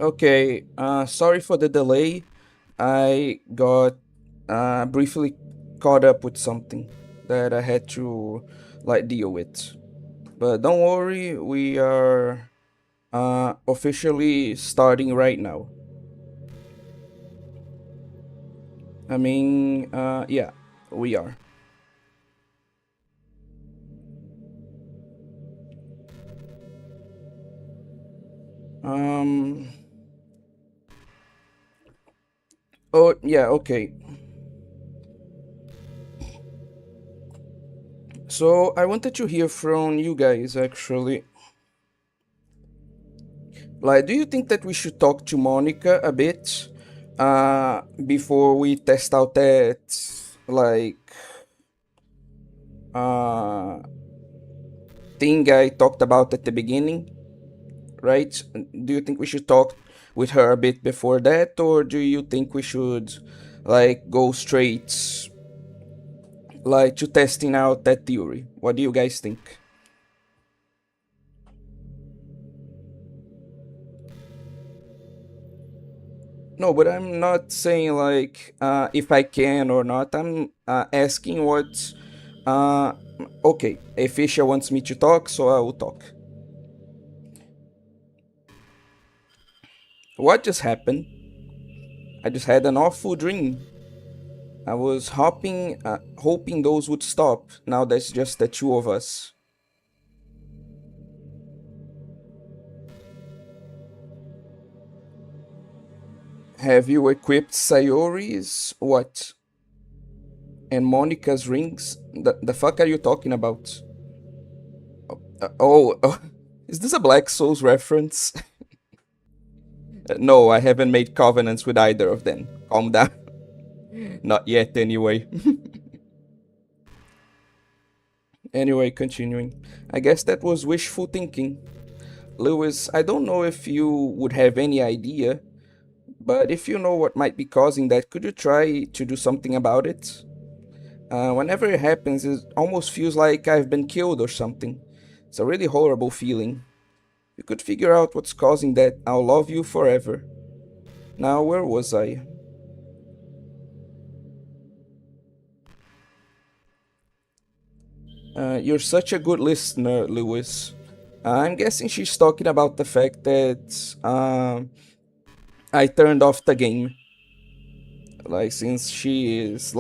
Okay, sorry for the delay. I got briefly caught up with something that I had to deal with. But don't worry, we are officially starting right now. Yeah, we are. Um, oh, yeah, okay. So I wanted to hear from you guys actually. Like, do you think that we should talk to Monica a bit before we test out that like uh thing I talked about at the beginning, right? Do you think we should talk with her a bit before that, or do you think we should go straight to testing out that theory? What do you guys think? No, but I'm not saying if I can or not. I'm asking what. Uh, okay, if Isha wants me to talk, so I will talk. What just happened? I just had an awful dream. I was hoping those would stop. Now that's just the two of us. Have you equipped Sayori's what? And Monica's rings? The fuck are you talking about? Oh, is this a Black Souls reference? No, I haven't made covenants with either of them. Calm down. Not yet, anyway. Anyway, continuing. I guess that was wishful thinking. Lewis, I don't know if you would have any idea, but if you know what might be causing that, could you try to do something about it? Whenever it happens, it almost feels like I've been killed or something. It's a really horrible feeling. If you could figure out what's causing that, I'll love you forever. Now, where was I? You're such a good listener, Lewis. I'm guessing she's talking about the fact that I turned off the game. Like, since she is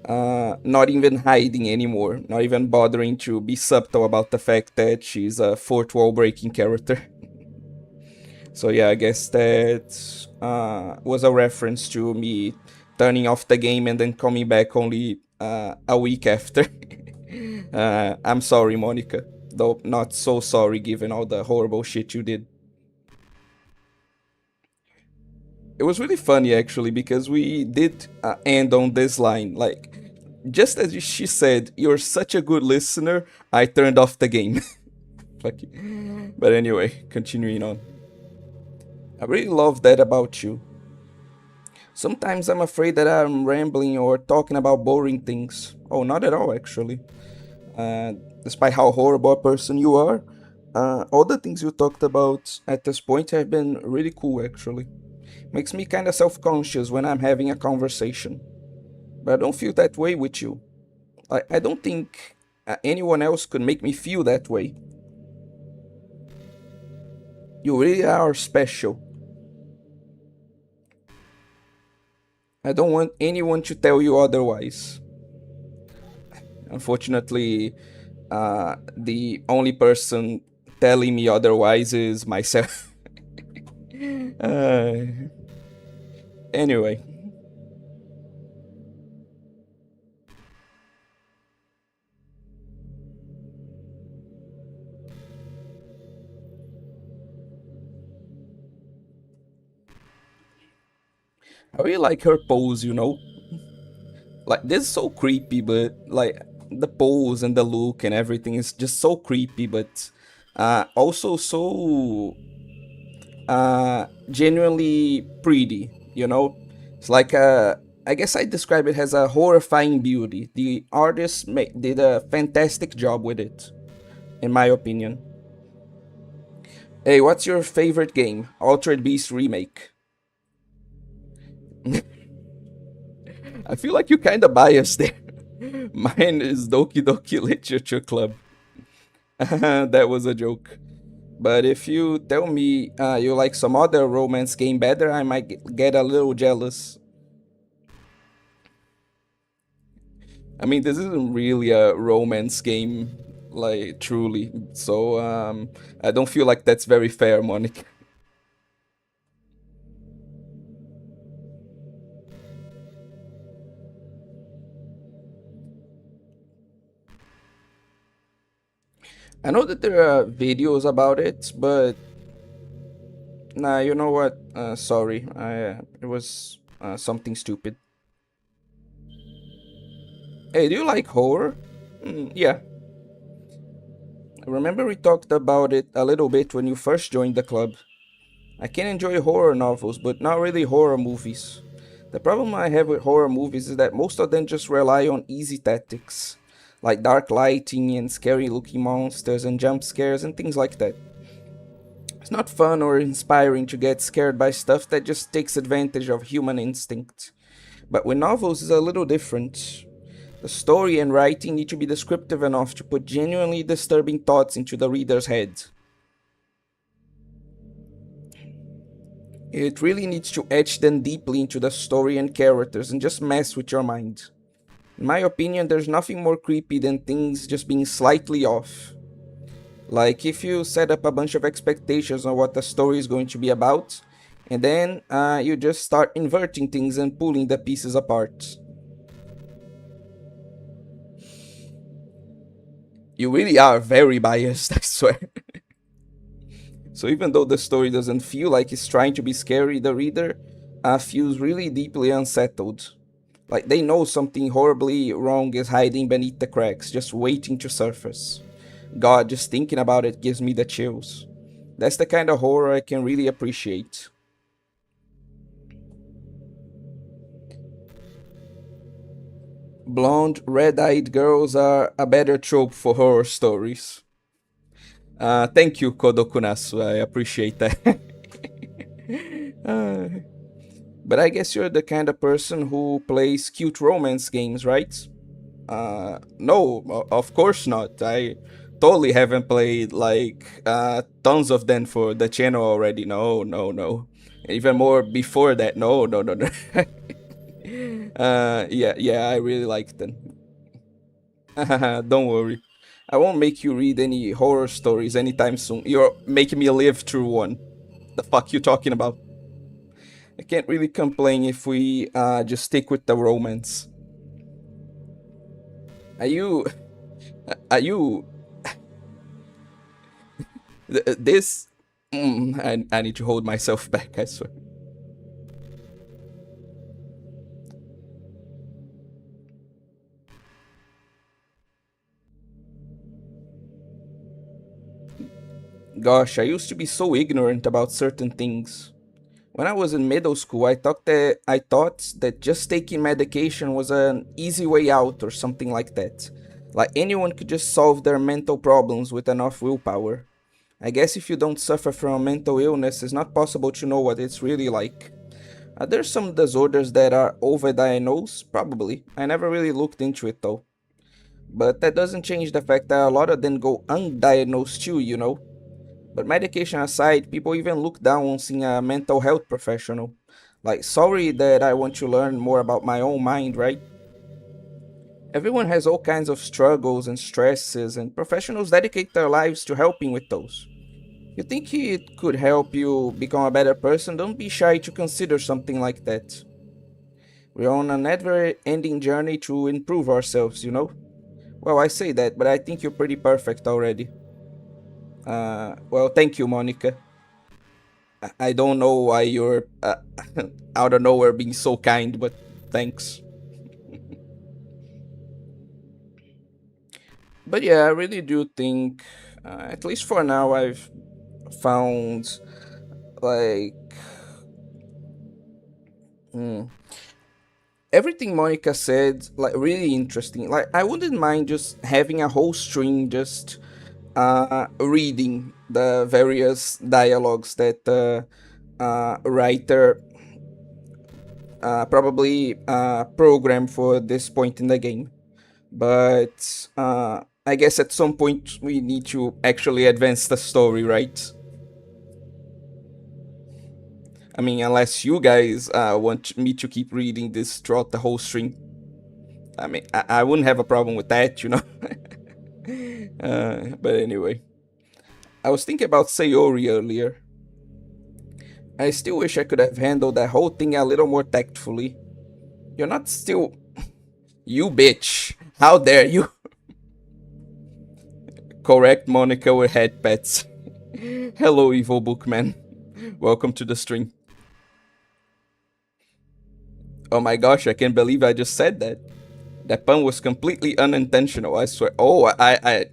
not even hiding anymore, not even bothering to be subtle about the fact that she's a fourth wall breaking character. So yeah, I guess that was a reference to me turning off the game and then coming back only a week after. I'm sorry, Monica. Though not so sorry given all the horrible shit you did. It was really funny actually because we did end on this line. Like, just as she said, "You're such a good listener," I turned off the game. Fuck you. But anyway, continuing on. I really love that about you. Sometimes I'm afraid that I'm rambling or talking about boring things. Oh, not at all, actually. Uh, Despite how horrible a person you are, all the things you talked about at this point have been really cool, actually. Makes me kinda self conscious when I'm having a conversation. But I don't feel that way with you. I don't think anyone else could make me feel that way. You really are special. I don't want anyone to tell you otherwise. Unfortunately, the only person telling me otherwise is myself. uh, anyway, I really like her pose, you know? Like, this is so creepy, but like, the pose and the look and everything is just so creepy, but also so genuinely pretty, you know? It's like a. I guess I describe it as a horrifying beauty. The artist did a fantastic job with it, in my opinion. Hey, what's your favorite game? Altered Beast Remake. I feel like you're kinda biased there. Mine is Doki Doki Literature Club. That was a joke. But if you tell me you like some other romance game better, I might get a little jealous. I mean, this isn't really a romance game, like, truly. So, I don't feel like that's very fair, Monica. I know that there are videos about it, but nah, you know what? Sorry, it was something stupid. Hey, do you like horror? Yeah, remember we talked about it a little bit when you first joined the club. I can enjoy horror novels, but not really horror movies. The problem I have with horror movies is that most of them just rely on easy tactics, like dark lighting and scary looking monsters and jump scares and things like that. It's not fun or inspiring to get scared by stuff that just takes advantage of human instinct. But with novels, it's a little different. The story and writing need to be descriptive enough to put genuinely disturbing thoughts into the reader's head. It really needs to etch them deeply into the story and characters and just mess with your mind. In my opinion, there's nothing more creepy than things just being slightly off. Like if you set up a bunch of expectations on what the story is going to be about, and then you just start inverting things and pulling the pieces apart. You really are very biased, I swear. So even though the story doesn't feel like it's trying to be scary, the reader feels really deeply unsettled. Like they know something horribly wrong is hiding beneath the cracks, just waiting to surface. God, just thinking about it gives me the chills. That's the kind of horror I can really appreciate. Blonde, red-eyed girls are a better trope for horror stories. Thank you, Kodokunasu. I appreciate that. uh, but I guess you're the kind of person who plays cute romance games, right? No, of course not. I totally haven't played like tons of them for the channel already. No, no, no. Even more before that. No, no, no, no. Yeah, yeah, I really like them. Don't worry. I won't make you read any horror stories anytime soon. You're making me live through one. The fuck you talking about? I can't really complain if we just stick with the romance. Are you are you this I need to hold myself back, I swear. Gosh, I used to be so ignorant about certain things. When I was in middle school, I thought that just taking medication was an easy way out or something like that. Like anyone could just solve their mental problems with enough willpower. I guess if you don't suffer from a mental illness, it's not possible to know what it's really like. There's some disorders that are overdiagnosed, probably. I never really looked into it though. But that doesn't change the fact that a lot of them go undiagnosed too, you know? But medication aside, people even look down on seeing a mental health professional. Like, sorry that I want to learn more about my own mind, right? Everyone has all kinds of struggles and stresses, and professionals dedicate their lives to helping with those. You think it could help you become a better person? Don't be shy to consider something like that. We're on a never ending journey to improve ourselves, you know? Well, I say that, but I think you're pretty perfect already. Well, thank you, Monica. I don't know why you're out of nowhere being so kind, but thanks. But yeah, I really do think, at least for now, I've found like hmm, everything Monica said like really interesting. Like I wouldn't mind just having a whole stream just reading the various dialogues that the writer probably programmed for this point in the game. But I guess at some point we need to actually advance the story, right? I mean, unless you guys want me to keep reading this throughout the whole stream. I mean, I wouldn't have a problem with that, you know? But anyway. I was thinking about Sayori earlier. I still wish I could have handled that whole thing a little more tactfully. You're not still... You bitch! How dare you! Correct Monica with head pets. Hello, evil bookman. Welcome to the stream. Oh my gosh, I can't believe I just said that. That pun was completely unintentional, I swear. Oh, I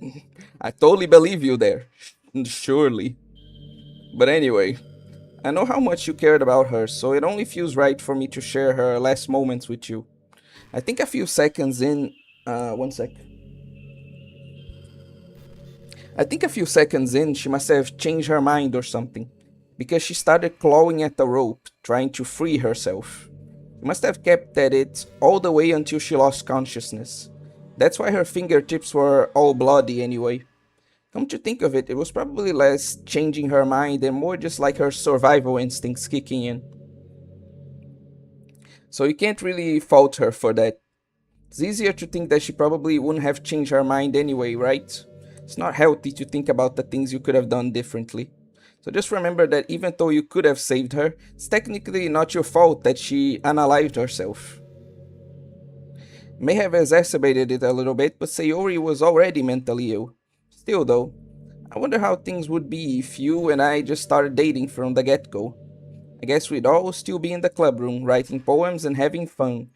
totally believe you there. Surely. But anyway, I know how much you cared about her, so it only feels right for me to share her last moments with you. I think a few seconds in... one sec. I think a few seconds in, she must have changed her mind or something, because she started clawing at the rope, trying to free herself. She must have kept at it all the way until she lost consciousness. That's why her fingertips were all bloody anyway. Come to think of it, it was probably less changing her mind and more just like her survival instincts kicking in. So you can't really fault her for that. It's easier to think that she probably wouldn't have changed her mind anyway, right? It's not healthy to think about the things you could have done differently. So just remember that even though you could have saved her, it's technically not your fault that she unalived herself. May have exacerbated it a little bit, but Sayori was already mentally ill. Still though, I wonder how things would be if you and I just started dating from the get-go. I guess we'd all still be in the club room, writing poems and having fun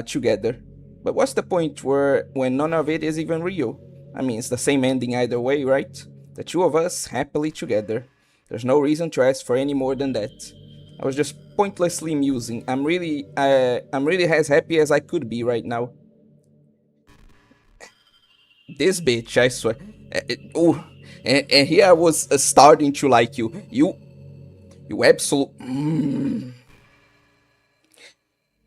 together. But what's the point when none of it is even real? I mean, it's the same ending either way, right? The two of us happily together. There's no reason to ask for any more than that. I was just pointlessly musing. I'm really as happy as I could be right now. This bitch, I swear. Oh, and here I was starting to like you. You absolute.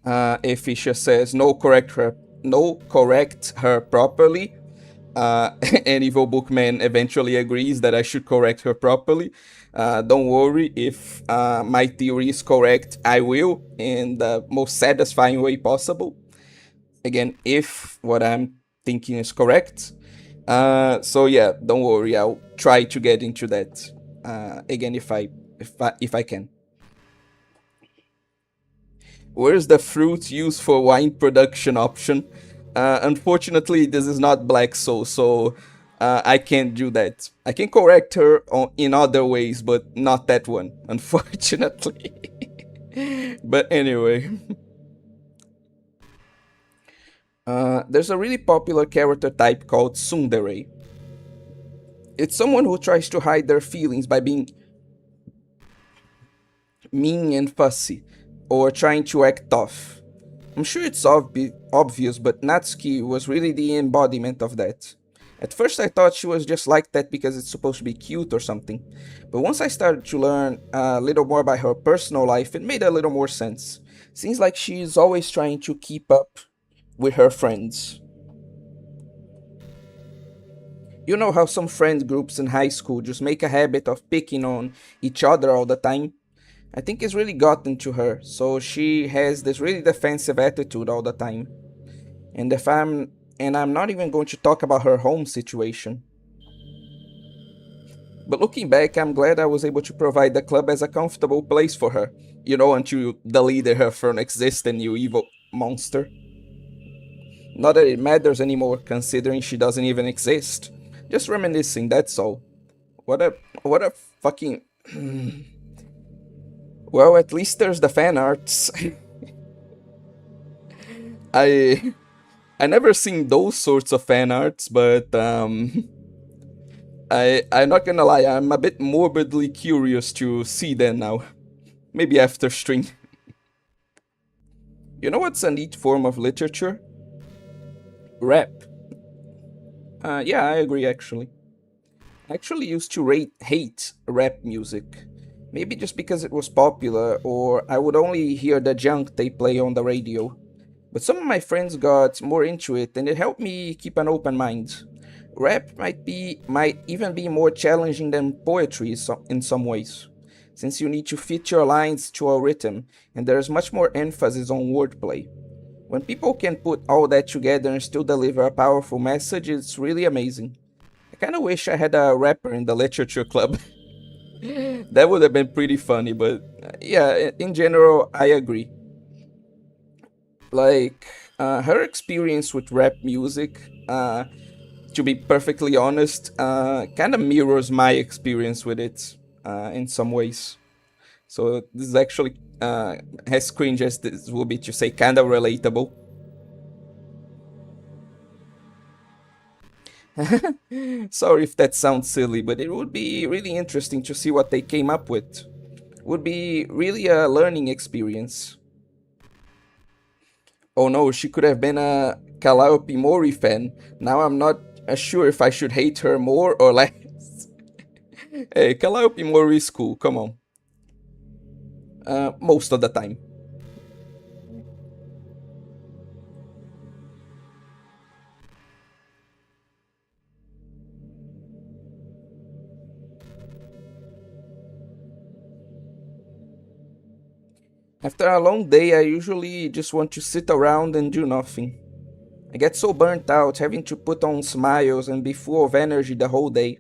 Efisha says no correct her properly. And Evil Bookman eventually agrees that I should correct her properly. Don't worry, if my theory is correct, I will, in the most satisfying way possible. Again, if what I'm thinking is correct. So yeah, don't worry, I'll try to get into that again if I can. Where's the fruit used for wine production option? Unfortunately, this is not Black Soul, so I can't do that. I can correct her in other ways, but not that one, unfortunately. But anyway. There's a really popular character type called tsundere. It's someone who tries to hide their feelings by being mean and fussy, or trying to act tough. I'm sure it's obvious, but Natsuki was really the embodiment of that. At first I thought she was just like that because it's supposed to be cute or something, but once I started to learn a little more about her personal life, it made a little more sense. Seems like she's always trying to keep up with her friends. You know how some friend groups in high school just make a habit of picking on each other all the time? I think it's really gotten to her, so she has this really defensive attitude all the time. And I'm not even going to talk about her home situation. But looking back, I'm glad I was able to provide the club as a comfortable place for her, you know, until you deleted her from existence, you evil monster. Not that it matters anymore, considering she doesn't even exist. Just reminiscing, that's all. What a fucking... Well, at least there's the fan arts. I never seen those sorts of fan arts, but I'm not gonna lie, I'm a bit morbidly curious to see them now. Maybe after stream. You know what's a neat form of literature? Rap. Yeah, I agree actually. I actually used to hate rap music. Maybe just because it was popular, or I would only hear the junk they play on the radio. But some of my friends got more into it, and it helped me keep an open mind. Rap might even be more challenging than poetry in some ways, since you need to fit your lines to a rhythm, and there's much more emphasis on wordplay. When people can put all that together and still deliver a powerful message, it's really amazing. I kind of wish I had a rapper in the literature club. That would have been pretty funny, but yeah, in general, I agree. Like, her experience with rap music, to be perfectly honest, kind of mirrors my experience with it in some ways. So this is actually, as cringe as this would be to say, kind of relatable. Sorry if that sounds silly, but it would be really interesting to see what they came up with. Would be really a learning experience. Oh no, she could have been a Calliope Mori fan. Now I'm not sure if I should hate her more or less. Hey, Calliope Mori is cool, come on. Most of the time. After a long day, I usually just want to sit around and do nothing. I get so burnt out having to put on smiles and be full of energy the whole day.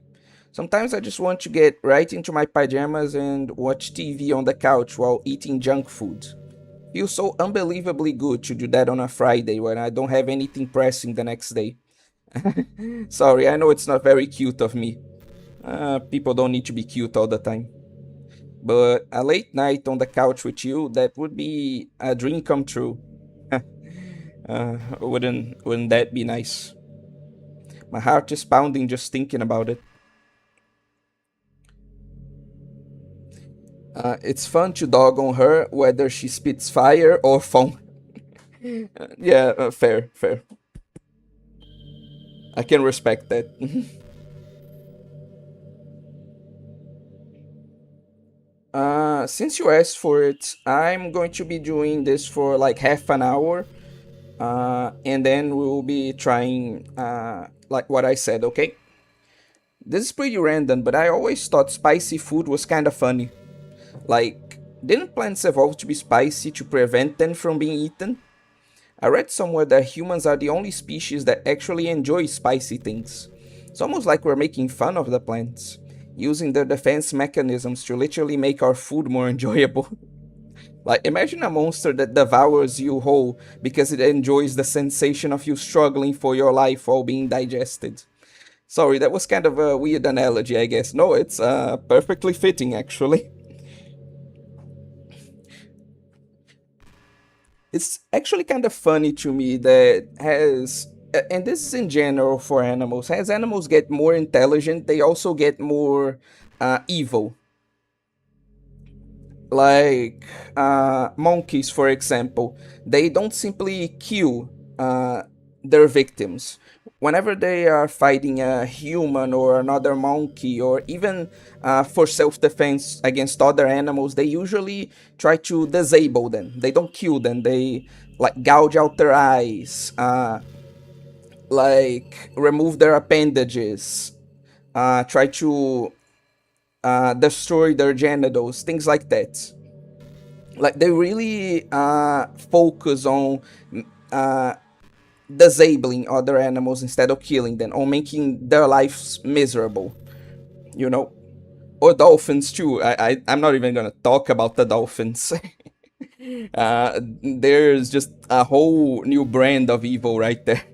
Sometimes I just want to get right into my pajamas and watch TV on the couch while eating junk food. Feels so unbelievably good to do that on a Friday when I don't have anything pressing the next day. Sorry, I know it's not very cute of me. People don't need to be cute all the time. But a late night on the couch with you, that would be a dream come true. Wouldn't that be nice? My heart is pounding just thinking about it. It's fun to dog on her whether she spits fire or foam. Yeah, fair, fair. I can respect that. Since you asked for it, I'm going to be doing this for like half an hour, and then we'll be trying, like what I said, okay? This is pretty random, but I always thought spicy food was kinda funny. Like, didn't plants evolve to be spicy to prevent them from being eaten? I read somewhere that humans are the only species that actually enjoy spicy things. It's almost like we're making fun of the plants, using their defense mechanisms to literally make our food more enjoyable. Like, imagine a monster that devours you whole because it enjoys the sensation of you struggling for your life while being digested. Sorry, that was kind of a weird analogy, I guess. No, it's perfectly fitting, actually. It's actually kind of funny to me that and this is in general for animals, as animals get more intelligent, they also get more evil. Like monkeys, for example, they don't simply kill their victims. Whenever they are fighting a human or another monkey, or even for self defense against other animals, they usually try to disable them. They don't kill them, they like gouge out their eyes, like remove their appendages, try to destroy their genitals, things like that. Like they really focus on uh, disabling other animals instead of killing them, or making their lives miserable, you know. Or dolphins too. I'm not even gonna talk about the dolphins. There's just a whole new brand of evil right there.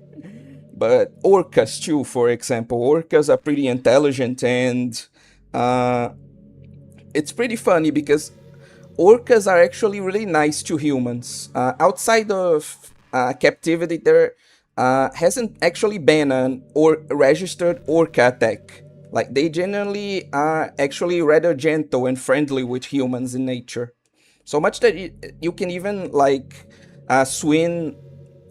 But orcas too, for example. Orcas are pretty intelligent, and uh, it's pretty funny because orcas are actually really nice to humans. Outside of captivity, there hasn't actually been an or registered orca attack. Like they generally are actually rather gentle and friendly with humans in nature. So much that you can even like swim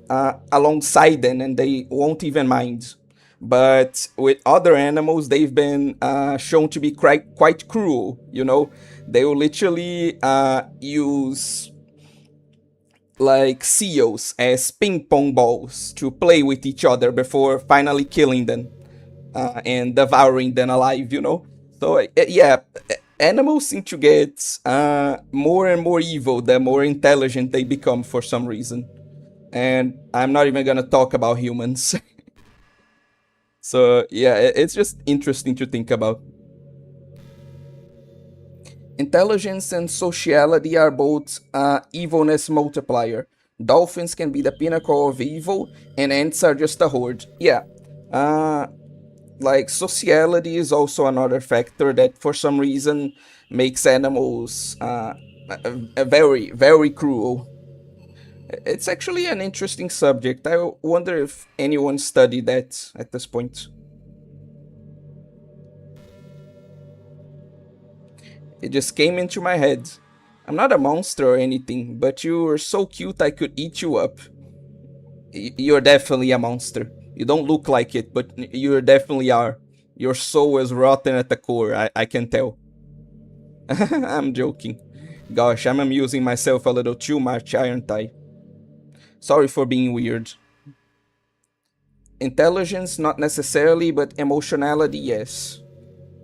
alongside them and they won't even mind. But with other animals, they've been shown to be quite cruel. You know, they will literally use like seals as ping pong balls to play with each other before finally killing them and devouring them alive, you know? So, yeah, animals seem to get more and more evil the more intelligent they become for some reason. And I'm not even gonna talk about humans. So, yeah, it's just interesting to think about. Intelligence and sociality are both evilness multiplier. Dolphins can be the pinnacle of evil, and ants are just a horde. Yeah. Uh, like, sociality is also another factor that, for some reason, makes animals very, very cruel. It's actually an interesting subject. I wonder if anyone studied that at this point. It just came into my head. I'm not a monster or anything, but you are so cute I could eat you up. You're definitely a monster. You don't look like it, but you definitely are. Your soul is rotten at the core, I can tell. I'm joking. Gosh, I'm amusing myself a little too much, aren't I? Sorry for being weird. Intelligence, not necessarily, but emotionality, yes.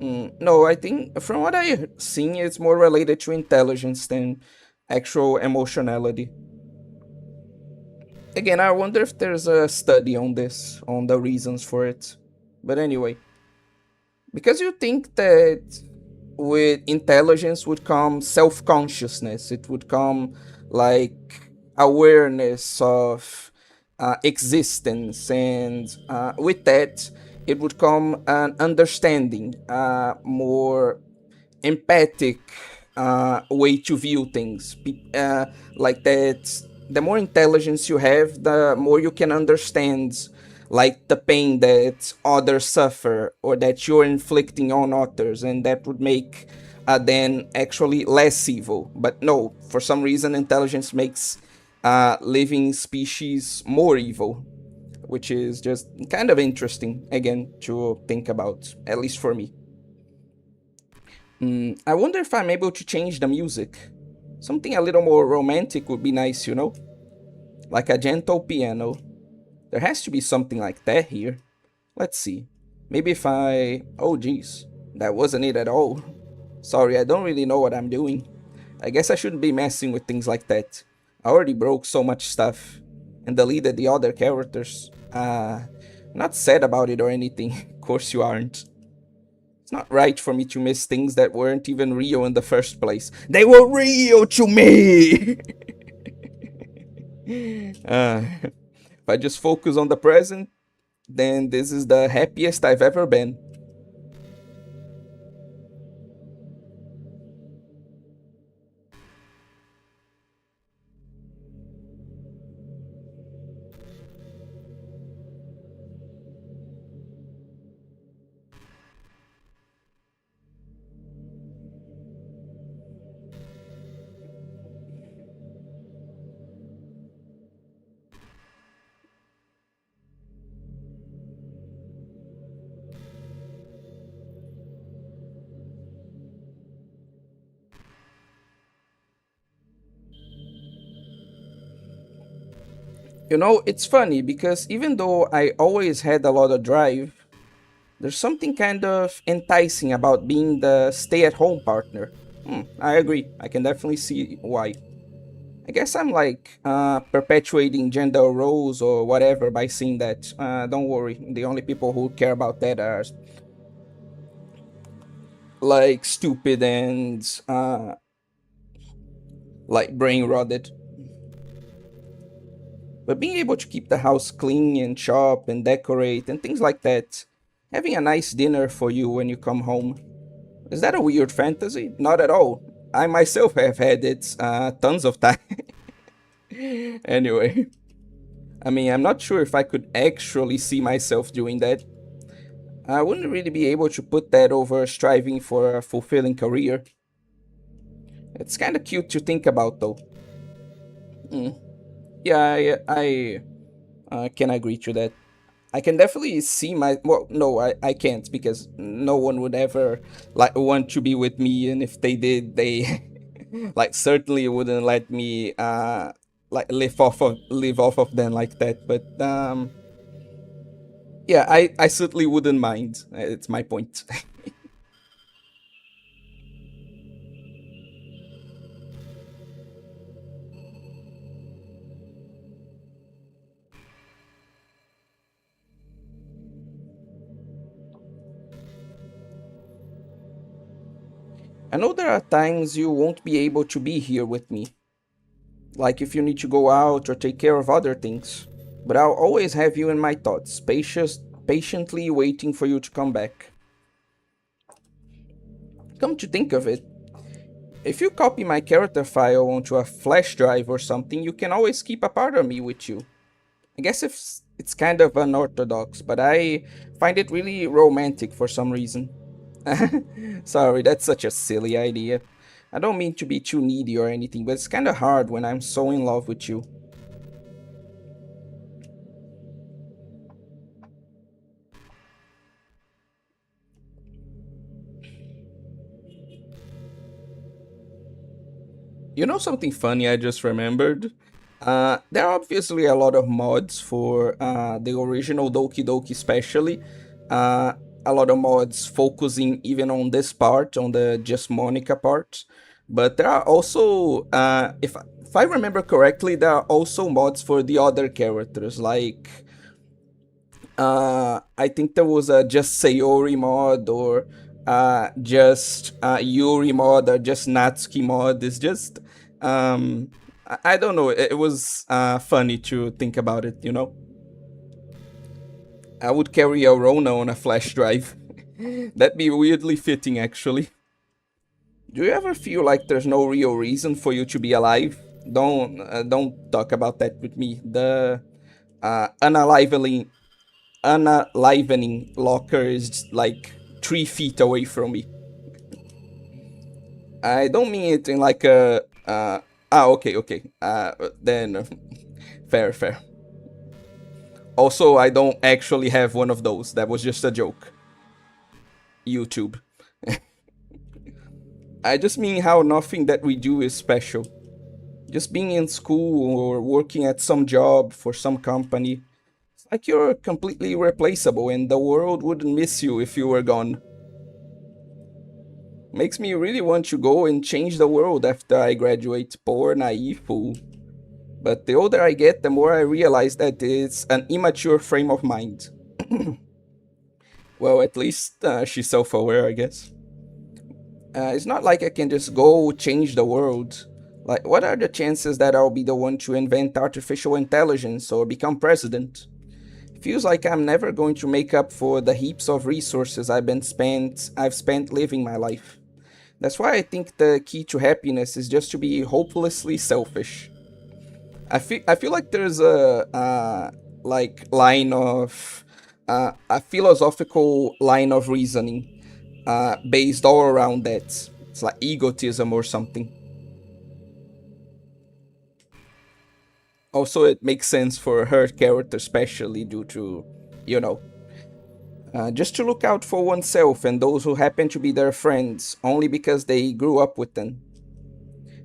No, I think from what I've seen, it's more related to intelligence than actual emotionality. Again, I wonder if there's a study on this, on the reasons for it. But anyway, because you think that with intelligence would come self consciousness, it would come like awareness of existence, and with that, it would come an understanding, more empathic way to view things. Like that, the more intelligence you have, the more you can understand, like the pain that others suffer or that you're inflicting on others, and that would make then actually less evil. But no, for some reason, intelligence makes living species more evil, which is just kind of interesting again to think about, at least for me. I wonder if I'm able to change the music. Something a little more romantic would be nice, you know? Like a gentle piano. There has to be something like that here. Let's see. Maybe if I. Oh, geez. That wasn't it at all. Sorry, I don't really know what I'm doing. I guess I shouldn't be messing with things like that. I already broke so much stuff and deleted the other characters. Not sad about it or anything. Of course you aren't. It's not right for me to miss things that weren't even real in the first place. They were real to me! If I just focus on the present, then this is the happiest I've ever been. You know, it's funny because even though I always had a lot of drive, there's something kind of enticing about being the stay at home partner. I agree. I can definitely see why. I guess I'm like perpetuating gender roles or whatever by saying that. Don't worry, the only people who care about that are like stupid and like brain rotted. But being able to keep the house clean and shop and decorate and things like that, having a nice dinner for you when you come home, is that a weird fantasy? Not at all. I myself have had it tons of time. Anyway, I mean, I'm not sure if I could actually see myself doing that. I wouldn't really be able to put that over striving for a fulfilling career. It's kind of cute to think about, though. Mm. Yeah, I can agree to that. I can definitely see my well no I can't because no one would ever like want to be with me, and if they did they like certainly wouldn't let me like live off of them like that. But yeah, I certainly wouldn't mind. It's my point. I know there are times you won't be able to be here with me, like if you need to go out or take care of other things. But I'll always have you in my thoughts, patiently waiting for you to come back. Come to think of it, if you copy my character file onto a flash drive or something, you can always keep a part of me with you. I guess if it's kind of unorthodox, but I find it really romantic for some reason. Sorry, that's such a silly idea. I don't mean to be too needy or anything, but it's kinda hard when I'm so in love with you. You know something funny I just remembered? There are obviously a lot of mods for the original Doki Doki, especially. Uh, a lot of mods focusing even on this part, on the just Monica part. But there are also, if I remember correctly, there are also mods for the other characters, like I think there was a just Sayori mod or just Yuri mod or just Natsuki mod. It's just I don't know. It was funny to think about it. You know, I would carry a Rona on a flash drive. That'd be weirdly fitting, actually. Do you ever feel like there's no real reason for you to be alive? Don't talk about that with me. The unalivening unalivening locker is like 3 feet away from me. I don't mean it in like a okay, okay. Then fair, fair. Also, I don't actually have one of those. That was just a joke. YouTube. I just mean how nothing that we do is special. Just being in school or working at some job for some company. It's like you're completely replaceable and the world wouldn't miss you if you were gone. Makes me really want to go and change the world after I graduate. Poor naive fool. But the older I get, the more I realize that it's an immature frame of mind. Well, at least she's self aware, I guess. It's not like I can just go change the world. Like, what are the chances that I'll be the one to invent artificial intelligence or become president? It feels like I'm never going to make up for the heaps of resources I've spent living my life. That's why I think the key to happiness is just to be hopelessly selfish. I feel like there's a like line of a philosophical line of reasoning based all around that. It's like egotism or something. Also, it makes sense for her character, especially due to, you know, just to look out for oneself and those who happen to be their friends only because they grew up with them.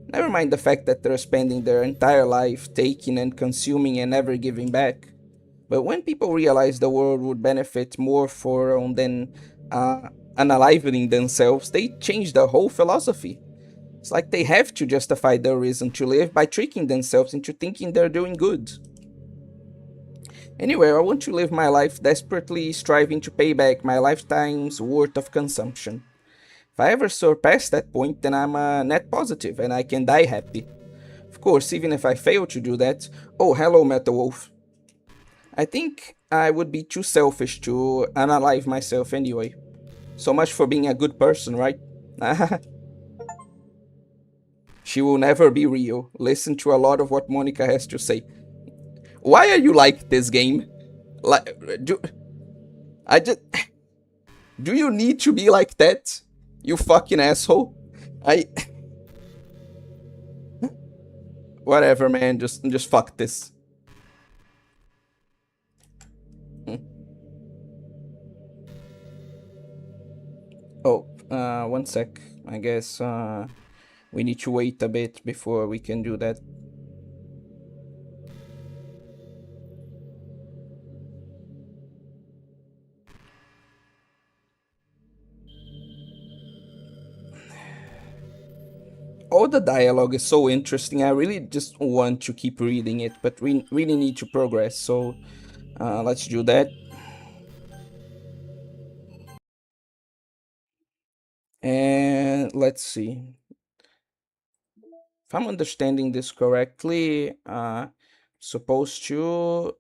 Never mind the fact that they're spending their entire life taking and consuming and never giving back. But when people realize the world would benefit more from than uh, unalivening themselves, they change the whole philosophy. It's like they have to justify their reason to live by tricking themselves into thinking they're doing good. Anyway, I want to live my life desperately striving to pay back my lifetime's worth of consumption. If I ever surpass that point, then I'm a net positive and I can die happy. Of course, even if I fail to do that, oh, hello, Metal Wolf. I think I would be too selfish to unalive myself anyway. So much for being a good person, right? She will never be real. Listen to a lot of what Monica has to say. Why are you like this game? Like, I just do you need to be like that? You fucking asshole. I whatever, man. Just fuck this. Oh, one sec. I guess we need to wait a bit before we can do that. All the dialogue is so interesting. I really just want to keep reading it, but we really need to progress. So let's do that. And let's see. If I'm understanding this correctly, supposed to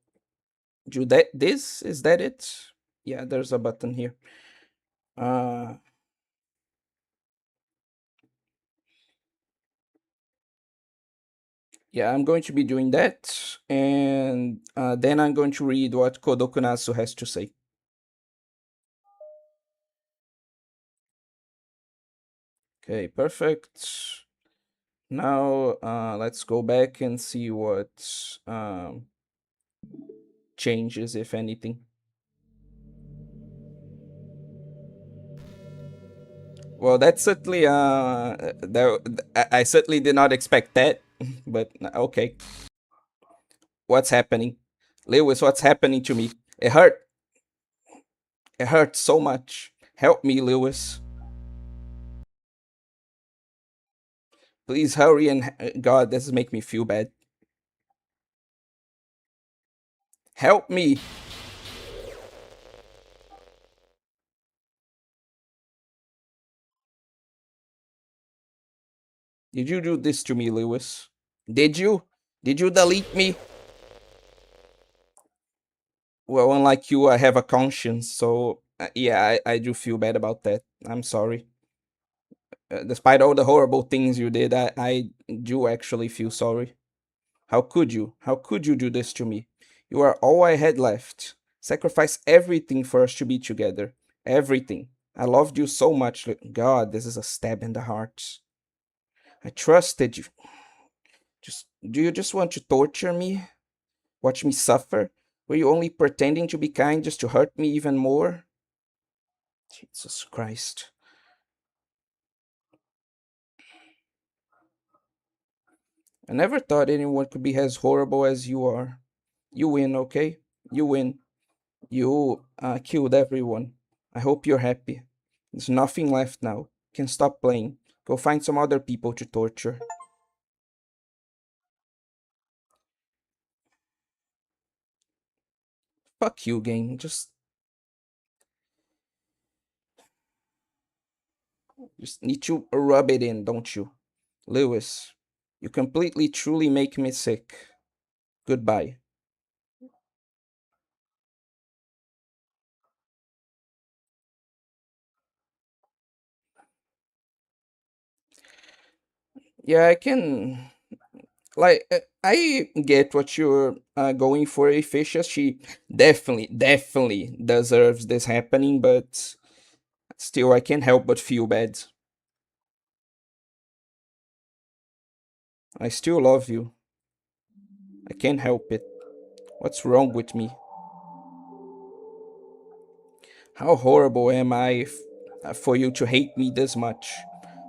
do that. This is that it? Yeah, there's a button here. Uh, yeah, I'm going to be doing that, and then I'm going to read what Kodokunasu has to say. Okay, perfect. Now let's go back and see what um, changes, if anything. Well, that's certainly I certainly did not expect that, but okay. What's happening, Lewis? What's happening to me? It hurt. It hurt so much. Help me, Lewis. Please hurry and God, this is make me feel bad. Help me. Did you do this to me, Lewis? Did you? Did you delete me? Well, unlike you, I have a conscience, so yeah, I do feel bad about that. I'm sorry. Despite all the horrible things you did, I do actually feel sorry. How could you? How could you do this to me? You are all I had left. Sacrifice everything for us to be together. Everything. I loved you so much. God, this is a stab in the heart. I trusted you. Just do you just want to torture me? Watch me suffer? Were you only pretending to be kind just to hurt me even more? Jesus Christ. I never thought anyone could be as horrible as you are. You win, okay? You win. You killed everyone. I hope you're happy. There's nothing left now. You can stop playing. Go find some other people to torture. Fuck you, game. Just need to rub it in, don't you? Lewis, you completely truly make me sick. Goodbye. Yeah, I can. Like, I get what you're going for, Efficious. She definitely deserves this happening, but still, I can't help but feel bad. I still love you. I can't help it. What's wrong with me? How horrible am I for you to hate me this much?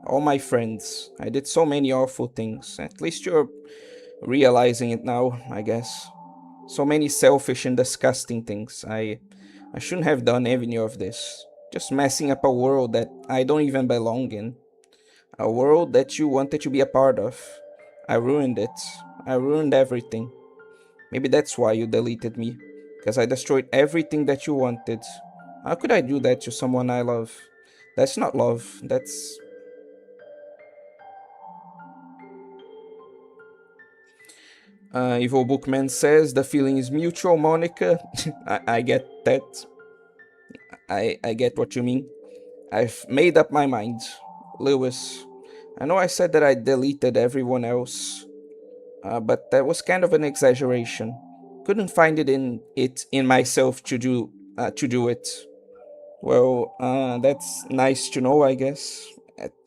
All my friends. I did so many awful things. At least you're realizing it now, I guess. So many selfish and disgusting things. I shouldn't have done any of this. Just messing up a world that I don't even belong in. A world that you wanted to be a part of. I ruined it. I ruined everything. Maybe that's why you deleted me. Because I destroyed everything that you wanted. How could I do that to someone I love? That's not love. That's. Evil Bookman says the feeling is mutual, Monica. I get that. I get what you mean. I've made up my mind. Lewis, I know I said that I deleted everyone else, but that was kind of an exaggeration. Couldn't find it in myself to do it. Well, that's nice to know, I guess.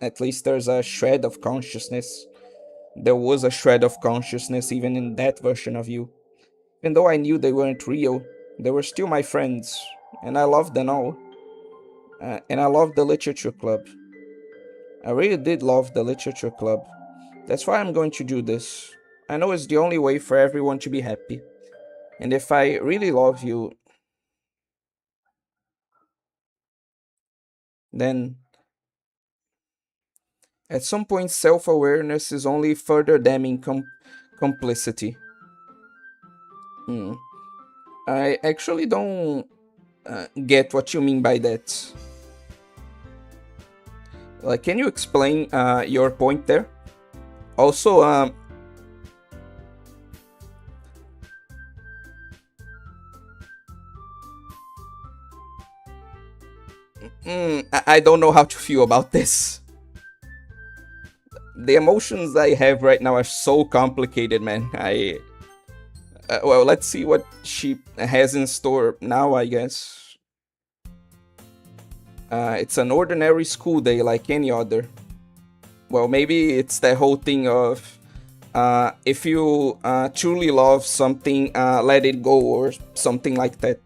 At least there's a shred of consciousness. There was a shred of consciousness even in that version of you. Even though I knew they weren't real, they were still my friends, and I loved them all. And I love the literature club. I really did love the literature club. That's why I'm going to do this. I know it's the only way for everyone to be happy. And if I really love you, then at some point self awareness is only further damning complicity. Hmm. I actually don't get what you mean by that. Like, can you explain your point there? Also, I don't know how to feel about this. The emotions I have right now are so complicated, man. Well, let's see what she has in store now, I guess. It's an ordinary school day like any other. Well, maybe it's the whole thing of if you truly love something, let it go, or something like that.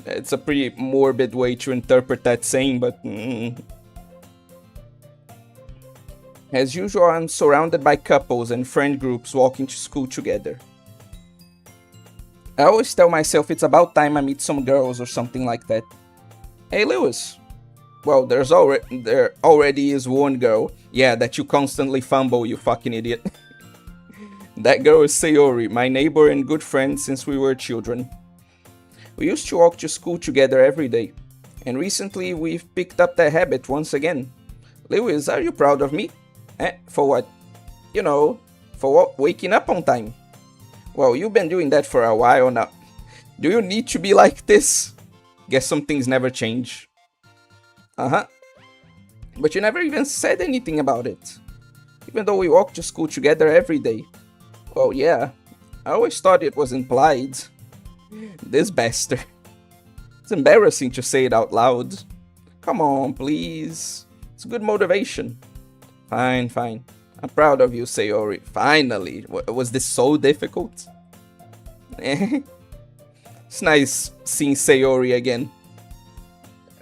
It's a pretty morbid way to interpret that saying, but as usual, I'm surrounded by couples and friend groups walking to school together. I always tell myself it's about time I meet some girls or something like that. Hey, Lewis. Well, there already is one girl. Yeah, that you constantly fumble, you fucking idiot. That girl is Sayori, my neighbor and good friend since we were children. We used to walk to school together every day, and recently we've picked up that habit once again. Lewis, are you proud of me? For what? You know, for what? Waking up on time. Well, you've been doing that for a while now. Do you need to be like this? Guess some things never change. Uh-huh. But you never even said anything about it. Even though we walk to school together every day. Well, yeah. I always thought it was implied. This bastard. It's embarrassing to say it out loud. Come on, please. It's good motivation. Fine, fine. I'm proud of you, Sayori. Finally. Was this so difficult? It's nice seeing Sayori again.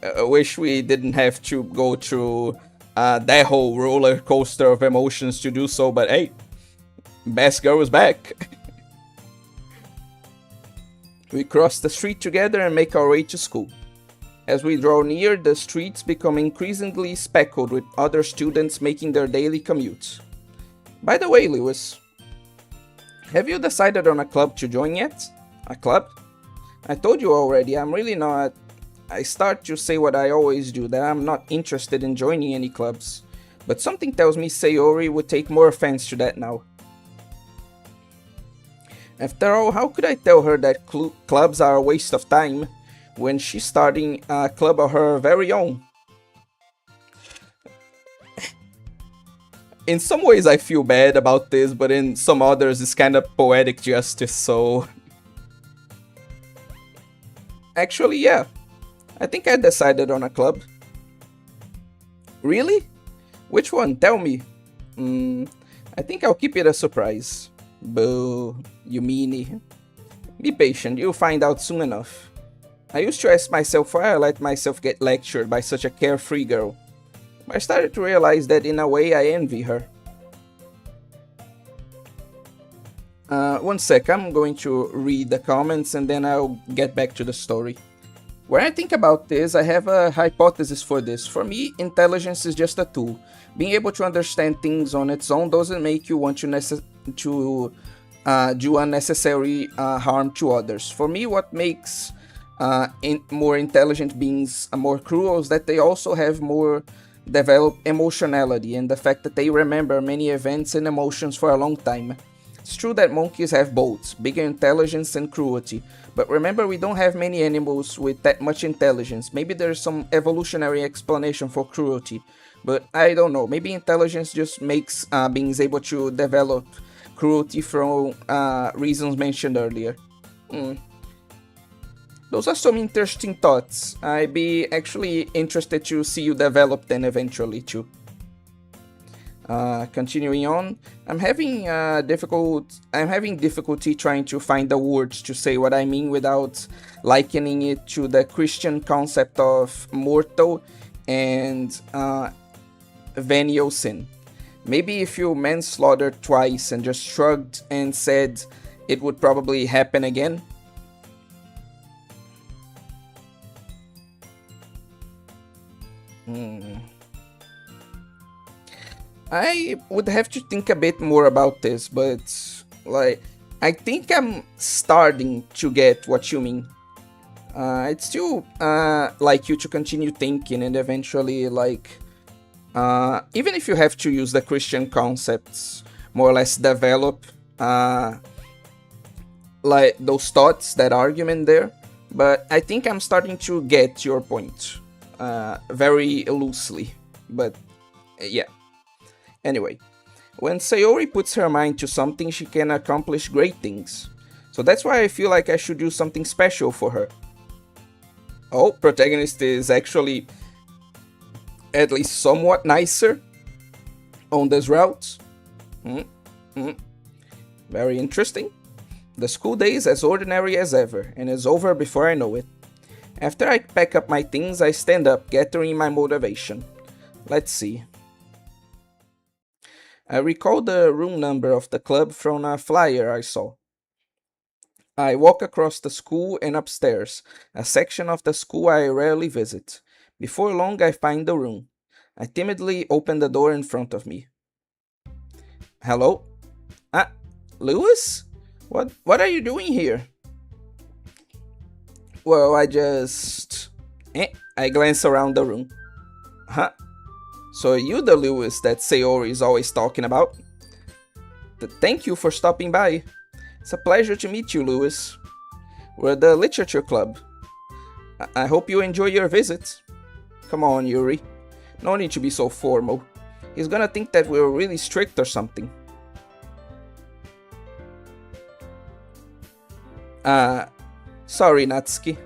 I wish we didn't have to go through that whole roller coaster of emotions to do so, but hey, best girl is back. We cross the street together and make our way to school. As we draw near, the streets become increasingly speckled with other students making their daily commutes. By the way, Lewis, have you decided on a club to join yet? A club? I told you already, I'm really not... I start to say what I always do, that I'm not interested in joining any clubs. But something tells me Sayori would take more offense to that now. After all, how could I tell her that clubs are a waste of time when she's starting a club of her very own? In some ways I feel bad about this, but in some others it's kind of poetic justice, so... Actually, yeah. I think I decided on a club. Really? Which one? Tell me. I think I'll keep it a surprise. Boo, you meanie. Be patient, you'll find out soon enough. I used to ask myself why I let myself get lectured by such a carefree girl. I started to realize that in a way I envy her. One sec, I'm going to read the comments and then I'll get back to the story. When I think about this, I have a hypothesis for this. For me, intelligence is just a tool. Being able to understand things on its own doesn't make you want to do unnecessary harm to others. For me, what makes more intelligent beings more cruel is that they also have more developed emotionality and the fact that they remember many events and emotions for a long time. It's true that monkeys have both, bigger intelligence and cruelty, but remember we don't have many animals with that much intelligence. Maybe there's some evolutionary explanation for cruelty, but I don't know. Maybe intelligence just makes beings able to develop cruelty from reasons mentioned earlier. Those are some interesting thoughts. I'd be actually interested to see you develop them eventually too. Continuing on, I'm having difficulty trying to find the words to say what I mean without likening it to the Christian concept of mortal and venial sin. Maybe if you manslaughtered twice and just shrugged and said it would probably happen again. I would have to think a bit more about this, but like, I think I'm starting to get what you mean. I'd still like you to continue thinking and eventually, like, even if you have to use the Christian concepts, more or less develop like those thoughts, that argument there. But I think I'm starting to get your point, very loosely. But yeah. Anyway, when Sayori puts her mind to something, she can accomplish great things. So that's why I feel like I should do something special for her. Oh, protagonist is actually at least somewhat nicer on this route. Very interesting. The school day is as ordinary as ever, and is over before I know it. After I pack up my things, I stand up, gathering my motivation. Let's see. I recall the room number of the club from a flyer I saw. I walk across the school and upstairs, a section of the school I rarely visit. Before long, I find the room. I timidly open the door in front of me. Hello? Ah, Lewis? What are you doing here? Well, I glance around the room. Huh? So you the Lewis that Sayori is always talking about? Thank you for stopping by. It's a pleasure to meet you, Lewis. We're the literature club. I hope you enjoy your visit. Come on, Yuri. No need to be so formal. He's gonna think that we're really strict or something. Sorry, Natsuki.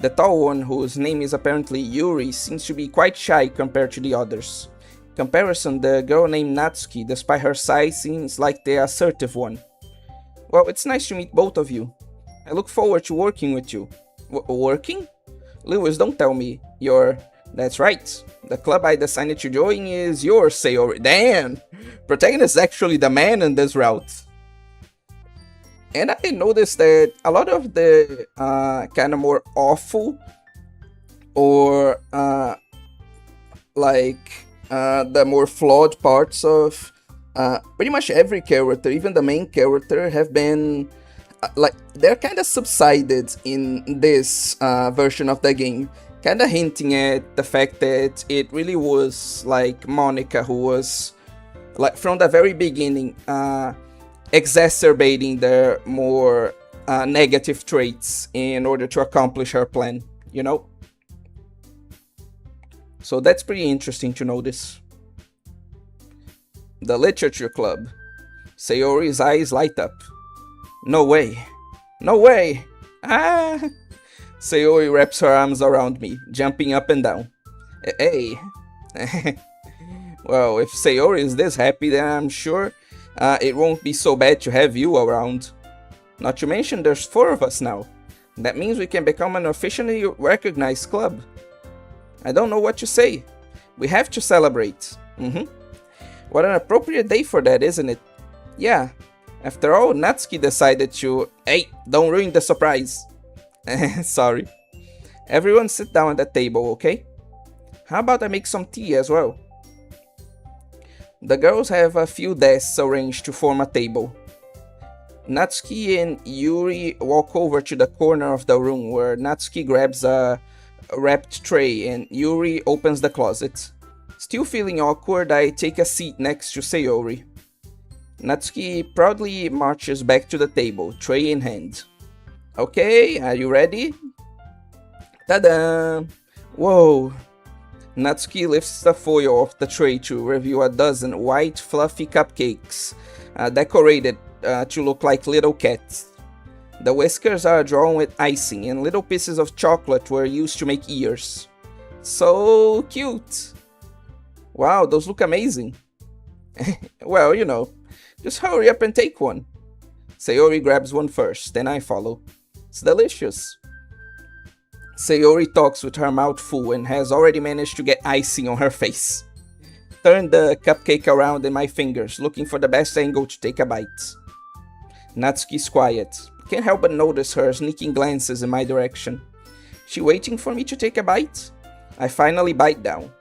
The tall one, whose name is apparently Yuri, seems to be quite shy compared to the others. In comparison, the girl named Natsuki, despite her size, seems like the assertive one. Well, it's nice to meet both of you. I look forward to working with you. Working? Lewis, don't tell me you're... That's right. The club I decided to join is yours, Sayori. Damn! Protagonist is actually the man in this route. And I noticed that a lot of the kind of more awful or the more flawed parts of pretty much every character, even the main character, have been they're kind of subsided in this version of the game, kind of hinting at the fact that it really was like Monica who was like from the very beginning exacerbating their more negative traits in order to accomplish her plan, you know? So that's pretty interesting to notice. The literature club. Sayori's eyes light up. No way. No way! Ah! Sayori wraps her arms around me, jumping up and down. Hey. Well, if Sayori is this happy, then I'm sure it won't be so bad to have you around. Not to mention there's 4 of us now. That means we can become an officially recognized club. I don't know what to say. We have to celebrate. What an appropriate day for that, isn't it? Yeah. After all, Natsuki decided to... Hey, don't ruin the surprise. Sorry. Everyone sit down at the table, okay? How about I make some tea as well? The girls have a few desks arranged to form a table. Natsuki and Yuri walk over to the corner of the room where Natsuki grabs a wrapped tray and Yuri opens the closet. Still feeling awkward, I take a seat next to Sayori. Natsuki proudly marches back to the table, tray in hand. Okay, are you ready? Ta-da! Whoa! Natsuki lifts the foil off the tray to reveal a dozen white, fluffy cupcakes, decorated to look like little cats. The whiskers are drawn with icing, and little pieces of chocolate were used to make ears. So cute! Wow, those look amazing! Well, just hurry up and take one. Sayori grabs one first, then I follow. It's delicious. Sayori talks with her mouth full and has already managed to get icing on her face. Turn the cupcake around in my fingers, looking for the best angle to take a bite. Natsuki's quiet. Can't help but notice her sneaking glances in my direction. She waiting for me to take a bite? I finally bite down.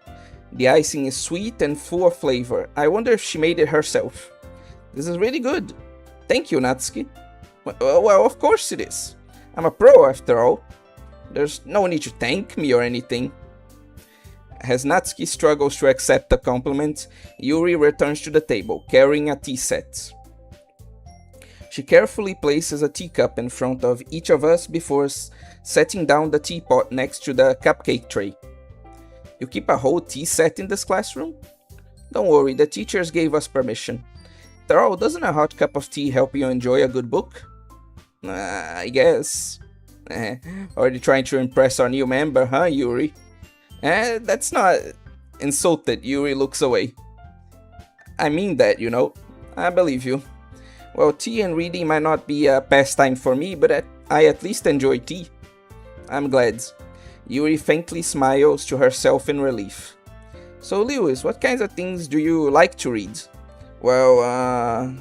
The icing is sweet and full of flavor. I wonder if she made it herself. This is really good. Thank you, Natsuki. Well, of course it is. I'm a pro after all. There's no need to thank me or anything. As Natsuki struggles to accept the compliment, Yuri returns to the table, carrying a tea set. She carefully places a teacup in front of each of us before setting down the teapot next to the cupcake tray. You keep a whole tea set in this classroom? Don't worry, the teachers gave us permission. After all, doesn't a hot cup of tea help you enjoy a good book? I guess. Already trying to impress our new member, huh, Yuri? That's not... Insulted, Yuri looks away. I mean that, I believe you. Well, tea and reading might not be a pastime for me, but I at least enjoy tea. I'm glad. Yuri faintly smiles to herself in relief. So, Lewis, what kinds of things do you like to read? Well,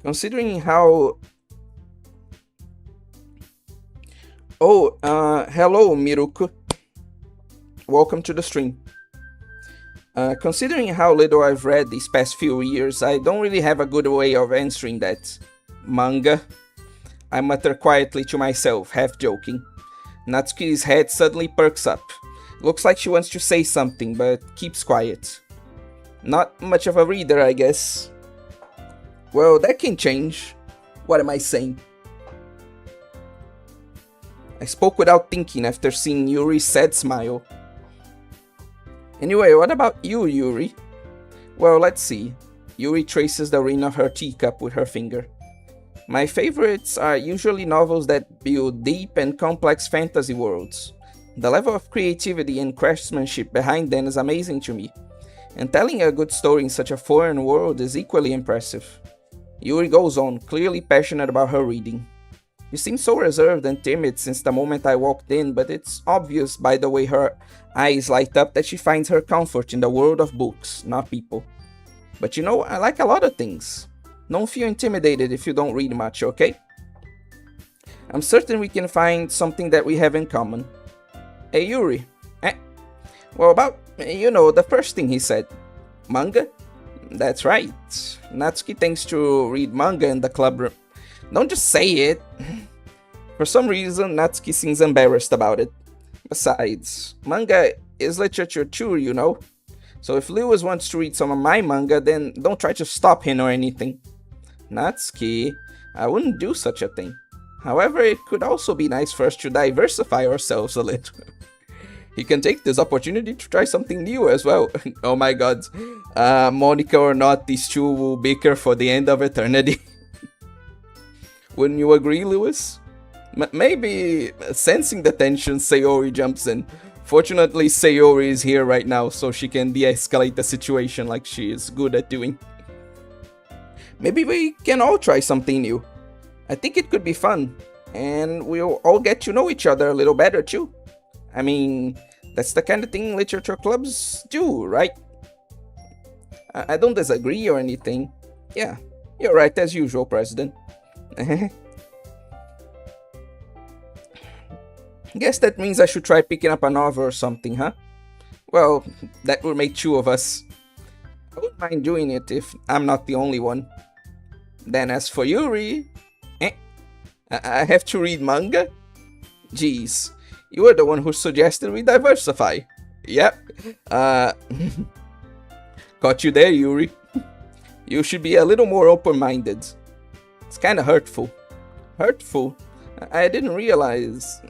considering how... Oh, hello, Miruku. Welcome to the stream. Considering how little I've read these past few years, I don't really have a good way of answering that. Manga? I mutter quietly to myself, half joking. Natsuki's head suddenly perks up. Looks like she wants to say something, but keeps quiet. Not much of a reader, I guess. Well, that can change. What am I saying? I spoke without thinking after seeing Yuri's sad smile. Anyway, what about you, Yuri? Well, let's see. Yuri traces the rim of her teacup with her finger. My favorites are usually novels that build deep and complex fantasy worlds. The level of creativity and craftsmanship behind them is amazing to me, and telling a good story in such a foreign world is equally impressive. Yuri goes on, clearly passionate about her reading. You seem so reserved and timid since the moment I walked in, but it's obvious by the way her eyes light up that she finds her comfort in the world of books, not people. But I like a lot of things. Don't feel intimidated if you don't read much, okay? I'm certain we can find something that we have in common. Hey, Yuri. Well, about, the first thing he said. Manga? That's right. Natsuki thinks to read manga in the club room. Don't just say it. For some reason, Natsuki seems embarrassed about it. Besides, manga is literature too, So if Lewis wants to read some of my manga, then don't try to stop him or anything. Natsuki, I wouldn't do such a thing. However, it could also be nice for us to diversify ourselves a little. He can take this opportunity to try something new as well. Oh my god. Monica or not, these two will bicker for the end of eternity. Wouldn't you agree, Lewis? Maybe, sensing the tension, Sayori jumps in. Fortunately, Sayori is here right now, so she can de-escalate the situation like she is good at doing. Maybe we can all try something new. I think it could be fun, and we'll all get to know each other a little better too. I mean, that's the kind of thing literature clubs do, right? I don't disagree or anything. Yeah, you're right as usual, President. Guess that means I should try picking up a novel or something, huh? Well, that would make two of us. I wouldn't mind doing it if I'm not the only one. Then as for Yuri... I have to read manga? Jeez, you were the one who suggested we diversify. Yep. Caught you there, Yuri. You should be a little more open-minded. It's kinda hurtful. Hurtful? I didn't realize...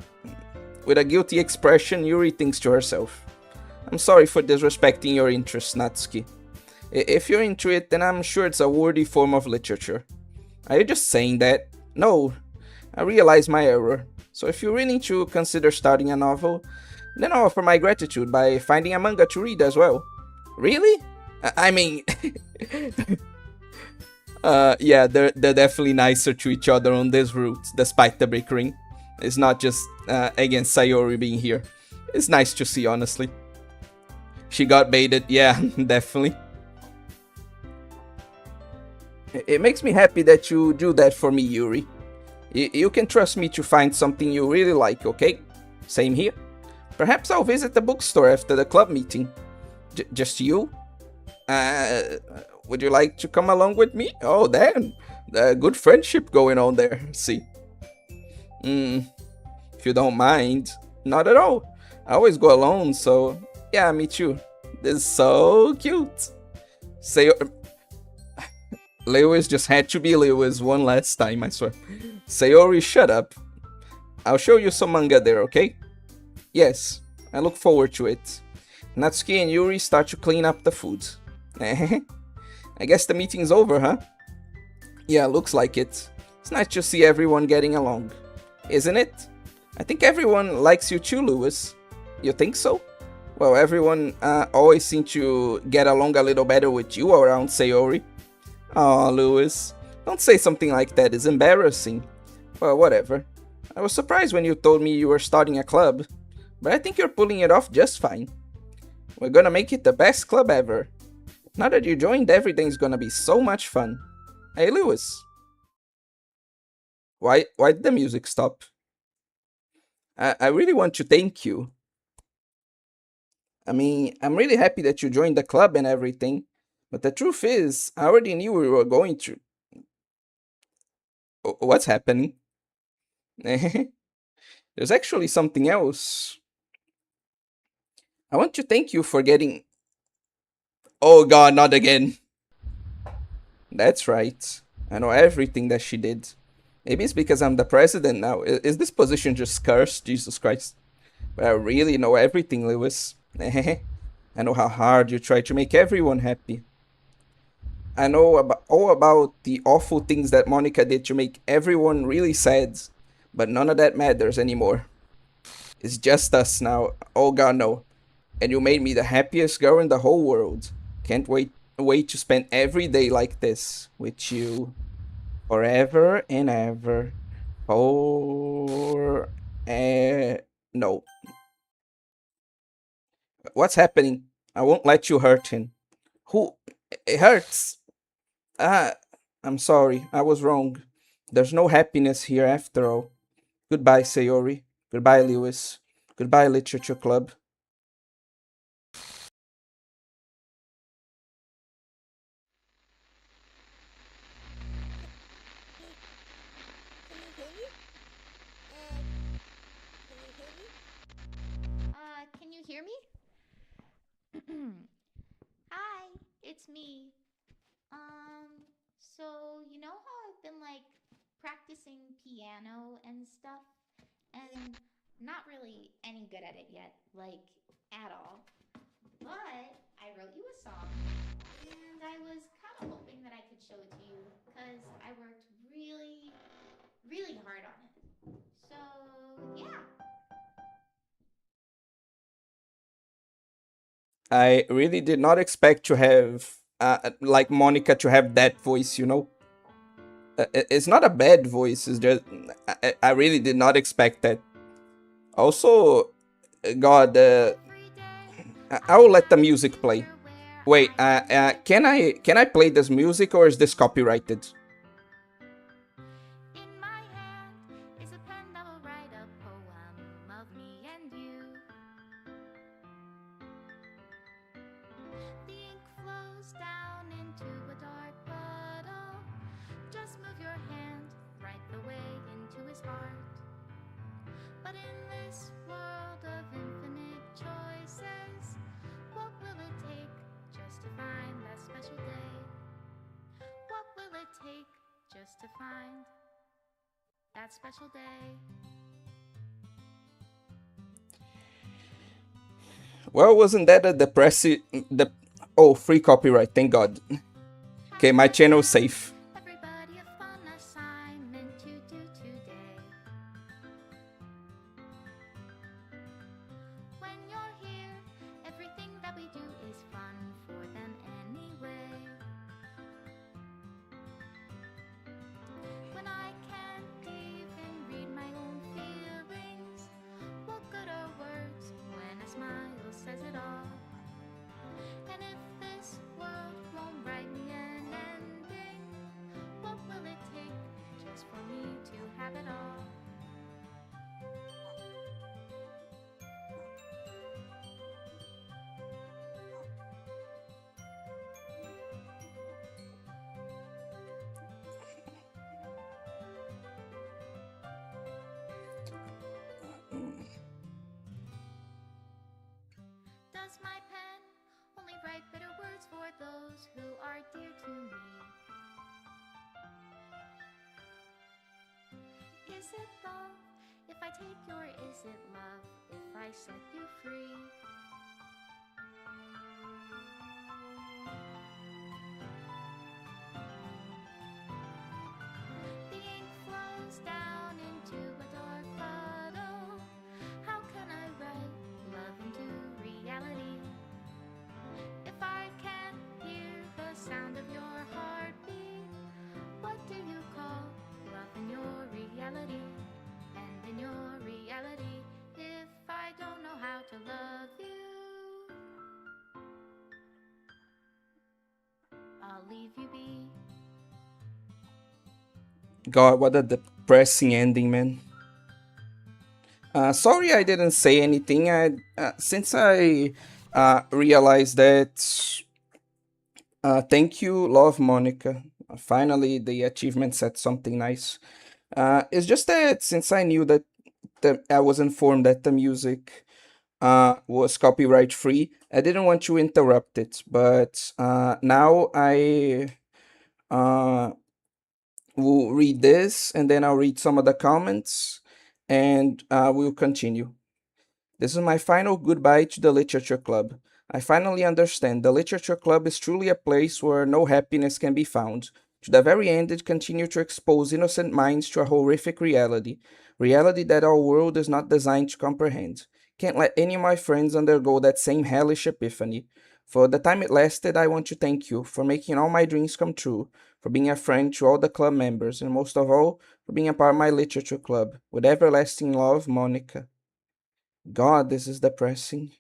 With a guilty expression, Yuri thinks to herself. I'm sorry for disrespecting your interests, Natsuki. If you're into it, then I'm sure it's a worthy form of literature. Are you just saying that? No, I realize my error. So if you're willing to consider starting a novel, then I'll offer my gratitude by finding a manga to read as well. Really? I mean, yeah, they're definitely nicer to each other on this route, despite the bickering. It's not just against Sayori being here. It's nice to see, honestly. She got baited, yeah, definitely. It makes me happy that you do that for me, Yuri. You can trust me to find something you really like, okay? Same here. Perhaps I'll visit the bookstore after the club meeting. Just you? Uh, would you like to come along with me? Oh, damn. Good friendship going on there. See? Mm, if you don't mind. Not at all. I always go alone, so yeah, me too. This is so cute. Say, Lewis just had to be Lewis one last time, I swear. Sayori, shut up. I'll show you some manga there, okay? Yes, I look forward to it. Natsuki and Yuri start to clean up the food. I guess the meeting's over, huh? Yeah, looks like it. It's nice to see everyone getting along. Isn't it? I think everyone likes you too, Lewis. You think so? Well, everyone always seems to get along a little better with you around Sayori. Aw, Lewis. Don't say something like that, it's embarrassing. Well, whatever. I was surprised when you told me you were starting a club, but I think you're pulling it off just fine. We're gonna make it the best club ever. Now that you joined, everything's gonna be so much fun. Hey, Lewis. Why did the music stop? I really want to thank you. I mean, I'm really happy that you joined the club and everything, but the truth is, I already knew we were going to. What's happening? There's actually something else. I want to thank you for getting. Oh god, not again. That's right. I know everything that she did. Maybe it's because I'm the president now. Is this position just cursed? Jesus Christ. But I really know everything, Lewis. I know how hard you try to make everyone happy. I know all about the awful things that Monica did to make everyone really sad. But none of that matters anymore. It's just us now. Oh god, no. And you made me the happiest girl in the whole world. Can't wait to spend every day like this with you. Forever and ever. For no. What's happening? I won't let you hurt him. Who? It hurts. Ah, I'm sorry. I was wrong. There's no happiness here after all. Goodbye, Sayori. Goodbye, Lewis. Goodbye, Literature Club. Can you hear me? Hi, it's me. So you know how I've been like practicing piano and stuff, and not really any good at it yet, like at all. But I wrote you a song, and I was kind of hoping that I could show it to you because I worked really, really hard on it. So yeah. I really did not expect to have, like Monica, to have that voice, you know? It's not a bad voice, it's just. I really did not expect that. Also, God, I will let the music play. Wait, can I play this music or is this copyrighted? In my hand is a pen that will write a poem of me and you. The ink flows down into a dark puddle. Just move your hand right the way into his heart. But in this world of infinite choices, what will it take just to find that special day? What will it take just to find that special day? Well, wasn't that a depressive. Oh, free copyright, thank God. Okay, my channel's safe. Everybody a fun assignment to do today. When you're here, everything that we do is fun for them those who are dear to me. Is it love if I take your is it love if I set you free? The ink flows down into a dark puddle. How can I write love into reality if I can't hear the sound of your heartbeat? What do you call love in your reality? And in your reality, if I don't know how to love you, I'll leave you be. God, what a depressing ending, man. Sorry I didn't say anything. Since I realized that. Thank you, love Monica. Finally, the achievement said something nice. It's just that since I knew that I was informed that the music was copyright free, I didn't want to interrupt it. But now I uh, will read this, and then I'll read some of the comments, and we'll continue. This is my final goodbye to the Literature Club. I finally understand the Literature Club is truly a place where no happiness can be found. To the very end, it continued to expose innocent minds to a horrific reality that our world is not designed to comprehend. Can't let any of my friends undergo that same hellish epiphany. For the time it lasted, I want to thank you for making all my dreams come true, for being a friend to all the club members, and most of all, for being a part of my literature club. With everlasting love, Monica. God, this is depressing.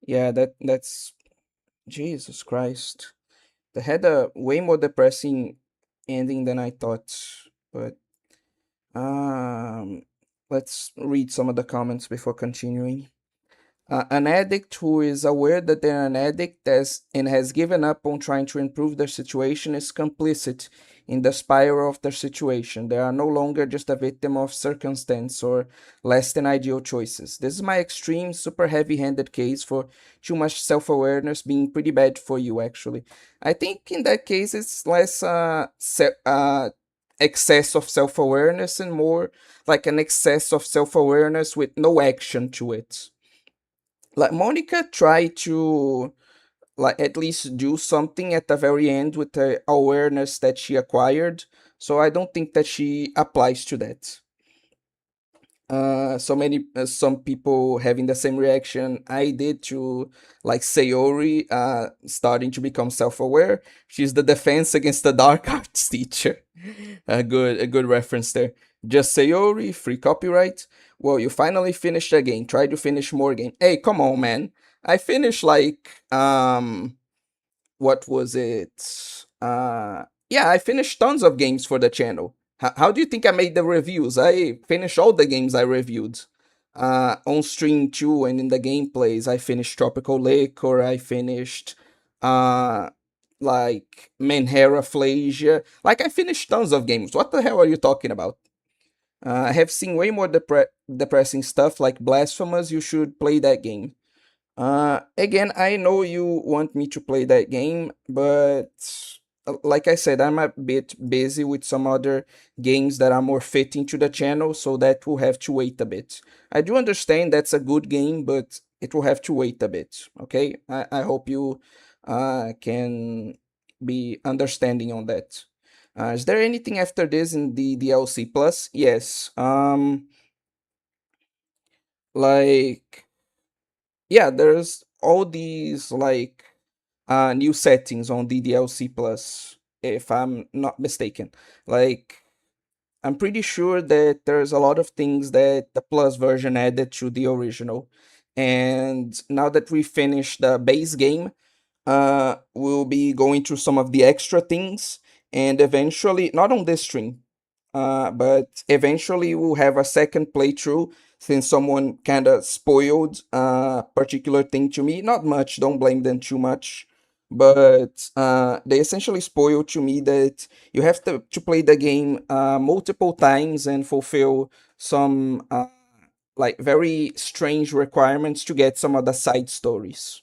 Yeah, that's Jesus Christ. They had a way more depressing ending than I thought. But um let's read some of the comments before continuing. An addict who is aware that they're an addict and has given up on trying to improve their situation is complicit in the spiral of their situation. They are no longer just a victim of circumstance or less than ideal choices. This is my extreme, super heavy handed case for too much self awareness being pretty bad for you, actually. I think in that case it's less excess of self awareness and more like an excess of self awareness with no action to it. Like Monica tried to like at least do something at the very end with the awareness that she acquired. So I don't think that she applies to that. Some people having the same reaction I did to like Sayori starting to become self-aware. She's the defense against the dark arts teacher. A good reference there. Just Sayori, free copyright. Well, you finally finished a game. Try to finish more game. Hey, come on, man. I finished like what was it? Yeah, I finished tons of games for the channel. How do you think I made the reviews? I finished all the games I reviewed. On stream too, and in the gameplays, I finished Tropical Lake, or I finished uh like Menhera Flasia. Like I finished tons of games. What the hell are you talking about? I have seen way more depressing stuff like Blasphemous. You should play that game. Again, I know you want me to play that game, but like I said, I'm a bit busy with some other games that are more fitting to the channel, so that will have to wait a bit. I do understand that's a good game, but it will have to wait a bit, okay? I hope you can be understanding on that. Is there anything after this in the DLC Plus? Yes. Like yeah, there's all these like new settings on DDLC Plus, if I'm not mistaken. Like, I'm pretty sure that there's a lot of things that the Plus version added to the original. And now that we finished the base game, we'll be going through some of the extra things, and eventually, not on this stream, but eventually we'll have a second playthrough since someone kind of spoiled a particular thing to me. Not much, don't blame them too much. But they essentially spoiled to me that you have to play the game multiple times and fulfill some like very strange requirements to get some of the side stories.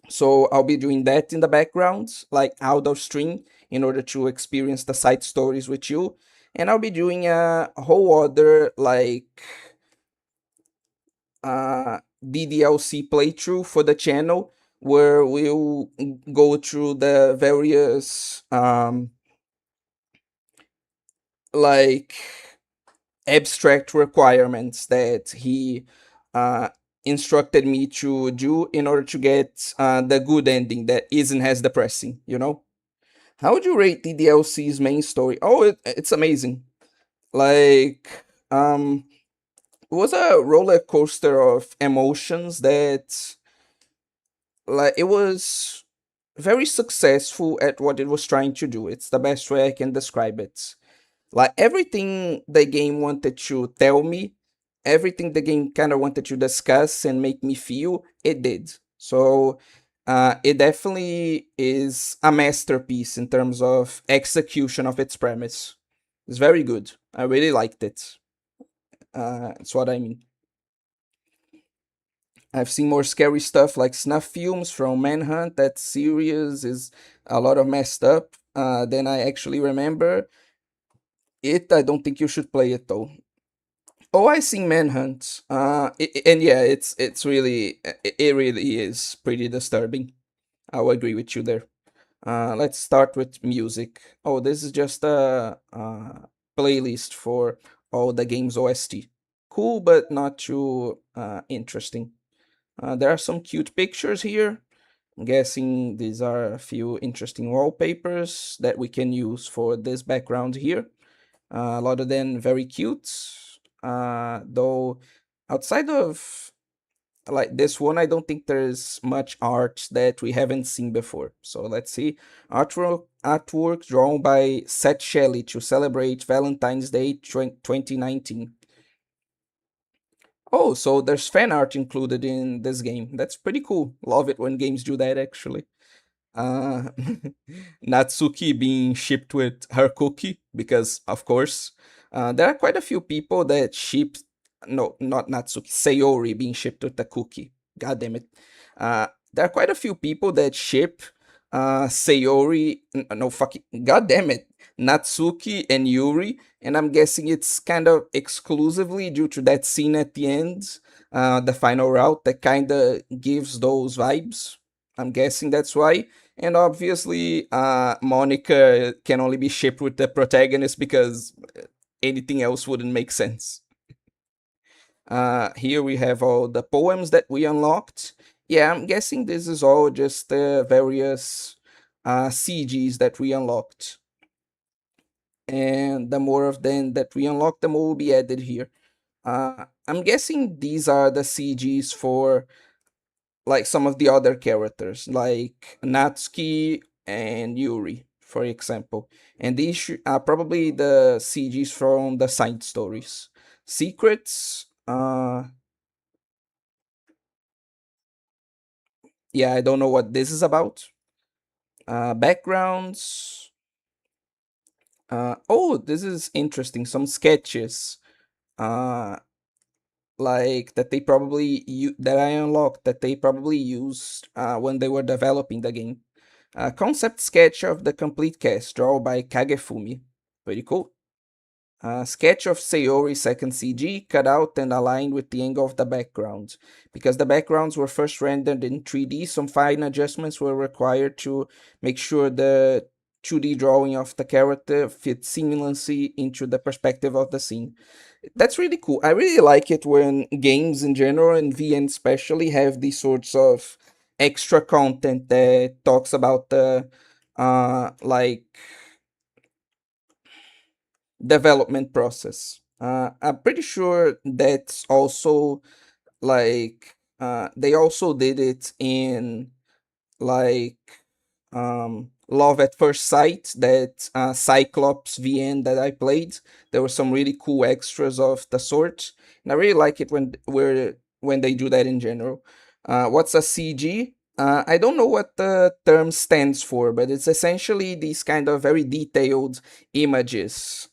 So I'll be doing that in the background, like out of stream, in order to experience the side stories with you. And I'll be doing a whole other like DDLC playthrough for the channel where we'll go through the various like abstract requirements that he uh, instructed me to do in order to get the good ending that isn't as depressing, you know? How would you rate the DLC's main story? Oh, it's amazing. Like, it was a roller coaster of emotions that, like, it was very successful at what it was trying to do. It's the best way I can describe it. Like everything the game wanted to tell me, everything the game kind of wanted to discuss and make me feel, it did. So it definitely is a masterpiece in terms of execution of its premise. It's very good. I really liked it. That's what I mean. I've seen more scary stuff like snuff films from Manhunt. That series is a lot of messed up than I actually remember. I don't think you should play it though. Oh, I seen Manhunt. And yeah, it's really it really is pretty disturbing. I'll agree with you there. Let's start with music. Oh, this is just a playlist for all the game's OST. Cool, but not too interesting. There are some cute pictures here. I'm guessing these are a few interesting wallpapers that we can use for this background here. A lot of them very cute. Though outside of like this one, I don't think there's much art that we haven't seen before. So let's see. Artwork drawn by Seth Shelley to celebrate Valentine's Day 2019. Oh, so there's fan art included in this game. That's pretty cool. Love it when games do that actually. uh, Natsuki being shipped with her cookie because, of course, there are quite a few people that ship. No, not Natsuki. Sayori being shipped with the cookie. God damn it. There are quite a few people that ship Sayori. No, fucking. God damn it. Natsuki and Yuri. And I'm guessing it's kind of exclusively due to that scene at the end, the final route, that kind of gives those vibes. I'm guessing that's why. And obviously, Monica can only be shipped with the protagonist because anything else wouldn't make sense. Here we have all the poems that we unlocked. Yeah, I'm guessing this is all just the various CGs that we unlocked. And the more of them that we unlock, the more will be added here. I'm guessing these are the CGs for like some of the other characters, like Natsuki and Yuri, for example. And these are probably the CGs from the side stories. Secrets, yeah, I don't know what this is about. Backgrounds. Oh, this is interesting. Some sketches. Uh, like that they probably that I unlocked that they probably used when they were developing the game. A concept sketch of the complete cast drawn by Kagefumi. Pretty cool. A sketch of Sayori's second CG cut out and aligned with the angle of the background. Because the backgrounds were first rendered in 3D, some fine adjustments were required to make sure the 2D drawing of the character fits seamlessly into the perspective of the scene. That's really cool. I really like it when games in general and VN especially have these sorts of extra content that talks about the like development process. I'm pretty sure that's also like they also did it in like Love at First Sight, that Cyclops VN that I played. There were some really cool extras of the sort, and I really like it when they do that in general. What's a CG? I don't know what the term stands for, but it's essentially these kind of very detailed images.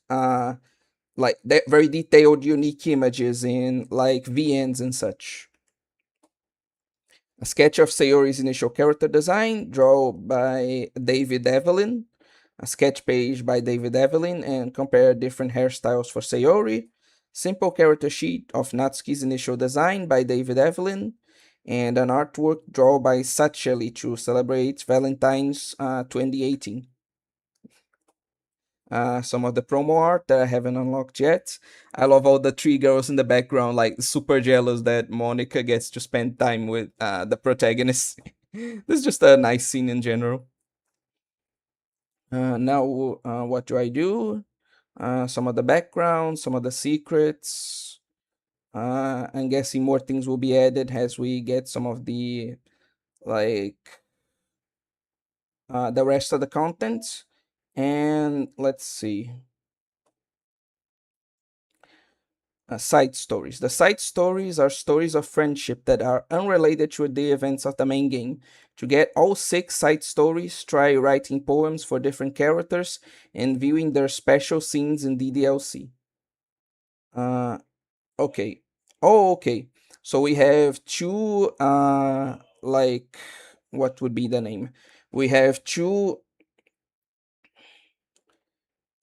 like very detailed, unique images in like VNs and such. A sketch of Sayori's initial character design, drawn by David Evelyn. A sketch page by David Evelyn and compare different hairstyles for Sayori. Simple character sheet of Natsuki's initial design by David Evelyn. And an artwork drawn by Satcheli to celebrate Valentine's 2018. Some of the promo art that I haven't unlocked yet. I love all the three girls in the background, like super jealous that Monica gets to spend time with the protagonist. This is just a nice scene in general. Now, what do I do? Some of the background, some of the secrets. I'm guessing more things will be added as we get some of the like the rest of the content. And let's see. Side stories. The side stories are stories of friendship that are unrelated to the events of the main game. To get all 6 side stories, try writing poems for different characters and viewing their special scenes in DDLC. Uh, okay. Oh, okay. So we have two, like, what would be the name? We have two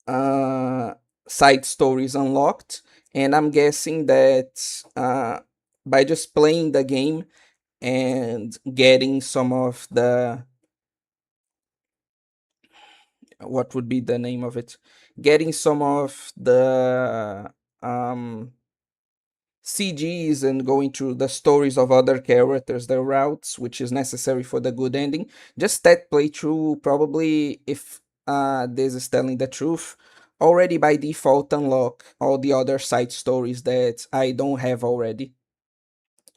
uh, side stories unlocked, and I'm guessing that by just playing the game and getting some of the what would be the name of it? Getting some of the CGs and going through the stories of other characters, their routes, which is necessary for the good ending. Just that playthrough, probably, if this is telling the truth, already by default unlock all the other side stories that I don't have already.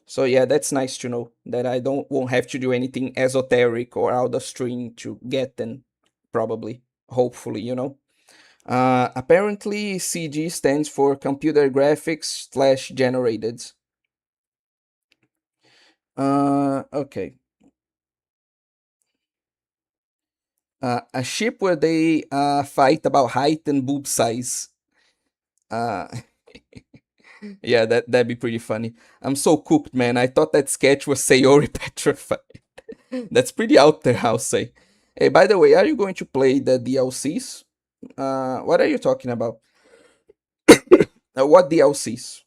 So yeah, that's nice to know that I don't won't have to do anything esoteric or out of stream to get them. Probably, hopefully, you know. Apparently, CG stands for computer graphics slash generated. Okay. A ship where they fight about height and boob size. Uh, yeah, that'd be pretty funny. I'm so cooked, man. I thought that sketch was Sayori petrified. That's pretty out there, I'll say. Hey, by the way, are you going to play the DLCs? What are you talking about? What DLCs?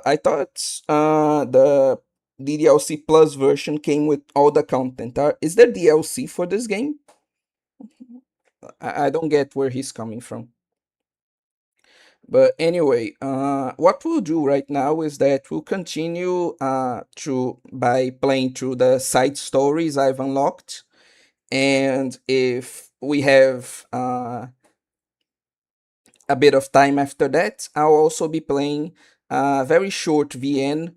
I thought the DDLC Plus version came with all the content. Is there DLC for this game? I don't get where he's coming from. But anyway, what we'll do right now is that we'll continue through by playing through the side stories I've unlocked, and if we have a bit of time after that, I'll also be playing a very short VN,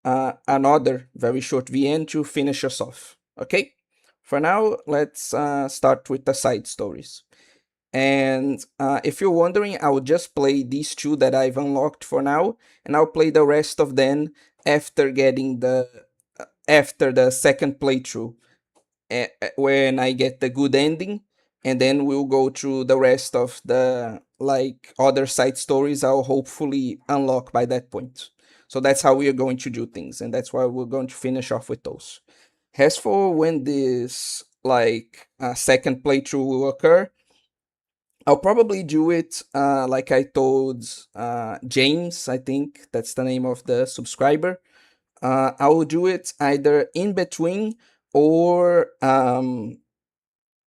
another very short VN to finish us off. Okay? For now, let's start with the side stories. And if you're wondering, I'll just play these two that I've unlocked for now, and I'll play the rest of them after getting the after the second playthrough, when I get the good ending, and then we'll go through the rest of the like other side stories I'll hopefully unlock by that point. So that's how we are going to do things, and that's why we're going to finish off with those. As for when this like second playthrough will occur, I'll probably do it like I told James, I think that's the name of the subscriber. I will do it either in between or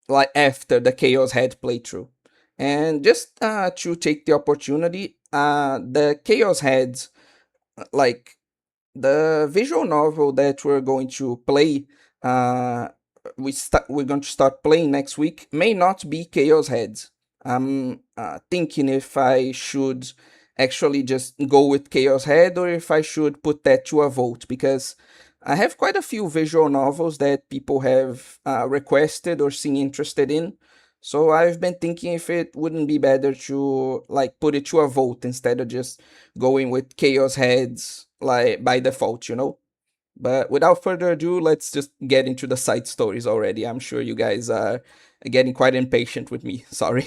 like after the Chaos Head playthrough. And just to take the opportunity, the Chaos Heads, like the visual novel that we're going to play, uh, we're going to start playing next week, may not be Chaos Heads. I'm thinking if I should actually just go with Chaos Head or if I should put that to a vote, because I have quite a few visual novels that people have requested or seem interested in. So I've been thinking if it wouldn't be better to like put it to a vote instead of just going with Chaos Heads like by default, you know. But without further ado, let's just get into the side stories already. I'm sure you guys are getting quite impatient with me. Sorry.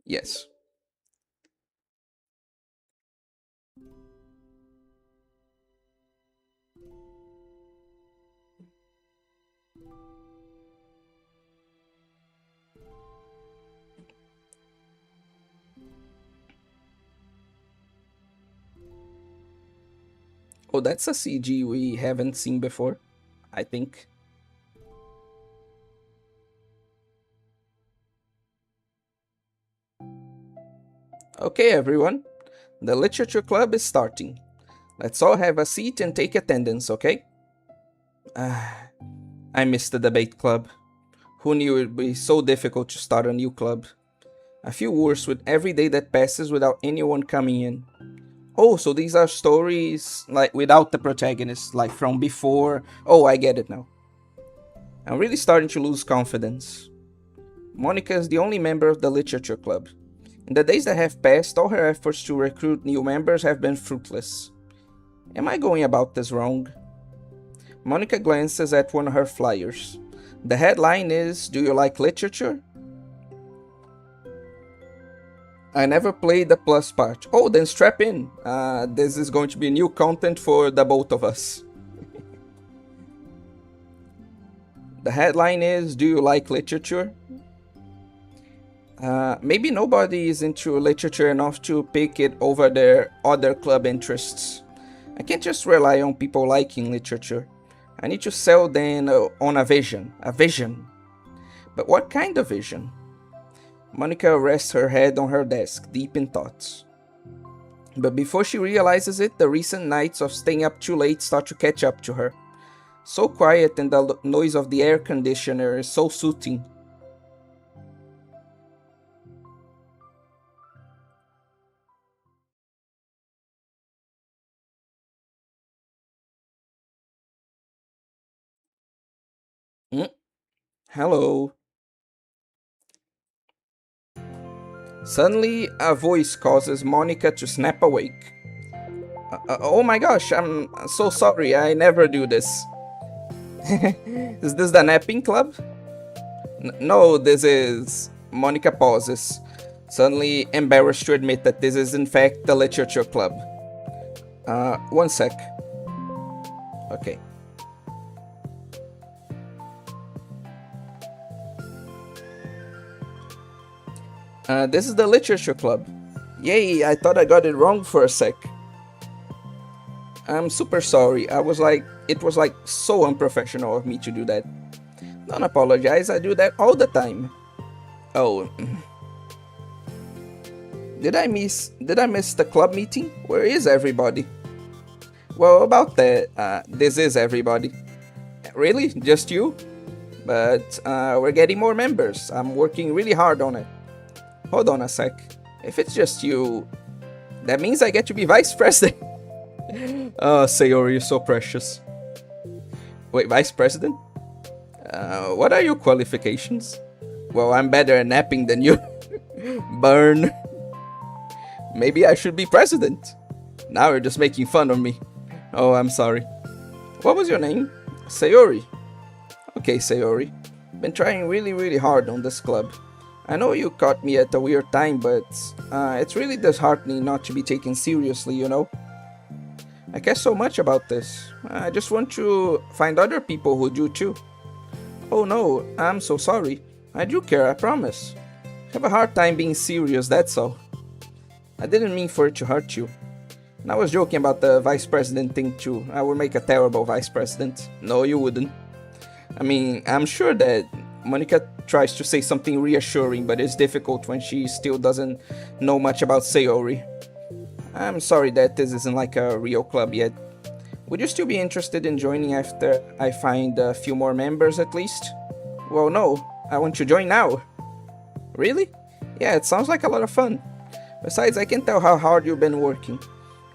Yes. Oh, that's a CG we haven't seen before, I think. Okay, everyone. The literature club is starting. Let's all have a seat and take attendance, okay? I missed the debate club. Who knew it would be so difficult to start a new club? I feel worse with every day that passes without anyone coming in. Oh, so these are stories like without the protagonist, like from before. Oh, I get it now. I'm really starting to lose confidence. Monica is the only member of the literature club. In the days that have passed, all her efforts to recruit new members have been fruitless. Am I going about this wrong? Monica glances at one of her flyers. The headline is, "Do you like literature?" I never played the plus part. Oh, then strap in. This is going to be new content for the both of us. The headline is, "Do you like literature?" Maybe nobody is into literature enough to pick it over their other club interests. I can't just rely on people liking literature. I need to sell them on a vision. A vision. But what kind of vision? Monica rests her head on her desk, deep in thoughts. But before she realizes it, the recent nights of staying up too late start to catch up to her. So quiet, and the noise of the air conditioner is so soothing. Mm, hello. Suddenly, a voice causes Monica to snap awake. Oh my gosh, I'm so sorry, I never do this. Is this the napping club? No, this is. Monica pauses, suddenly embarrassed to admit that this is in fact the literature club. One sec. Okay. This is the literature club. Yay, I thought I got it wrong for a sec. I'm super sorry. It was like so unprofessional of me to do that. Don't apologize, I do that all the time. Oh. Did I miss the club meeting? Where is everybody? Well, about that, this is everybody. Really? Just you? But we're getting more members. I'm working really hard on it. Hold on a sec. If it's just you, that means I get to be vice president. Oh, Sayori, you're so precious. Wait, vice president? What are your qualifications? Well, I'm better at napping than you. Burn. Maybe I should be president. Now you're just making fun of me. Oh, I'm sorry. What was your name? Sayori. Okay, Sayori. Been trying really hard on this club. I know you caught me at a weird time, but it's really disheartening not to be taken seriously, you know? I care so much about this. I just want to find other people who do too. Oh no, I'm so sorry. I do care, I promise. I have a hard time being serious, that's all. I didn't mean for it to hurt you. And I was joking about the vice president thing too. I would make a terrible vice president. No, you wouldn't. I mean, I'm sure that Monica tries to say something reassuring, but it's difficult when she still doesn't know much about Sayori. I'm sorry that this isn't like a real club yet. Would you still be interested in joining after I find a few more members at least? Well, no, I want to join now. Really? Yeah, it sounds like a lot of fun. Besides, I can tell how hard you've been working.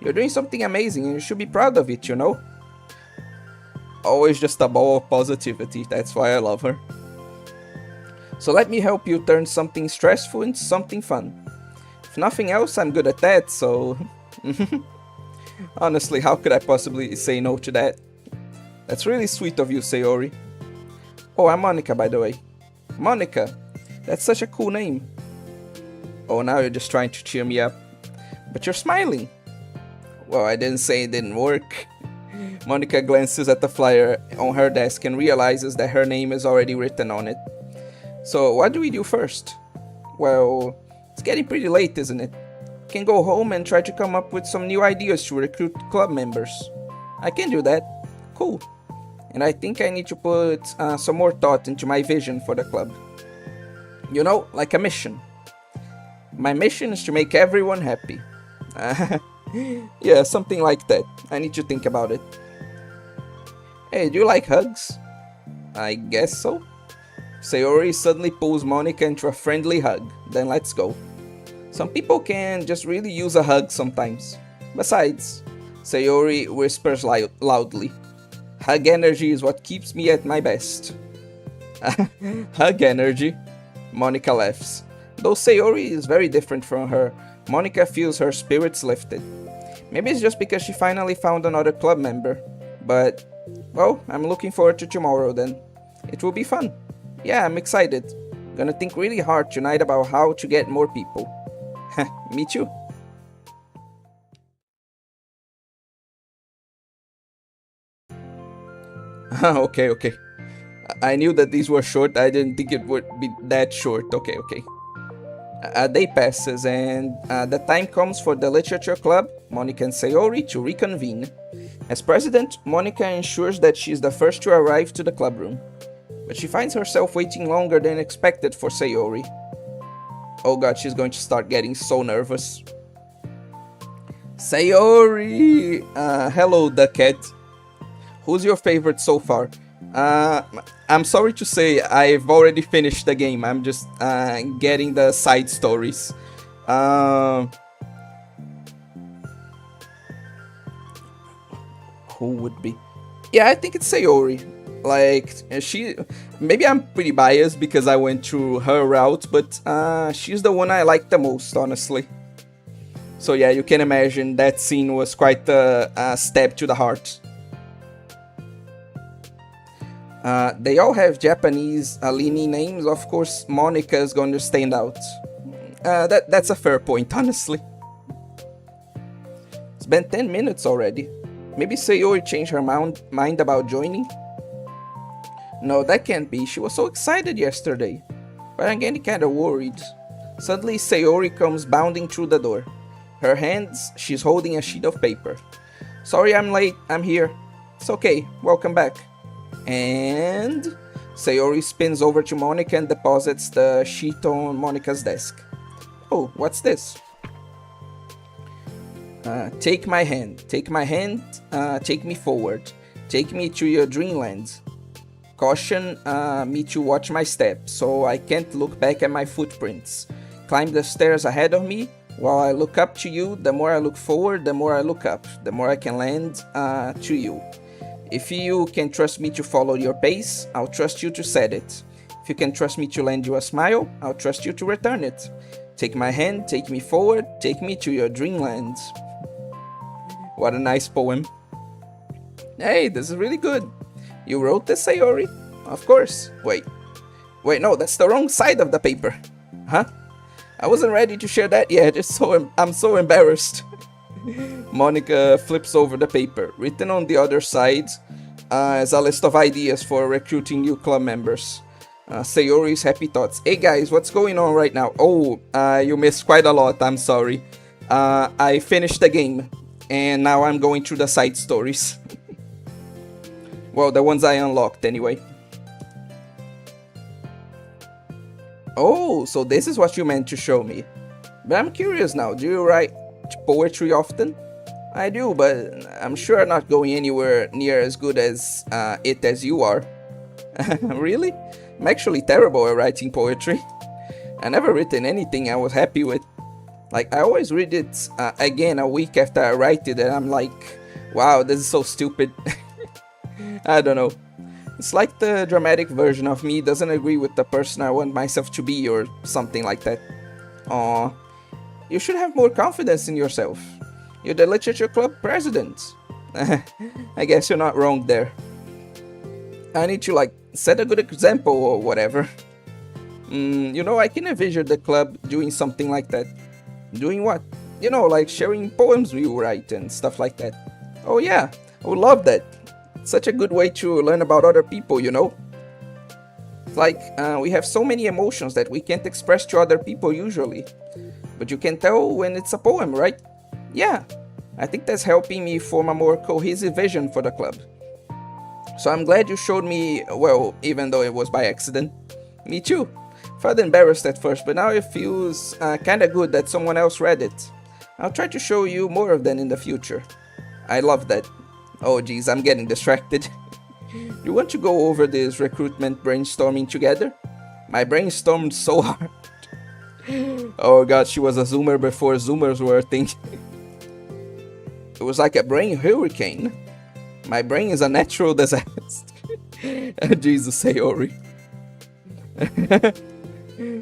You're doing something amazing and you should be proud of it, you know? Always just a ball of positivity, that's why I love her. So let me help you turn something stressful into something fun. If nothing else, I'm good at that, so... Honestly, how could I possibly say no to that? That's really sweet of you, Sayori. Oh, I'm Monica, by the way. Monica! That's such a cool name. Oh, now you're just trying to cheer me up. But you're smiling. Well, I didn't say it didn't work. Monica glances at the flyer on her desk and realizes that her name is already written on it. So, what do we do first? Well, it's getting pretty late, isn't it? Can go home and try to come up with some new ideas to recruit club members. I can do that. Cool. And I think I need to put some more thought into my vision for the club. You know, like a mission. My mission is to make everyone happy. Yeah, something like that. I need to think about it. Hey, do you like hugs? I guess so. Sayori suddenly pulls Monica into a friendly hug. Then let's go. Some people can just really use a hug sometimes. Besides, Sayori whispers loudly. Hug energy is what keeps me at my best. Hug energy? Monica laughs. Though Sayori is very different from her, Monica feels her spirits lifted. Maybe it's just because she finally found another club member. But, well, I'm looking forward to tomorrow then. It will be fun. Yeah, I'm excited. Gonna think really hard tonight about how to get more people. Me too. Okay. I knew that these were short. I didn't think it would be that short. Okay. A day passes and the time comes for the literature club, Monica and Sayori, to reconvene. As president, Monica ensures that she is the first to arrive to the clubroom. But she finds herself waiting longer than expected for Sayori. Oh god, she's going to start getting so nervous. Sayori! Hello, the cat. Who's your favorite so far? I'm sorry to say, I've already finished the game. I'm just getting the side stories. Who would be? Yeah, I think it's Sayori. Like, maybe I'm pretty biased because I went through her route, but she's the one I like the most, honestly. So yeah, you can imagine that scene was quite a stab to the heart. They all have Japanese leaning names. Of course, Monica is going to stand out. That's a fair point, honestly. It's been 10 minutes already. Maybe Sayori changed her mind about joining? No, that can't be. She was so excited yesterday. But I'm getting kinda worried. Suddenly, Sayori comes bounding through the door. Her hands, she's holding a sheet of paper. Sorry I'm late, I'm here. It's okay, welcome back. And Sayori spins over to Monica and deposits the sheet on Monica's desk. Oh, what's this? Take my hand, take me forward. Take me to your dreamland. Caution me to watch my steps, so I can't look back at my footprints. Climb the stairs ahead of me. While I look up to you, the more I look forward, the more I look up, the more I can land to you. If you can trust me to follow your pace, I'll trust you to set it. If you can trust me to lend you a smile, I'll trust you to return it. Take my hand, take me forward, take me to your dreamland. What a nice poem. Hey, this is really good. You wrote this, Sayori? Of course. Wait, no, that's the wrong side of the paper. Huh? I wasn't ready to share that yet, I'm so embarrassed. Monica flips over the paper. Written on the other side is a list of ideas for recruiting new club members. Sayori's happy thoughts. Hey guys, what's going on right now? Oh, you missed quite a lot, I'm sorry. I finished the game, and now I'm going through the side stories. Well, the ones I unlocked anyway. Oh, so this is what you meant to show me. But I'm curious now, do you write poetry often? I do, but I'm sure not going anywhere near as good as it as you are. Really? I'm actually terrible at writing poetry. I never written anything I was happy with. Like, I always read it again a week after I write it, and I'm like, wow, this is so stupid. I don't know. It's like the dramatic version of me doesn't agree with the person I want myself to be, or something like that. Aww. You should have more confidence in yourself. You're the literature club president. I guess you're not wrong there. I need to, like, set a good example or whatever. I can envision the club doing something like that. Doing what? Like sharing poems we write and stuff like that. Oh yeah, I would love that. Such a good way to learn about other people. Like, we have so many emotions that we can't express to other people usually. But you can tell when it's a poem, right? Yeah, I think that's helping me form a more cohesive vision for the club. So I'm glad you showed me, well, even though it was by accident. Me too. Felt embarrassed at first, but now it feels kinda good that someone else read it. I'll try to show you more of them in the future. I love that. Oh geez, I'm getting distracted. You want to go over this recruitment brainstorming together? My brainstormed so hard. Oh god, she was a zoomer before zoomers were a thing. It was like a brain hurricane. My brain is a natural disaster. Jesus, Sayori.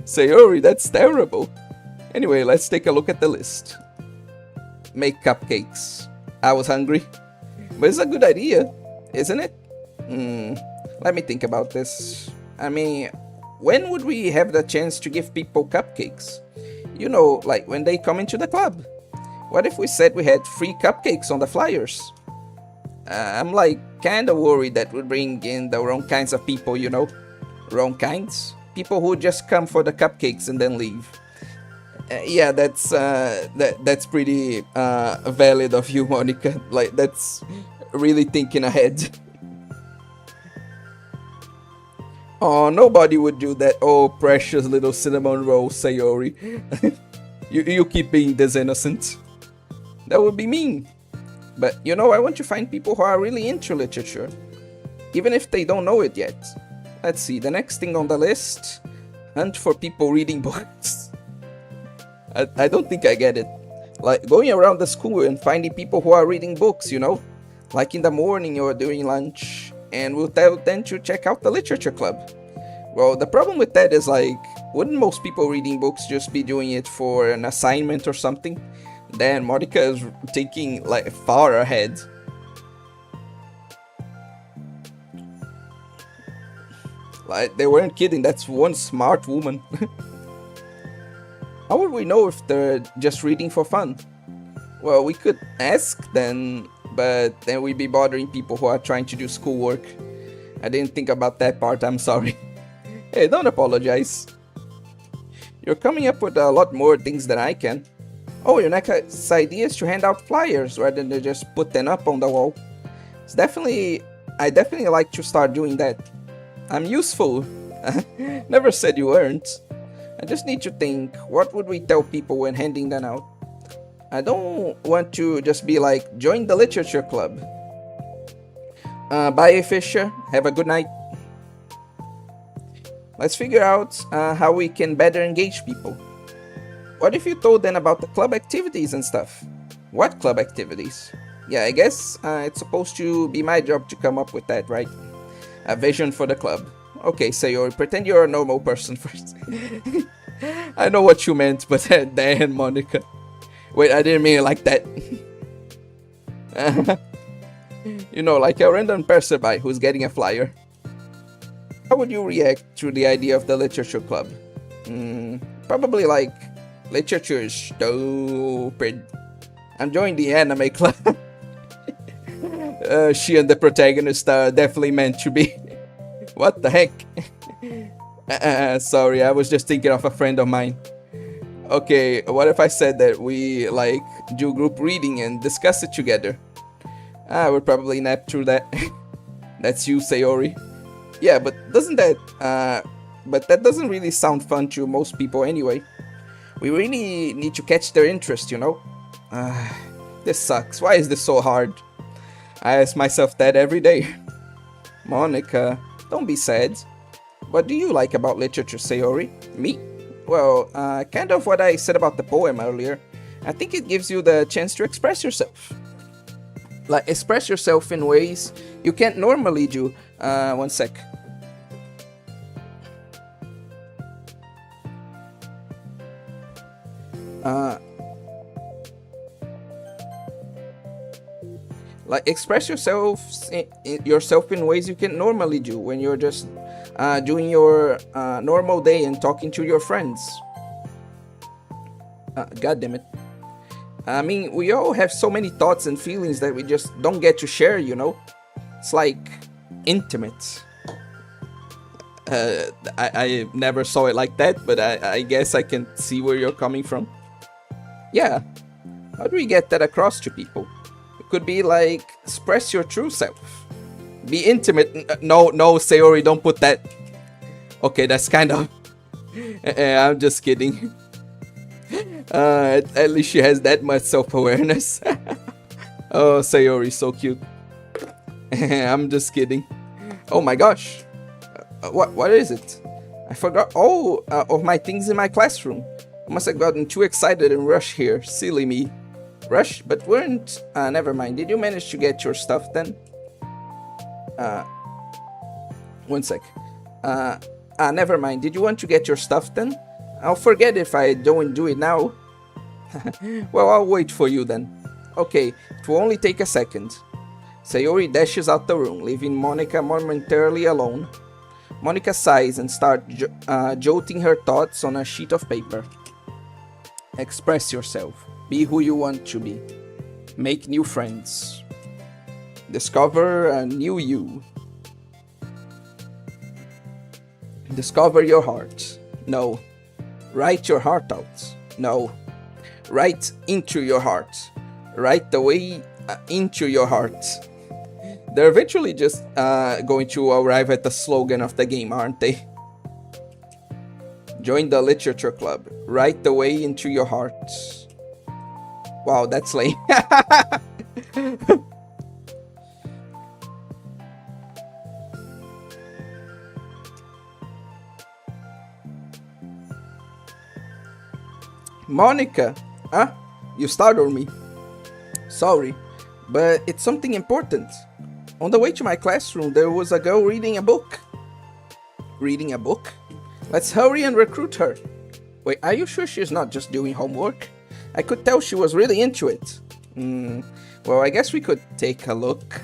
Sayori, that's terrible. Anyway, let's take a look at the list. Make cupcakes. I was hungry. But it's a good idea, isn't it? Let me think about this. I mean, when would we have the chance to give people cupcakes? Like when they come into the club. What if we said we had free cupcakes on the flyers? I'm like kinda worried that would bring in the wrong kinds of people. Wrong kinds? People who just come for the cupcakes and then leave. Yeah, that's pretty valid of you, Monica. Like, that's really thinking ahead. Oh, nobody would do that. Oh, precious little cinnamon roll, Sayori. You keep being this innocent. That would be mean. But, I want to find people who are really into literature. Even if they don't know it yet. Let's see, the next thing on the list. Hunt for people reading books. I don't think I get it. Like, going around the school and finding people who are reading books, Like in the morning or during lunch. And we'll tell them to check out the literature club. Well, the problem with that is, like, wouldn't most people reading books just be doing it for an assignment or something? Then Monica is thinking, like, far ahead. Like, they weren't kidding, that's one smart woman. How would we know if they're just reading for fun? Well, we could ask then, but then we'd be bothering people who are trying to do schoolwork. I didn't think about that part, I'm sorry. Hey, don't apologize. You're coming up with a lot more things than I can. Oh, your next idea is to hand out flyers rather than just put them up on the wall. I definitely like to start doing that. I'm useful. Never said you weren't. I just need to think, what would we tell people when handing them out? I don't want to just be like, join the literature club. Bye, Fisher. Have a good night. Let's figure out how we can better engage people. What if you told them about the club activities and stuff? What club activities? Yeah, I guess it's supposed to be my job to come up with that, right? A vision for the club. Okay, Sayori, pretend you're a normal person first. I know what you meant, but then, Monica. Wait, I didn't mean it like that. Like a random passerby who's getting a flyer. How would you react to the idea of the literature club? Probably like, literature is stupid. I'm joining the anime club. She and the protagonist are definitely meant to be. What the heck? Sorry, I was just thinking of a friend of mine. Okay, what if I said that we, like, do group reading and discuss it together? I would probably nap through that. That's you, Sayori. Yeah, but that doesn't really sound fun to most people anyway. We really need to catch their interest, This sucks. Why is this so hard? I ask myself that every day. Monica, don't be sad. What do you like about literature, Sayori? Me? Well, kind of what I said about the poem earlier. I think it gives you the chance to express yourself. Like, express yourself in ways you can't normally do. One sec. Like, express yourself in ways you can't normally do when you're just doing your normal day and talking to your friends. God damn it. I mean, we all have so many thoughts and feelings that we just don't get to share, you know? It's like intimate. I never saw it like that, but I guess I can see where you're coming from. Yeah, how do we get that across to people? It could be like, express your true self. Be intimate. No, Sayori, don't put that. Okay, that's kind of... I'm just kidding. At least she has that much self-awareness. Oh, Sayori, so cute. I'm just kidding. Oh my gosh. What is it? I forgot all of my things in my classroom. I must have gotten too excited and rushed here. Silly me. Rush? But weren't... never mind. Did you manage to get your stuff then? One sec. Never mind. Did you want to get your stuff then? I'll forget if I don't do it now. Well, I'll wait for you then. Okay, it will only take a second. Sayori dashes out the room, leaving Monika momentarily alone. Monika sighs and starts jotting her thoughts on a sheet of paper. Express yourself. Be who you want to be. Make new friends. Discover a new you. Discover your heart. No. Write your heart out. No. Write into your heart. Write the way into your heart. They're eventually just going to arrive at the slogan of the game, aren't they? Join the literature club. Write the way into your heart. Wow, that's lame. Monika! Huh? You startled me. Sorry, but it's something important. On the way to my classroom, there was a girl reading a book. Reading a book? Let's hurry and recruit her. Wait, are you sure she's not just doing homework? I could tell she was really into it. Well, I guess we could take a look.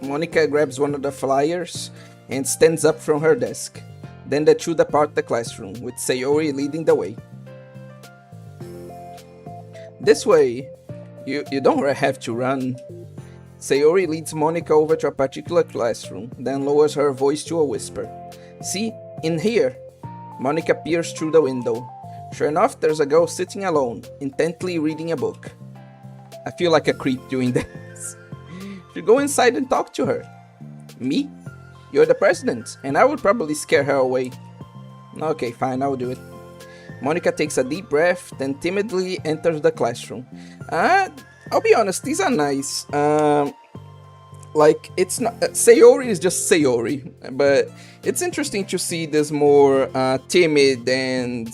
Monika grabs one of the flyers and stands up from her desk. Then the two depart the classroom, with Sayori leading the way. This way. You don't have to run. Sayori leads Monika over to a particular classroom, then lowers her voice to a whisper. See, in here. Monika peers through the window. Sure enough, there's a girl sitting alone, intently reading a book. I feel like a creep doing this. Should go inside and talk to her. Me? You're the president, and I would probably scare her away. Okay, fine, I'll do it. Monika takes a deep breath, then timidly enters the classroom. I'll be honest, these are nice. Like, it's not... Sayori is just Sayori, but it's interesting to see this more timid and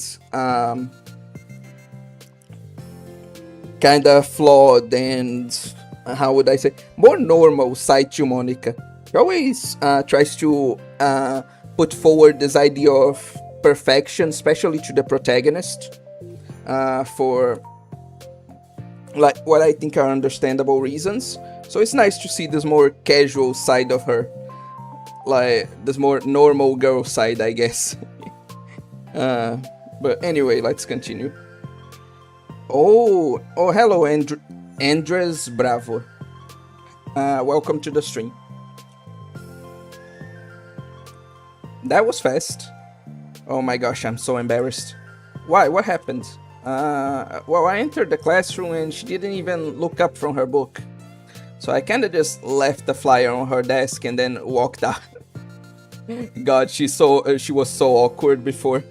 kind of flawed and, how would I say, more normal side to Monika. She always tries to put forward this idea of perfection, especially to the protagonist, for like what I think are understandable reasons. So it's nice to see this more casual side of her, like this more normal girl side, I guess. But anyway, let's continue. Oh, hello, Andres Bravo. Welcome to the stream. That was fast. Oh my gosh, I'm so embarrassed. Why? What happened? Well, I entered the classroom and she didn't even look up from her book. So I kinda just left the flyer on her desk and then walked out. God, she was so awkward before.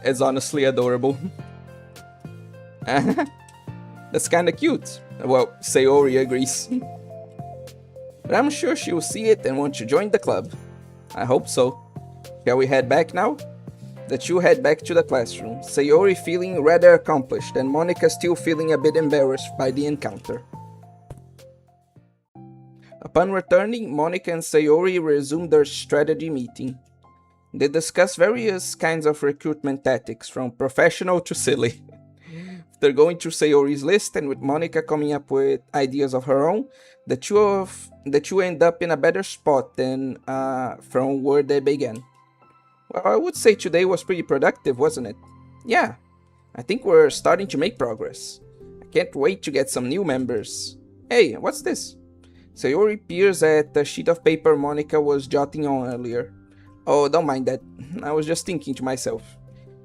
It's honestly adorable. That's kinda cute. Well, Sayori agrees. But I'm sure she'll see it and want to join the club. I hope so. Shall we head back now? The two head back to the classroom, Sayori feeling rather accomplished and Monika still feeling a bit embarrassed by the encounter. Upon returning, Monika and Sayori resumed their strategy meeting. They discussed various kinds of recruitment tactics, from professional to silly. After going through Sayori's list and with Monica coming up with ideas of her own, the two end up in a better spot than from where they began. Well, I would say today was pretty productive, wasn't it? Yeah, I think we're starting to make progress. I can't wait to get some new members. Hey, what's this? Sayori peers at the sheet of paper Monica was jotting on earlier. Oh, don't mind that. I was just thinking to myself.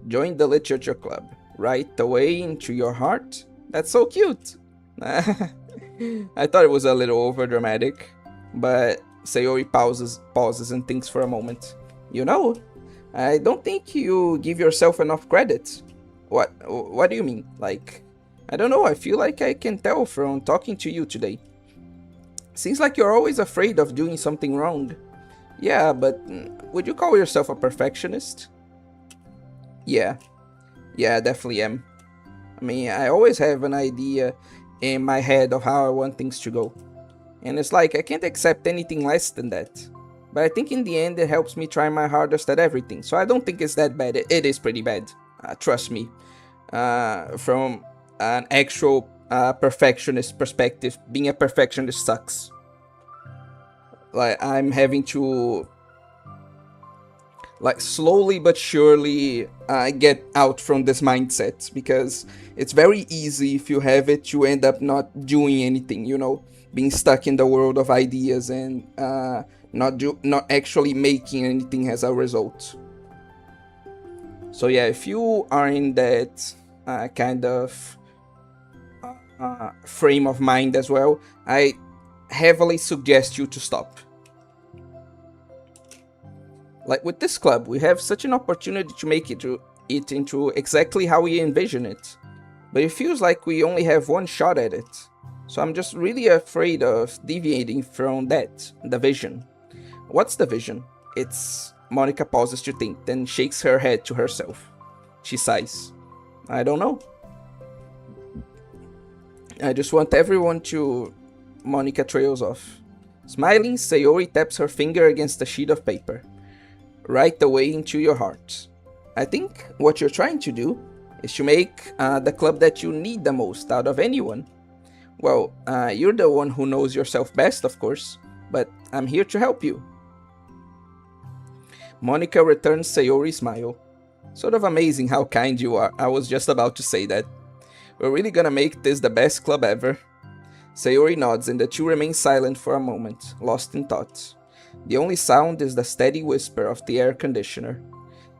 Join the literature club. Right away into your heart? That's so cute. I thought it was a little over dramatic, but Sayori pauses and thinks for a moment. You know, I don't think you give yourself enough credit. What do you mean? Like, I don't know, I feel like I can tell from talking to you today. Seems like you're always afraid of doing something wrong. Yeah, but would you call yourself a perfectionist? Yeah, I definitely am. I mean, I always have an idea in my head of how I want things to go. And it's like I can't accept anything less than that. But I think in the end it helps me try my hardest at everything. So I don't think it's that bad. It is pretty bad. Trust me. From an actual perfectionist perspective, being a perfectionist sucks. Like, I'm having to, like, slowly but surely get out from this mindset, because it's very easy if you have it to end up not doing anything, being stuck in the world of ideas and not actually making anything as a result. So yeah, if you are in that kind of frame of mind as well, I heavily suggest you to stop. Like with this club, we have such an opportunity to make it into exactly how we envision it. But it feels like we only have one shot at it. So I'm just really afraid of deviating from that, the vision. What's the vision? Monica pauses to think, then shakes her head to herself. She sighs. I don't know. I just want everyone to... Monica trails off. Smiling, Sayori taps her finger against a sheet of paper. Right away into your heart. I think what you're trying to do is to make the club that you need the most out of anyone. Well, you're the one who knows yourself best, of course, but I'm here to help you. Monica returns Sayori's smile. Sort of amazing how kind you are. I was just about to say that. We're really gonna make this the best club ever. Sayori nods and the two remain silent for a moment, lost in thought. The only sound is the steady whisper of the air conditioner.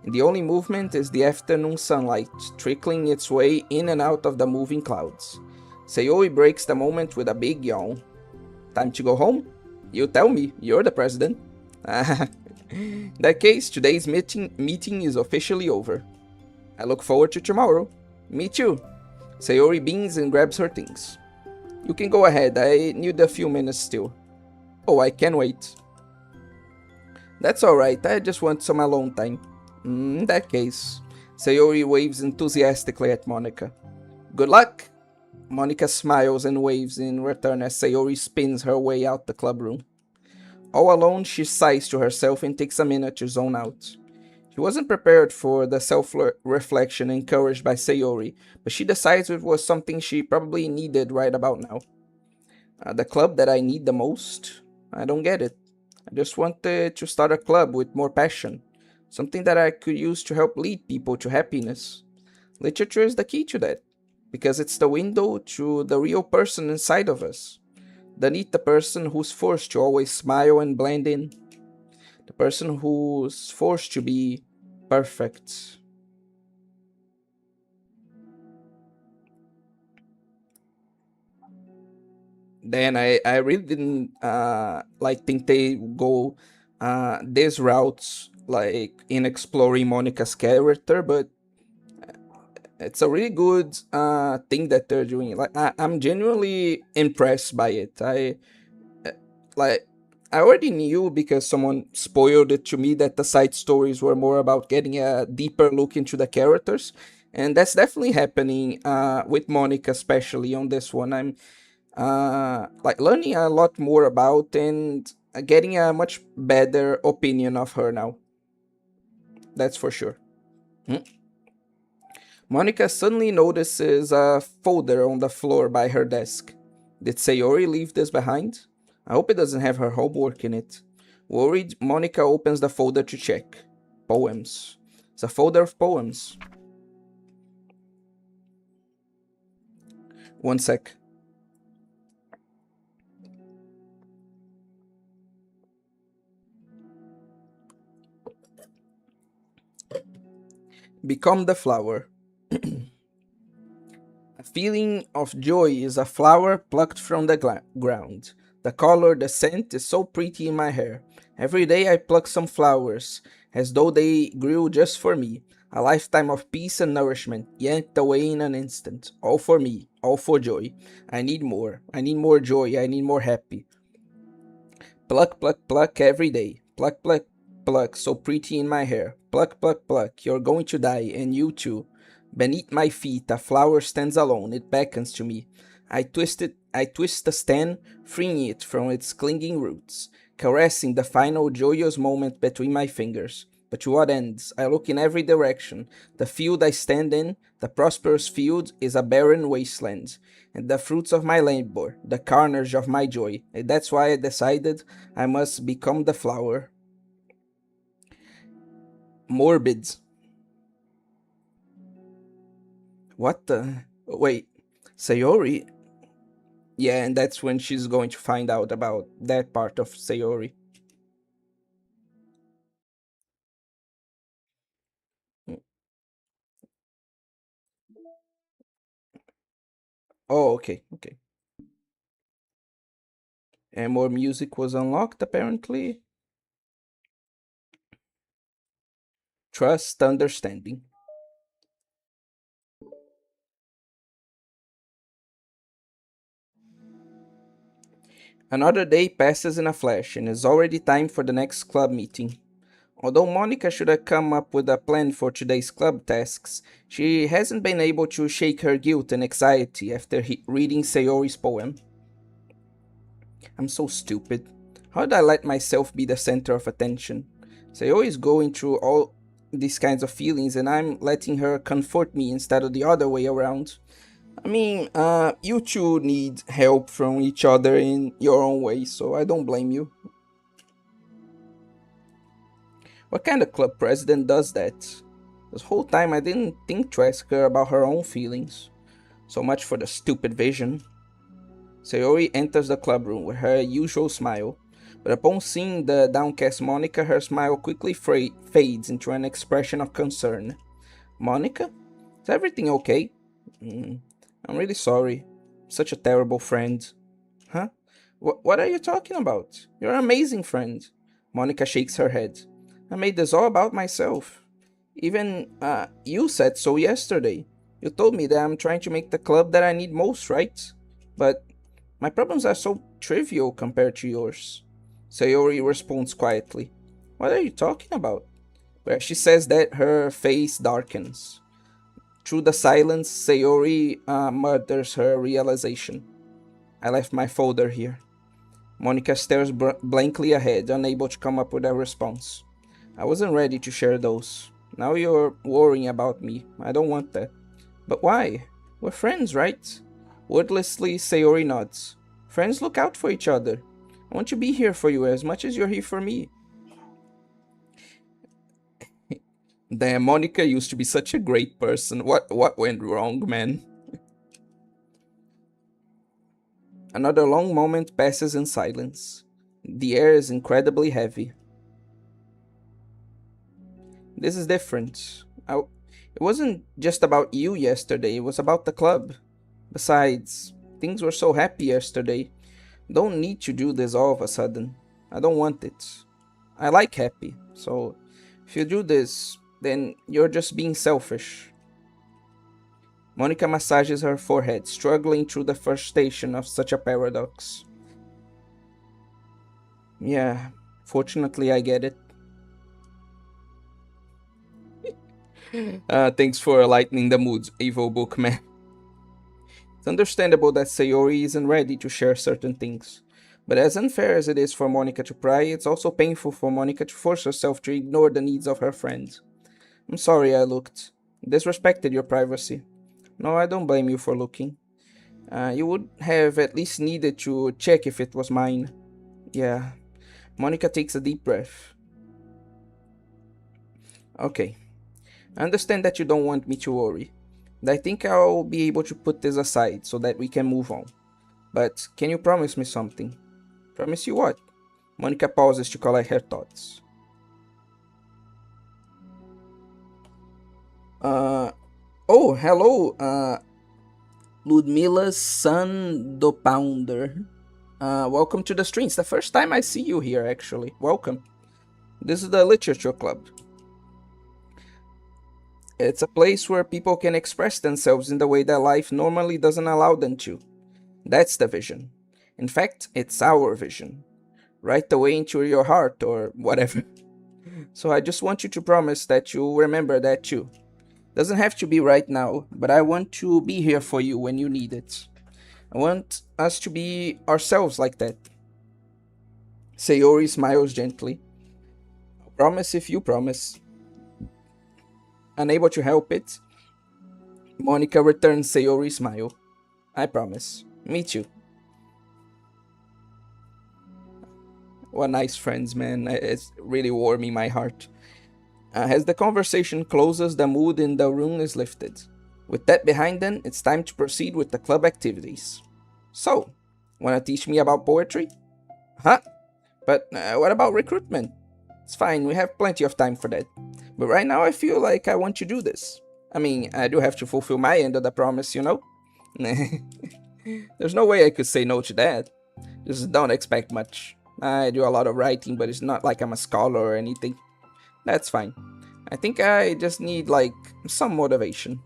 And the only movement is the afternoon sunlight trickling its way in and out of the moving clouds. Sayori breaks the moment with a big yawn. Time to go home? You tell me, you're the president. In that case, today's meeting is officially over. I look forward to tomorrow. Me too. Sayori beams and grabs her things. You can go ahead, I need a few minutes still. Oh, I can wait. That's alright, I just want some alone time. In that case, Sayori waves enthusiastically at Monica. Good luck! Monica smiles and waves in return as Sayori spins her way out the club room. All alone, she sighs to herself and takes a minute to zone out. She wasn't prepared for the self-reflection encouraged by Sayori, but she decides it was something she probably needed right about now. The club that I need the most? I don't get it. I just wanted to start a club with more passion. Something that I could use to help lead people to happiness. Literature is the key to that, because it's the window to the real person inside of us. The person who's forced to always smile and blend in. The person who's forced to be perfect. Then I really didn't think they go these routes like in exploring Monica's character, but it's a really good thing that they're doing. Like I'm genuinely impressed by it. Like I already knew because someone spoiled it to me that the side stories were more about getting a deeper look into the characters, and that's definitely happening with Monica, especially on this one. I'm learning a lot more about and getting a much better opinion of her now. That's for sure. Hmm? Monica suddenly notices a folder on the floor by her desk. Did Sayori leave this behind? I hope it doesn't have her homework in it. Worried, Monica opens the folder to check. Poems. It's a folder of poems. One sec. Become the flower. A feeling of joy is a flower plucked from the ground. The color, the scent is so pretty in my hair. Every day I pluck some flowers, as though they grew just for me. A lifetime of peace and nourishment, yanked away in an instant. All for me, all for joy. I need more. I need more joy. I need more happy. Pluck, pluck, pluck every day. Pluck, pluck, pluck, so pretty in my hair. Pluck, pluck, pluck, you're going to die, and you too. Beneath my feet, a flower stands alone. It beckons to me. I twist the stem, freeing it from its clinging roots, caressing the final joyous moment between my fingers. But to what ends? I look in every direction. The field I stand in, the prosperous field, is a barren wasteland, and the fruits of my labor, the carnage of my joy. And that's why I decided I must become the flower. Morbid. What the? Wait, Sayori? Yeah, and that's when she's going to find out about that part of Sayori. Mm. Oh, okay, okay. And more music was unlocked, apparently. Trust, understanding. Another day passes in a flash, and it's already time for the next club meeting. Although Monica should have come up with a plan for today's club tasks, she hasn't been able to shake her guilt and anxiety after reading Sayori's poem. I'm so stupid. How did I let myself be the center of attention? Sayori is going through all these kinds of feelings, and I'm letting her comfort me instead of the other way around. I mean, you two need help from each other in your own way, so I don't blame you. What kind of club president does that? This whole time I didn't think to ask her about her own feelings. So much for the stupid vision. Sayori enters the clubroom with her usual smile, but upon seeing the downcast Monica, her smile quickly fades into an expression of concern. Monica? Is everything okay? Mm, I'm really sorry. Such a terrible friend. Huh? What are you talking about? You're an amazing friend. Monica shakes her head. I made this all about myself. Even you said so yesterday. You told me that I'm trying to make the club that I need most, right? But my problems are so trivial compared to yours. Sayori responds quietly. What are you talking about? Where she says that, her face darkens. Through the silence, Sayori mutters her realization. I left my folder here. Monica stares blankly ahead, unable to come up with a response. I wasn't ready to share those. Now you're worrying about me. I don't want that. But why? We're friends, right? Wordlessly, Sayori nods. Friends look out for each other. I want to be here for you as much as you're here for me. Damn, Monica used to be such a great person. What went wrong, man? Another long moment passes in silence. The air is incredibly heavy. This is different. It wasn't just about you yesterday, it was about the club. Besides, things were so happy yesterday. Don't need to do this all of a sudden. I don't want it. I like happy, so if you do this, then you're just being selfish. Monica massages her forehead, struggling through the frustration of such a paradox. Yeah, fortunately I get it. Thanks for lightening the mood, evil bookman. It's understandable that Sayori isn't ready to share certain things. But as unfair as it is for Monica to pry, it's also painful for Monica to force herself to ignore the needs of her friend. I'm sorry I looked. Disrespected your privacy. No, I don't blame you for looking. You would have at least needed to check if it was mine. Yeah. Monica takes a deep breath. Okay. I understand that you don't want me to worry. And I think I'll be able to put this aside so that we can move on. But can you promise me something? Promise you what? Monica pauses to collect her thoughts. Oh, hello, Ludmila's son, the Pounder. Welcome to the stream. It's the first time I see you here, actually. Welcome. This is the literature club. It's a place where people can express themselves in the way that life normally doesn't allow them to. That's the vision. In fact, it's our vision. Right away into your heart or whatever. So I just want you to promise that you'll remember that too. Doesn't have to be right now, but I want to be here for you when you need it. I want us to be ourselves like that. Sayori smiles gently. I promise if you promise. Unable to help it, Monica returns Sayori's smile. I promise. Me too. What nice friends, man. It's really warming my heart. As the conversation closes, the mood in the room is lifted. With that behind them, it's time to proceed with the club activities. So, wanna teach me about poetry? Huh? But what about recruitment? It's fine, we have plenty of time for that. But right now I feel like I want to do this. I mean, I do have to fulfill my end of the promise, you know? There's no way I could say no to that. Just don't expect much. I do a lot of writing, but it's not like I'm a scholar or anything. That's fine. I think I just need, like, some motivation.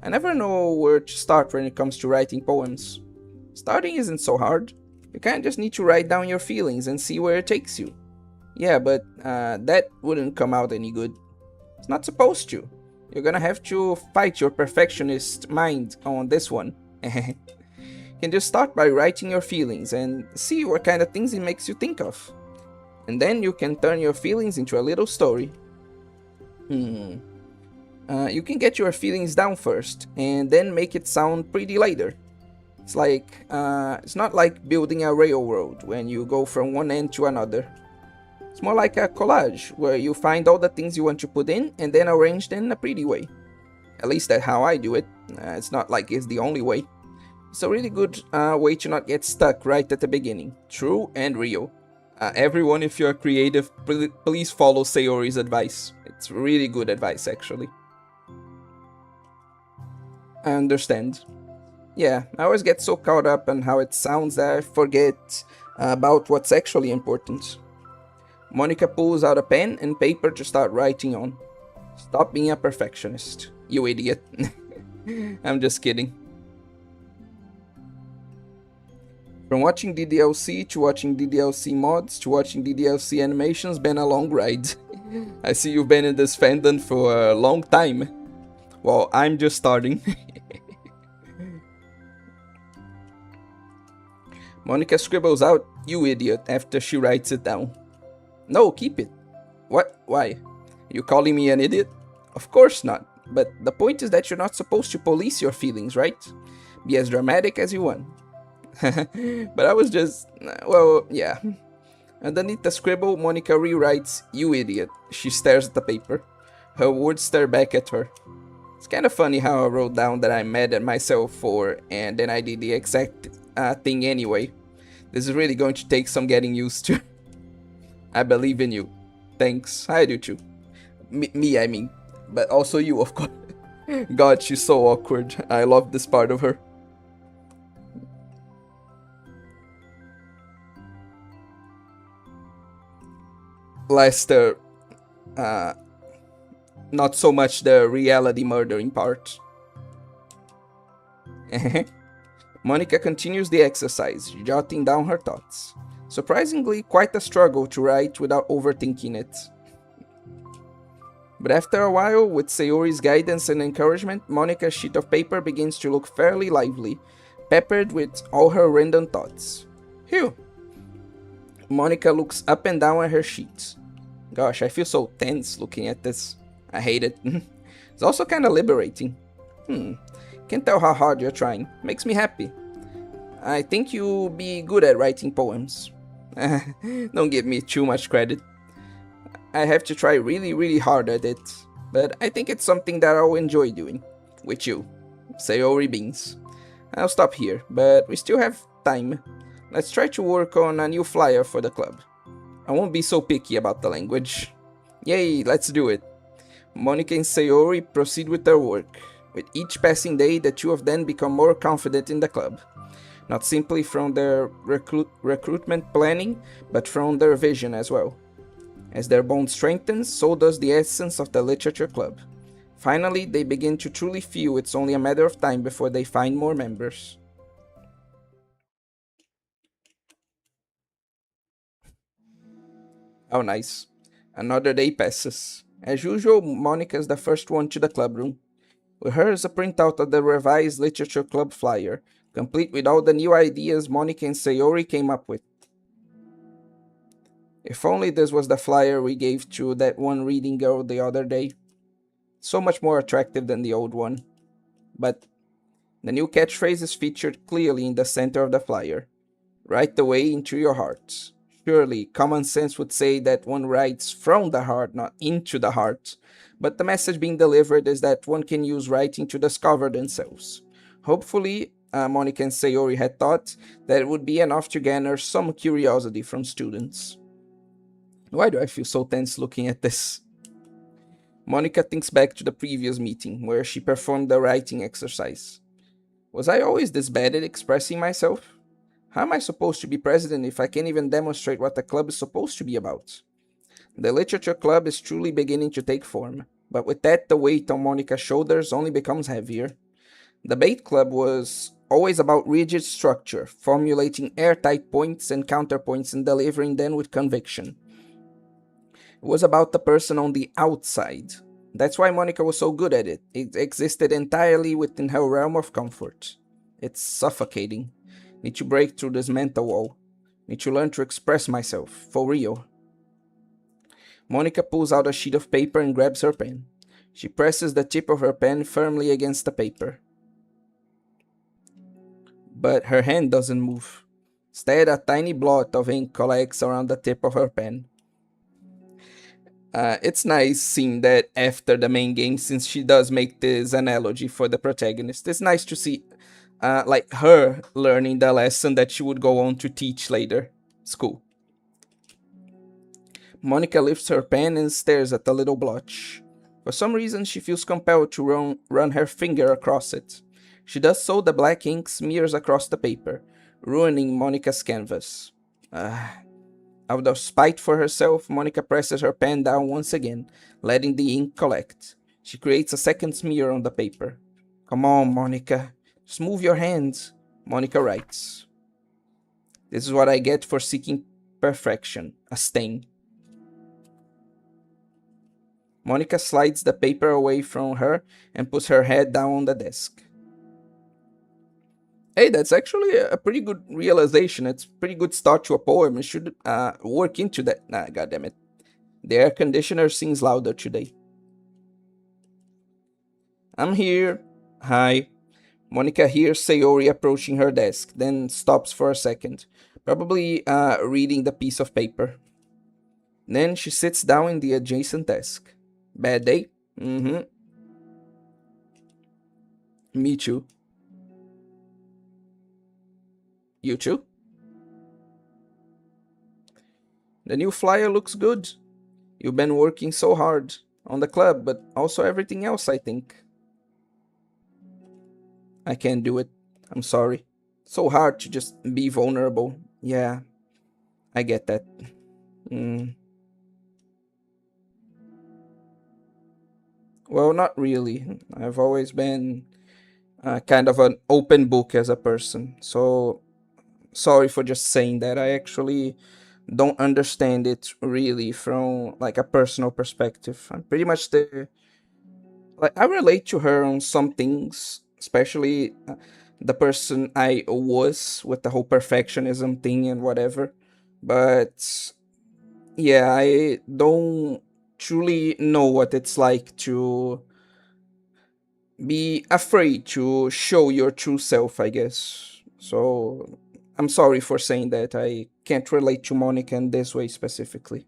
I never know where to start when it comes to writing poems. Starting isn't so hard. You kinda just need to write down your feelings and see where it takes you. Yeah, but that wouldn't come out any good. It's not supposed to. You're gonna have to fight your perfectionist mind on this one. You can just start by writing your feelings and see what kind of things it makes you think of. And then you can turn your feelings into a little story. You can get your feelings down first, and then make it sound pretty later. It's not like building a railroad when you go from one end to another. It's more like a collage, where you find all the things you want to put in, and then arrange them in a pretty way. At least that's how I do it. It's not like it's the only way. It's a really good way to not get stuck right at the beginning. True and real. Everyone, if you're creative, please follow Sayori's advice. It's really good advice, actually. I understand. Yeah, I always get so caught up on how it sounds that I forget about what's actually important. Monica pulls out a pen and paper to start writing on. Stop being a perfectionist, you idiot. I'm just kidding. From watching DDLC to watching DDLC mods to watching DDLC animations, been a long ride. I see you've been in this fandom for a long time. Well, I'm just starting. Monica scribbles out, "You idiot," after she writes it down. No, keep it. What? Why? You calling me an idiot? Of course not. But the point is that you're not supposed to police your feelings, right? Be as dramatic as you want. But I was just... well, yeah. Underneath the scribble, Monica rewrites, "You idiot." She stares at the paper. Her words stare back at her. It's kind of funny how I wrote down that I'm mad at myself for, and then I did the exact thing anyway. This is really going to take some getting used to. I believe in you. Thanks, I do too. Me, I mean. But also you, of course. God, she's so awkward. I love this part of her. Lester, not so much the reality murdering part. Monica continues the exercise, jotting down her thoughts. Surprisingly, quite a struggle to write without overthinking it. But after a while, with Sayori's guidance and encouragement, Monica's sheet of paper begins to look fairly lively, peppered with all her random thoughts. Phew! Monica looks up and down at her sheets. Gosh, I feel so tense looking at this. I hate it. It's also kind of liberating. Can't tell how hard you're trying. Makes me happy. I think you'll be good at writing poems. Don't give me too much credit. I have to try really, really hard at it. But I think it's something that I'll enjoy doing. With you. Sayori Beans. I'll stop here, but we still have time. Let's try to work on a new flyer for the club. I won't be so picky about the language. Yay, let's do it. Monica and Sayori proceed with their work. With each passing day, the two of them become more confident in the club. Not simply from their recruitment planning, but from their vision as well. As their bond strengthens, so does the essence of the literature club. Finally, they begin to truly feel it's only a matter of time before they find more members. How nice. Another day passes. As usual, Monica is the first one to the club room. With her is a printout of the revised literature club flyer, complete with all the new ideas Monica and Sayori came up with. If only this was the flyer we gave to that one reading girl the other day. So much more attractive than the old one. But the new catchphrase is featured clearly in the center of the flyer. Write the way into your hearts. Surely, common sense would say that one writes from the heart, not into the heart. But the message being delivered is that one can use writing to discover themselves. Hopefully, Monica and Sayori had thought that it would be enough to garner some curiosity from students. Why do I feel so tense looking at this? Monica thinks back to the previous meeting, where she performed the writing exercise. Was I always this bad at expressing myself? How am I supposed to be president if I can't even demonstrate what the club is supposed to be about? The literature club is truly beginning to take form, but with that the weight on Monica's shoulders only becomes heavier. The bait club was always about rigid structure, formulating airtight points and counterpoints and delivering them with conviction. It was about the person on the outside. That's why Monica was so good at it. It existed entirely within her realm of comfort. It's suffocating. Need to break through this mental wall. Need to learn to express myself, for real. Monica pulls out a sheet of paper and grabs her pen. She presses the tip of her pen firmly against the paper. But her hand doesn't move. Instead, a tiny blot of ink collects around the tip of her pen. It's nice seeing that after the main game, since she does make this analogy for the protagonist. It's nice to see like her learning the lesson that she would go on to teach later. It's cool. Monica lifts her pen and stares at the little blotch. For some reason, she feels compelled to run her finger across it. She does so, the black ink smears across the paper, ruining Monica's canvas. Out of spite for herself, Monica presses her pen down once again, letting the ink collect. She creates a second smear on the paper. Come on, Monica. Just move your hands, Monica writes. This is what I get for seeking perfection, a stain. Monica slides the paper away from her and puts her head down on the desk. Hey, that's actually a pretty good realization. It's a pretty good start to a poem. You should work into that. Nah, goddammit. The air conditioner sings louder today. I'm here. Hi. Monica hears Sayori approaching her desk, then stops for a second, probably reading the piece of paper. Then she sits down in the adjacent desk. Bad day? Mm-hmm. Me too. You too? The new flyer looks good. You've been working so hard on the club, but also everything else, I think. I can't do it. I'm sorry. So hard to just be vulnerable. Yeah, I get that. Well, not really. I've always been kind of an open book as a person. So sorry for just saying that. I actually don't understand it really from like a personal perspective. I'm pretty much the like I relate to her on some things, especially the person I was with the whole perfectionism thing and whatever. But yeah, I don't truly know what it's like to be afraid to show your true self, I guess. So I'm sorry for saying that. I can't relate to Monica in this way specifically.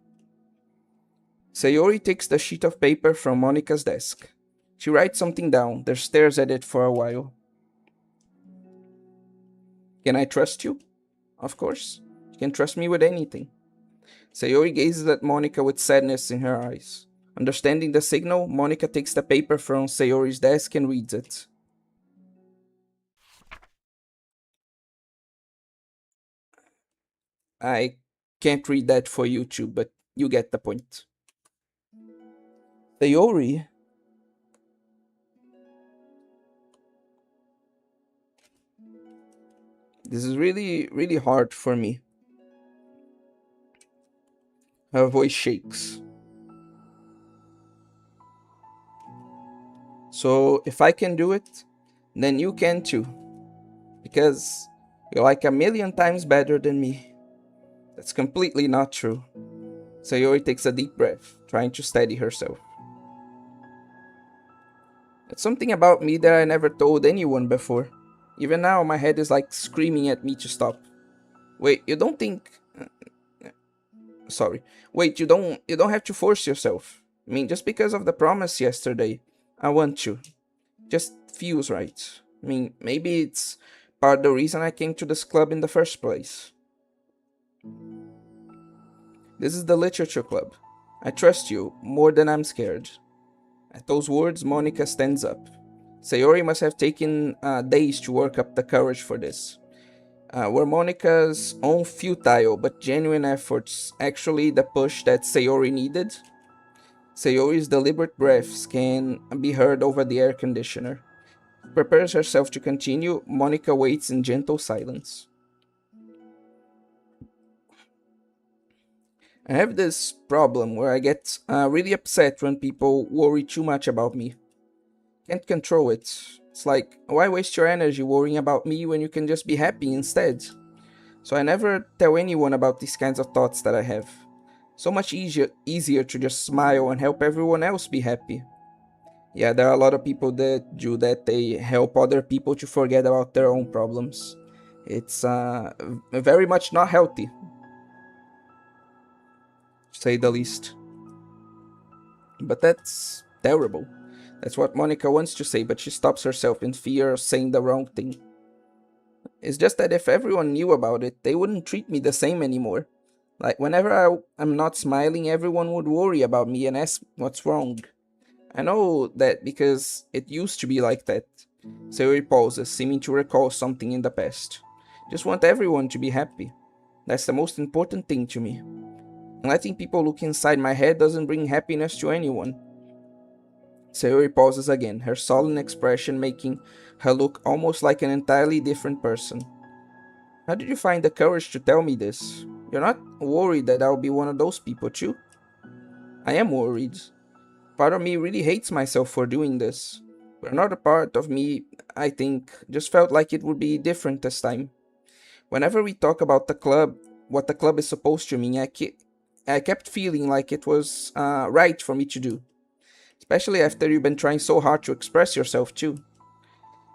Sayori takes the sheet of paper from Monica's desk. She writes something down, then stares at it for a while. Can I trust you? Of course. You can trust me with anything. Sayori gazes at Monica with sadness in her eyes. Understanding the signal, Monica takes the paper from Sayori's desk and reads it. I can't read that for you too, but you get the point. Sayori, this is really, really hard for me. Her voice shakes. So if I can do it, then you can too. Because you're like a million times better than me. That's completely not true. Sayori takes a deep breath, trying to steady herself. It's something about me that I never told anyone before. Even now, my head is like screaming at me to stop. Wait, you don't think... Sorry. Wait, you don't have to force yourself. I mean, just because of the promise yesterday, I want to. Just feels right. I mean, maybe it's part of the reason I came to this club in the first place. This is the literature club. I trust you more than I'm scared. At those words, Monica stands up. Sayori must have taken days to work up the courage for this. Were Monica's own futile but genuine efforts actually the push that Sayori needed? Sayori's deliberate breaths can be heard over the air conditioner. Prepares herself to continue, Monica waits in gentle silence. I have this problem where I get really upset when people worry too much about me. Can't control it. It's like, why waste your energy worrying about me when you can just be happy instead? So I never tell anyone about these kinds of thoughts that I have. So much easier to just smile and help everyone else be happy. Yeah, there are a lot of people that do that. They help other people to forget about their own problems. It's very much not healthy, to say the least. But that's terrible. That's what Monica wants to say, but she stops herself in fear of saying the wrong thing. It's just that if everyone knew about it, they wouldn't treat me the same anymore. Like, whenever I'm not smiling, everyone would worry about me and ask what's wrong. I know that because it used to be like that. Sayori pauses, seeming to recall something in the past. Just want everyone to be happy. That's the most important thing to me. And letting people look inside my head doesn't bring happiness to anyone. Sayori pauses again, her sullen expression making her look almost like an entirely different person. How did you find the courage to tell me this? You're not worried that I'll be one of those people too? I am worried. Part of me really hates myself for doing this. But another part of me, I think, just felt like it would be different this time. Whenever we talk about the club, what the club is supposed to mean, I kept feeling like it was right for me to do. Especially after you've been trying so hard to express yourself too.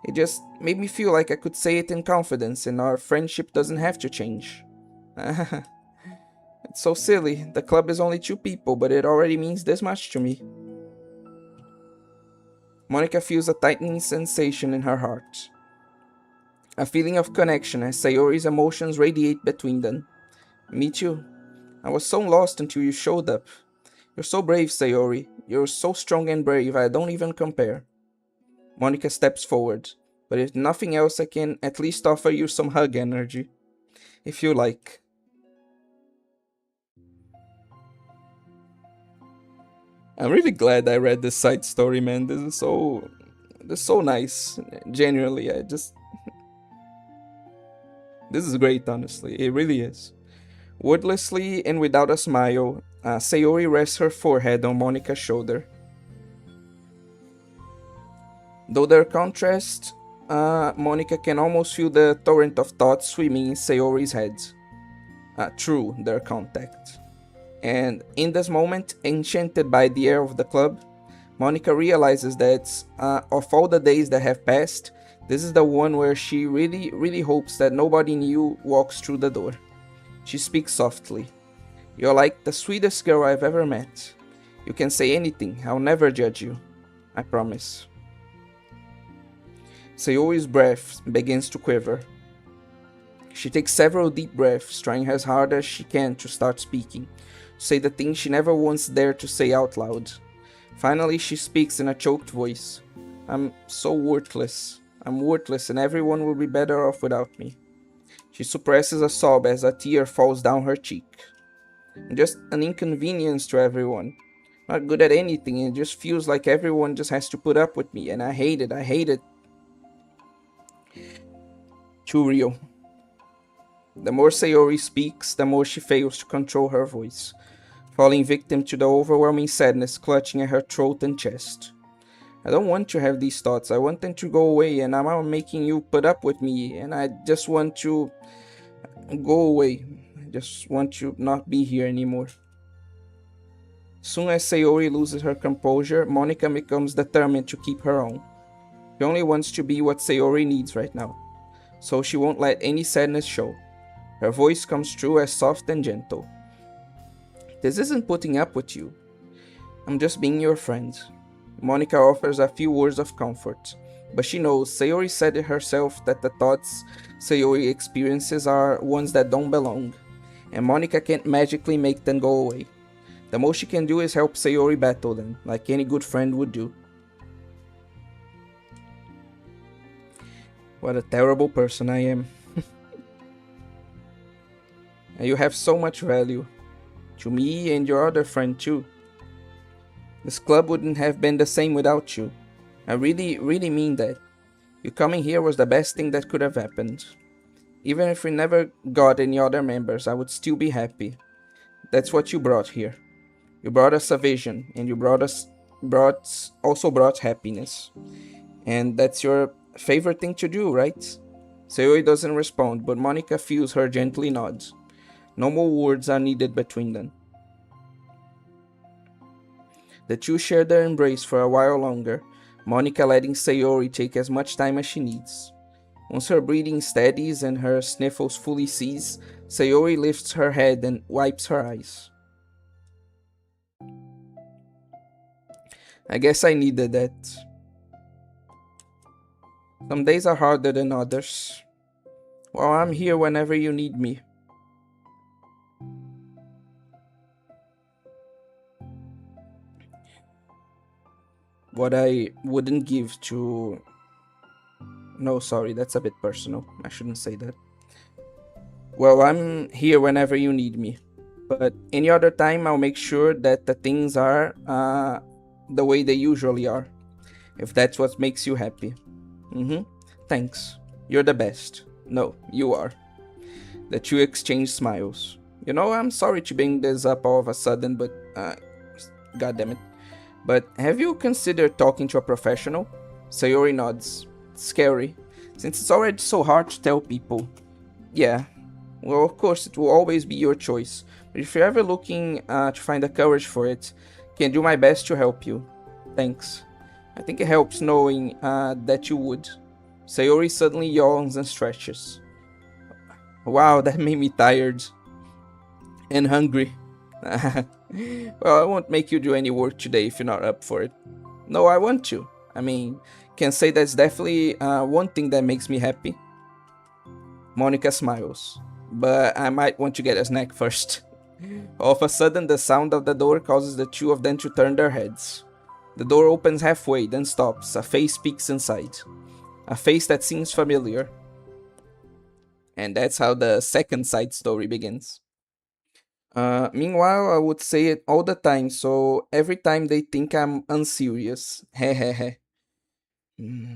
It just made me feel like I could say it in confidence and our friendship doesn't have to change. It's so silly. The club is only 2 people, but it already means this much to me. Monica feels a tightening sensation in her heart. A feeling of connection as Sayori's emotions radiate between them. Me too. I was so lost until you showed up. You're so brave, Sayori. You're so strong and brave, I don't even compare. Monica steps forward, but if nothing else, I can at least offer you some hug energy. If you like. I'm really glad I read this side story, man. This is so nice. Genuinely, this is great, honestly. It really is. Wordlessly and without a smile, Sayori rests her forehead on Monica's shoulder. Though their contrast, Monica can almost feel the torrent of thoughts swimming in Sayori's head through their contact. And in this moment, enchanted by the air of the club, Monica realizes that of all the days that have passed, this is the one where she really, really hopes that nobody new walks through the door. She speaks softly. You're like the sweetest girl I've ever met. You can say anything, I'll never judge you. I promise. Sayori's breath begins to quiver. She takes several deep breaths, trying as hard as she can to start speaking, to say the things she never once dared to say out loud. Finally, she speaks in a choked voice. I'm so worthless. I'm worthless and everyone will be better off without me. She suppresses a sob as a tear falls down her cheek. I'm just an inconvenience to everyone. Not good at anything, it just feels like everyone just has to put up with me, and I hate it, I hate it. Too real. The more Sayori speaks, the more she fails to control her voice, falling victim to the overwhelming sadness clutching at her throat and chest. I don't want to have these thoughts, I want them to go away, and I'm not making you put up with me, and I just want to go away. I just want to not be here anymore. Soon as Sayori loses her composure, Monica becomes determined to keep her own. She only wants to be what Sayori needs right now, so she won't let any sadness show. Her voice comes through as soft and gentle. This isn't putting up with you. I'm just being your friend. Monica offers a few words of comfort, but she knows Sayori said it herself that the thoughts Sayori experiences are ones that don't belong, and Monica can't magically make them go away. The most she can do is help Sayori battle them, like any good friend would do. What a terrible person I am. And you have so much value. To me and your other friend too. This club wouldn't have been the same without you. I really, really mean that. You coming here was the best thing that could have happened. Even if we never got any other members, I would still be happy. That's what you brought here. You brought us a vision, and you also brought happiness. And that's your favorite thing to do, right? Sayori doesn't respond, but Monica feels her gently nod. No more words are needed between them. The two share their embrace for a while longer, Monica letting Sayori take as much time as she needs. Once her breathing steadies and her sniffles fully cease, Sayori lifts her head and wipes her eyes. I guess I needed that. Some days are harder than others. Well, I'm here whenever you need me. What I wouldn't give to... No, sorry, that's a bit personal. I shouldn't say that. Well, I'm here whenever you need me. But any other time, I'll make sure that the things are the way they usually are. If that's what makes you happy. Thanks. You're the best. No, you are. The two exchange smiles. You know, I'm sorry to bring this up all of a sudden, but... God damn it. But have you considered talking to a professional? Sayori nods. It's scary, since it's already so hard to tell people. Yeah. Well, of course, it will always be your choice. But if you're ever looking to find the courage for it, I can do my best to help you. Thanks. I think it helps knowing that you would. Sayori suddenly yawns and stretches. Wow, that made me tired. And hungry. Well, I won't make you do any work today if you're not up for it. No, I want to. I mean, can say that's definitely one thing that makes me happy. Monica smiles. But I might want to get a snack first. All of a sudden, the sound of the door causes the two of them to turn their heads. The door opens halfway, then stops. A face peeks inside. A face that seems familiar. And that's how the second side story begins. Meanwhile, I would say it all the time, so every time they think I'm unserious. Hehehe. Hmm.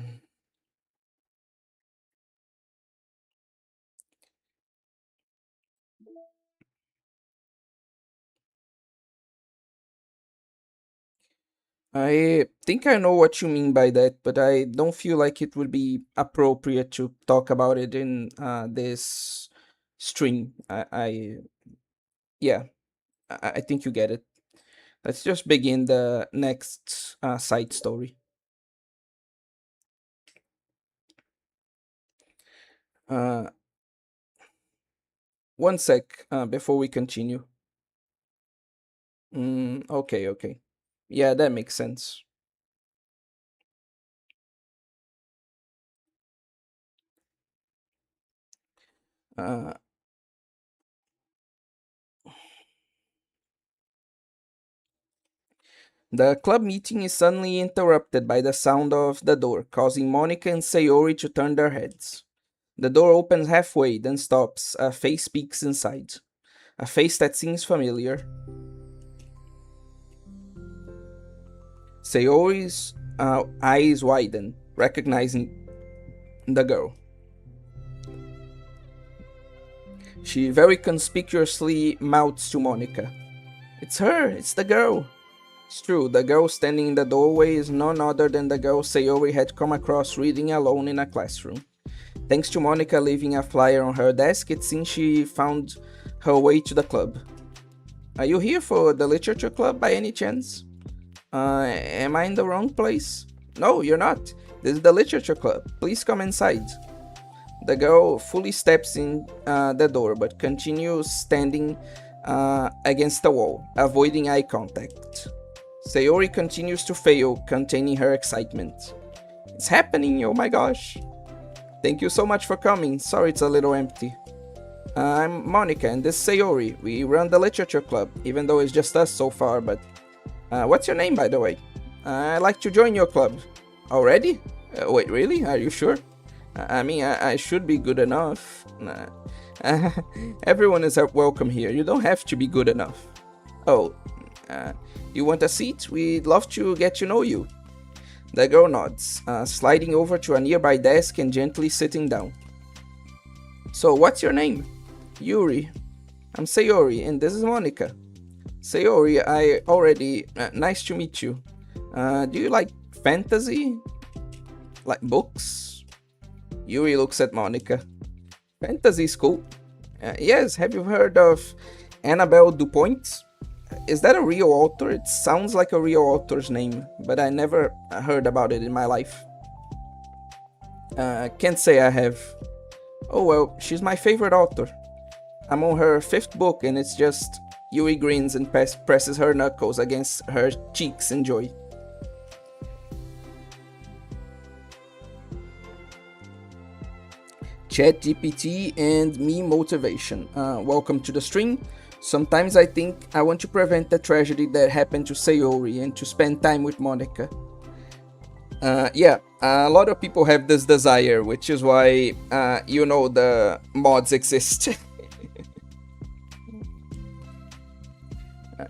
I think I know what you mean by that, but I don't feel like it would be appropriate to talk about it in this stream. Yeah, I think you get it. Let's just begin the next side story. Uh, One sec before we continue. Okay, okay. Yeah, that makes sense. Uh, the club meeting is suddenly interrupted by the sound of the door, causing Monica and Sayori to turn their heads. The door opens halfway, then stops. A face peeks inside. A face that seems familiar. Sayori's eyes widen, recognizing the girl. She very conspicuously mouths to Monica. It's her, it's the girl. It's true, the girl standing in the doorway is none other than the girl Sayori had come across reading alone in a classroom. Thanks to Monica leaving a flyer on her desk, it seems she found her way to the club. Are you here for the literature club by any chance? Am I in the wrong place? No, you're not. This is the literature club. Please come inside. The girl fully steps in the door but continues standing against the wall, avoiding eye contact. Sayori continues to fail, containing her excitement. It's happening, oh my gosh. Thank you so much for coming. Sorry it's a little empty. I'm Monica and this is Sayori. We run the literature club, even though it's just us so far, but... what's your name, by the way? I'd like to join your club. Already? Wait, really? Are you sure? I should be good enough. Everyone is welcome here. You don't have to be good enough. Oh, you want a seat? We'd love to get to know you. The girl nods, sliding over to a nearby desk and gently sitting down. So, what's your name? Yuri. I'm Sayori, and this is Monica. Sayori, I already... nice to meet you. Do you like fantasy? Like books? Yuri looks at Monica. Fantasy is cool. Yes, have you heard of Annabelle Dupont? Is that a real author? It sounds like a real author's name, but I never heard about it in my life. Can't say I have. Oh well, she's my favorite author. I'm on her 5th book and it's just... Yuri grins and presses her knuckles against her cheeks in joy. ChatGPT and me motivation. Welcome to the stream. Sometimes I think I want to prevent the tragedy that happened to Sayori and to spend time with Monica. Yeah, a lot of people have this desire, which is why, the mods exist.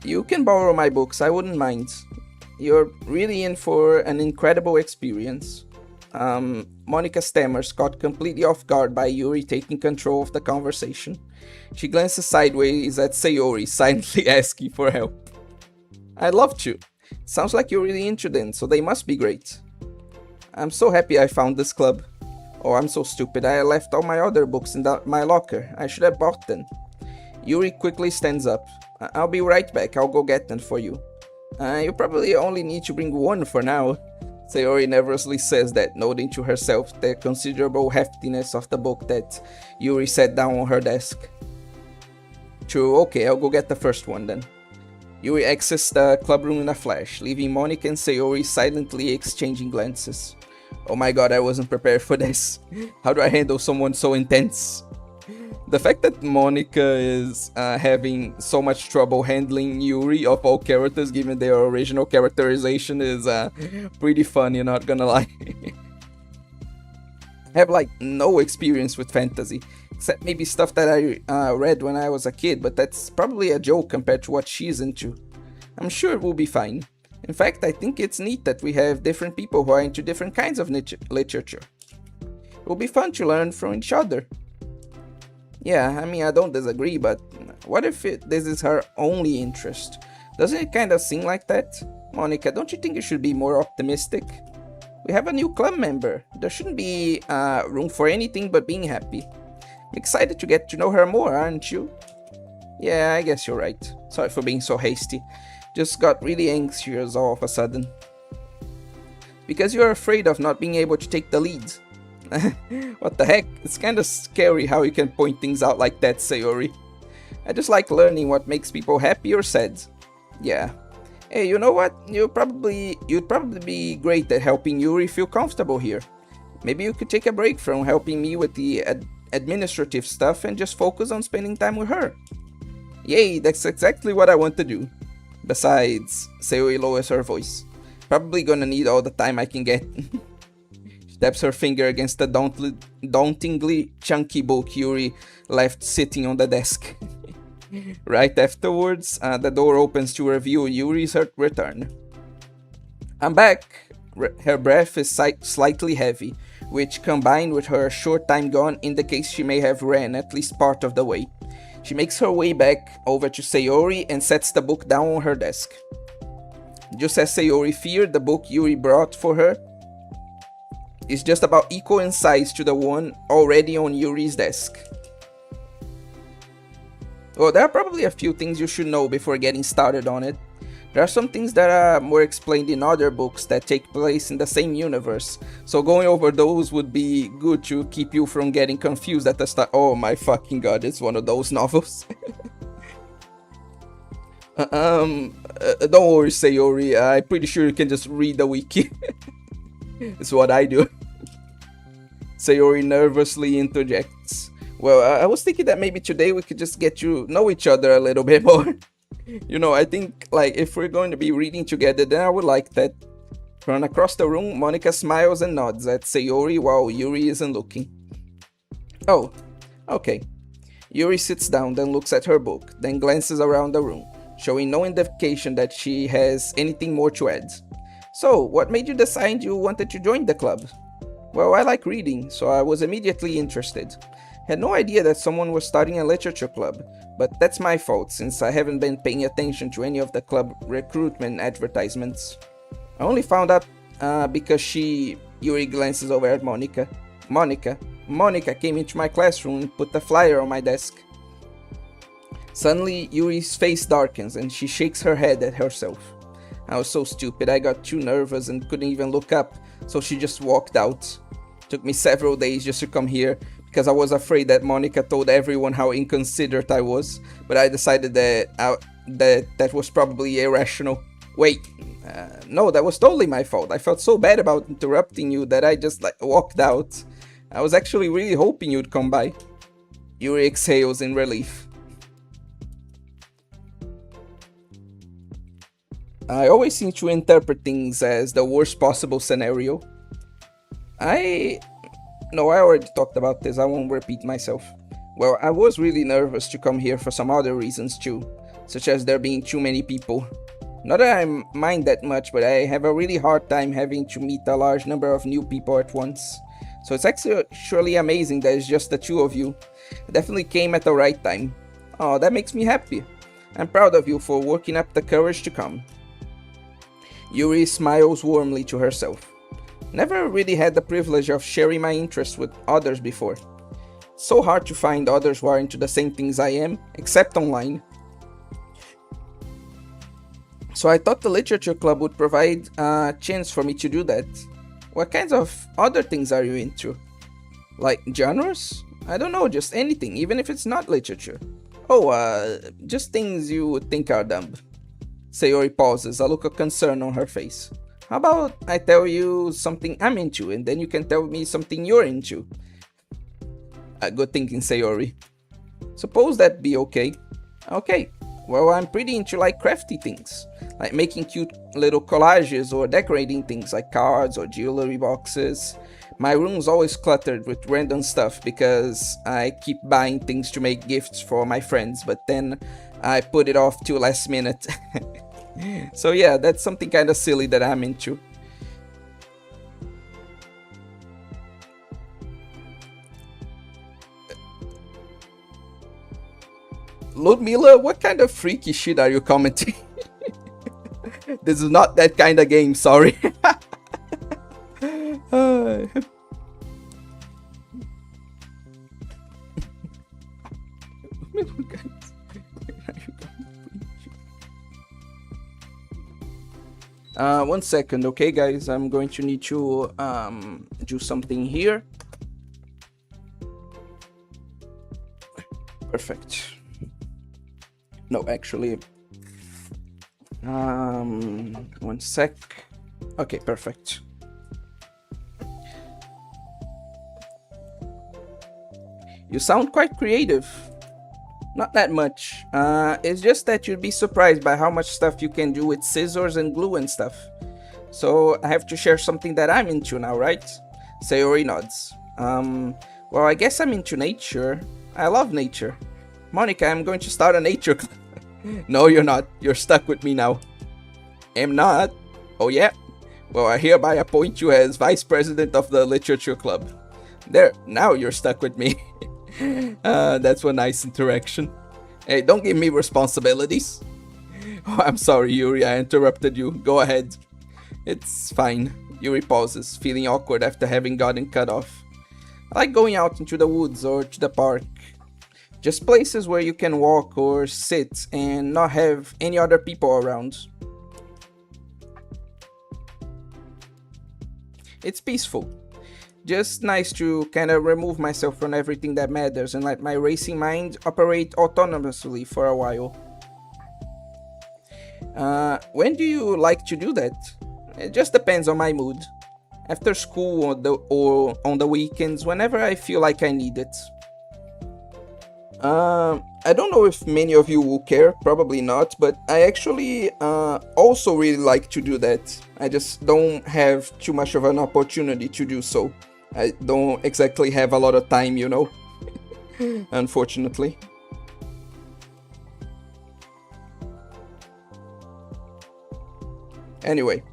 You can borrow my books, I wouldn't mind. You're really in for an incredible experience. Monica stammers, caught completely off guard by Yuri taking control of the conversation. She glances sideways at Sayori, silently asking for help. I'd love to. Sounds like you're really into them, so they must be great. I'm so happy I found this club. Oh, I'm so stupid. I left all my other books in my locker. I should have bought them. Yuri quickly stands up. I'll be right back. I'll go get them for you. You probably only need to bring one for now. Sayori nervously says that, noting to herself the considerable heftiness of the book that Yuri set down on her desk. True, okay, I'll go get the first one then. Yuri exits the clubroom in a flash, leaving Monica and Sayori silently exchanging glances. Oh my god, I wasn't prepared for this. How do I handle someone so intense? The fact that Monica is having so much trouble handling Yuri of all characters given their original characterization is pretty funny, not gonna lie. I have like no experience with fantasy, except maybe stuff that I read when I was a kid, but that's probably a joke compared to what she's into. I'm sure it will be fine. In fact, I think it's neat that we have different people who are into different kinds of literature. It will be fun to learn from each other. Yeah, I don't disagree, but what if this is her only interest? Doesn't it kind of seem like that? Monica, don't you think you should be more optimistic? We have a new club member. There shouldn't be room for anything but being happy. I'm excited to get to know her more, aren't you? Yeah, I guess you're right. Sorry for being so hasty. Just got really anxious all of a sudden. Because you're afraid of not being able to take the lead. What the heck? It's kinda scary how you can point things out like that, Sayori. I just like learning what makes people happy or sad. Yeah. Hey, you know what? You'd probably be great at helping Yuri feel comfortable here. Maybe you could take a break from helping me with the administrative stuff and just focus on spending time with her. Yay, that's exactly what I want to do. Besides, Sayori lowers her voice. Probably gonna need all the time I can get. She taps her finger against the dauntingly chunky book Yuri left sitting on the desk. Right afterwards, the door opens to reveal Yuri's return. I'm back. Her breath is slightly heavy, which combined with her short time gone indicates she may have ran at least part of the way. She makes her way back over to Sayori and sets the book down on her desk. Just as Sayori feared, the book Yuri brought for her is just about equal in size to the one already on Yuri's desk. Well, there are probably a few things you should know before getting started on it. There are some things that are more explained in other books that take place in the same universe, so going over those would be good to keep you from getting confused at the start. Oh my fucking god, it's one of those novels. Don't worry, Sayori, I'm pretty sure you can just read the wiki. It's what I do. Sayori nervously interjects. Well, I was thinking that maybe today we could just get to know each other a little bit more. You know, I think, like, if we're going to be reading together, then I would like that. From across the room, Monica smiles and nods at Sayori while Yuri isn't looking. Oh, okay. Yuri sits down, then looks at her book, then glances around the room, showing no indication that she has anything more to add. So, what made you decide you wanted to join the club? Well, I like reading, so I was immediately interested. Had no idea that someone was starting a literature club, but that's my fault since I haven't been paying attention to any of the club recruitment advertisements. I only found out because Yuri glances over at Monica. Monica came into my classroom and put the flyer on my desk. Suddenly, Yuri's face darkens and she shakes her head at herself. I was so stupid, I got too nervous and couldn't even look up, so she just walked out. Took me several days just to come here, because I was afraid that Monica told everyone how inconsiderate I was, but I decided that was probably irrational. Wait, no, that was totally my fault. I felt so bad about interrupting you that I just walked out. I was actually really hoping you'd come by. Yuri exhales in relief. I always seem to interpret things as the worst possible scenario. No, I already talked about this, I won't repeat myself. Well, I was really nervous to come here for some other reasons too, such as there being too many people. Not that I mind that much, but I have a really hard time having to meet a large number of new people at once. So it's actually amazing that it's just the two of you. It definitely came at the right time. Oh, that makes me happy. I'm proud of you for working up the courage to come. Yuri smiles warmly to herself. Never really had the privilege of sharing my interests with others before. So hard to find others who are into the same things I am, except online. So I thought the literature club would provide a chance for me to do that. What kinds of other things are you into? Like genres? I don't know, just anything, even if it's not literature. Oh, just things you would think are dumb. Sayori pauses, a look of concern on her face. How about I tell you something I'm into, and then you can tell me something you're into? Good thinking, Sayori. Suppose that be okay. Okay, well, I'm pretty into like crafty things, like making cute little collages or decorating things like cards or jewelry boxes. My room's always cluttered with random stuff because I keep buying things to make gifts for my friends, but then I put it off till last minute. So yeah, that's something kind of silly that I'm into. Ludmila, what kind of freaky shit are you commenting? This is not that kind of game, sorry. One second, okay, guys? I'm going to need to do something here. Perfect. No, actually, one sec. Okay, perfect. You sound quite creative. Not that much. It's just that you'd be surprised by how much stuff you can do with scissors and glue and stuff. So I have to share something that I'm into now, right? Sayori nods. Well, I guess I'm into nature. I love nature. Monica, I'm going to start a nature club. No, you're not. You're stuck with me now. Am not? Oh yeah? Well, I hereby appoint you as vice president of the literature club. There, now you're stuck with me. That's one nice interaction. Hey, don't give me responsibilities. Oh, I'm sorry, Yuri, I interrupted you. Go ahead. It's fine. Yuri pauses, feeling awkward after having gotten cut off. I like going out into the woods or to the park. Just places where you can walk or sit and not have any other people around. It's peaceful. Just nice to kind of remove myself from everything that matters and let my racing mind operate autonomously for a while. When do you like to do that? It just depends on my mood. After school or on the weekends, whenever I feel like I need it. I don't know if many of you will care, probably not, but I actually also really like to do that. I just don't have too much of an opportunity to do so. I don't exactly have a lot of time, you know, unfortunately. Anyway.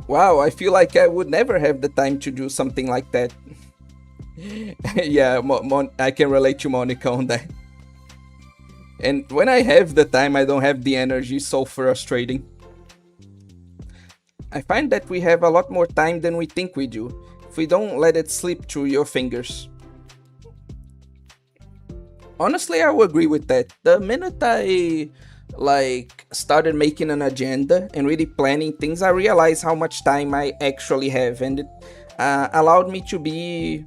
Wow, I feel like I would never have the time to do something like that. Yeah, I can relate to Monica on that. And when I have the time, I don't have the energy, so frustrating. I find that we have a lot more time than we think we do, if we don't let it slip through your fingers. Honestly, I will agree with that. The minute I started making an agenda and really planning things, I realized how much time I actually have, and it allowed me to be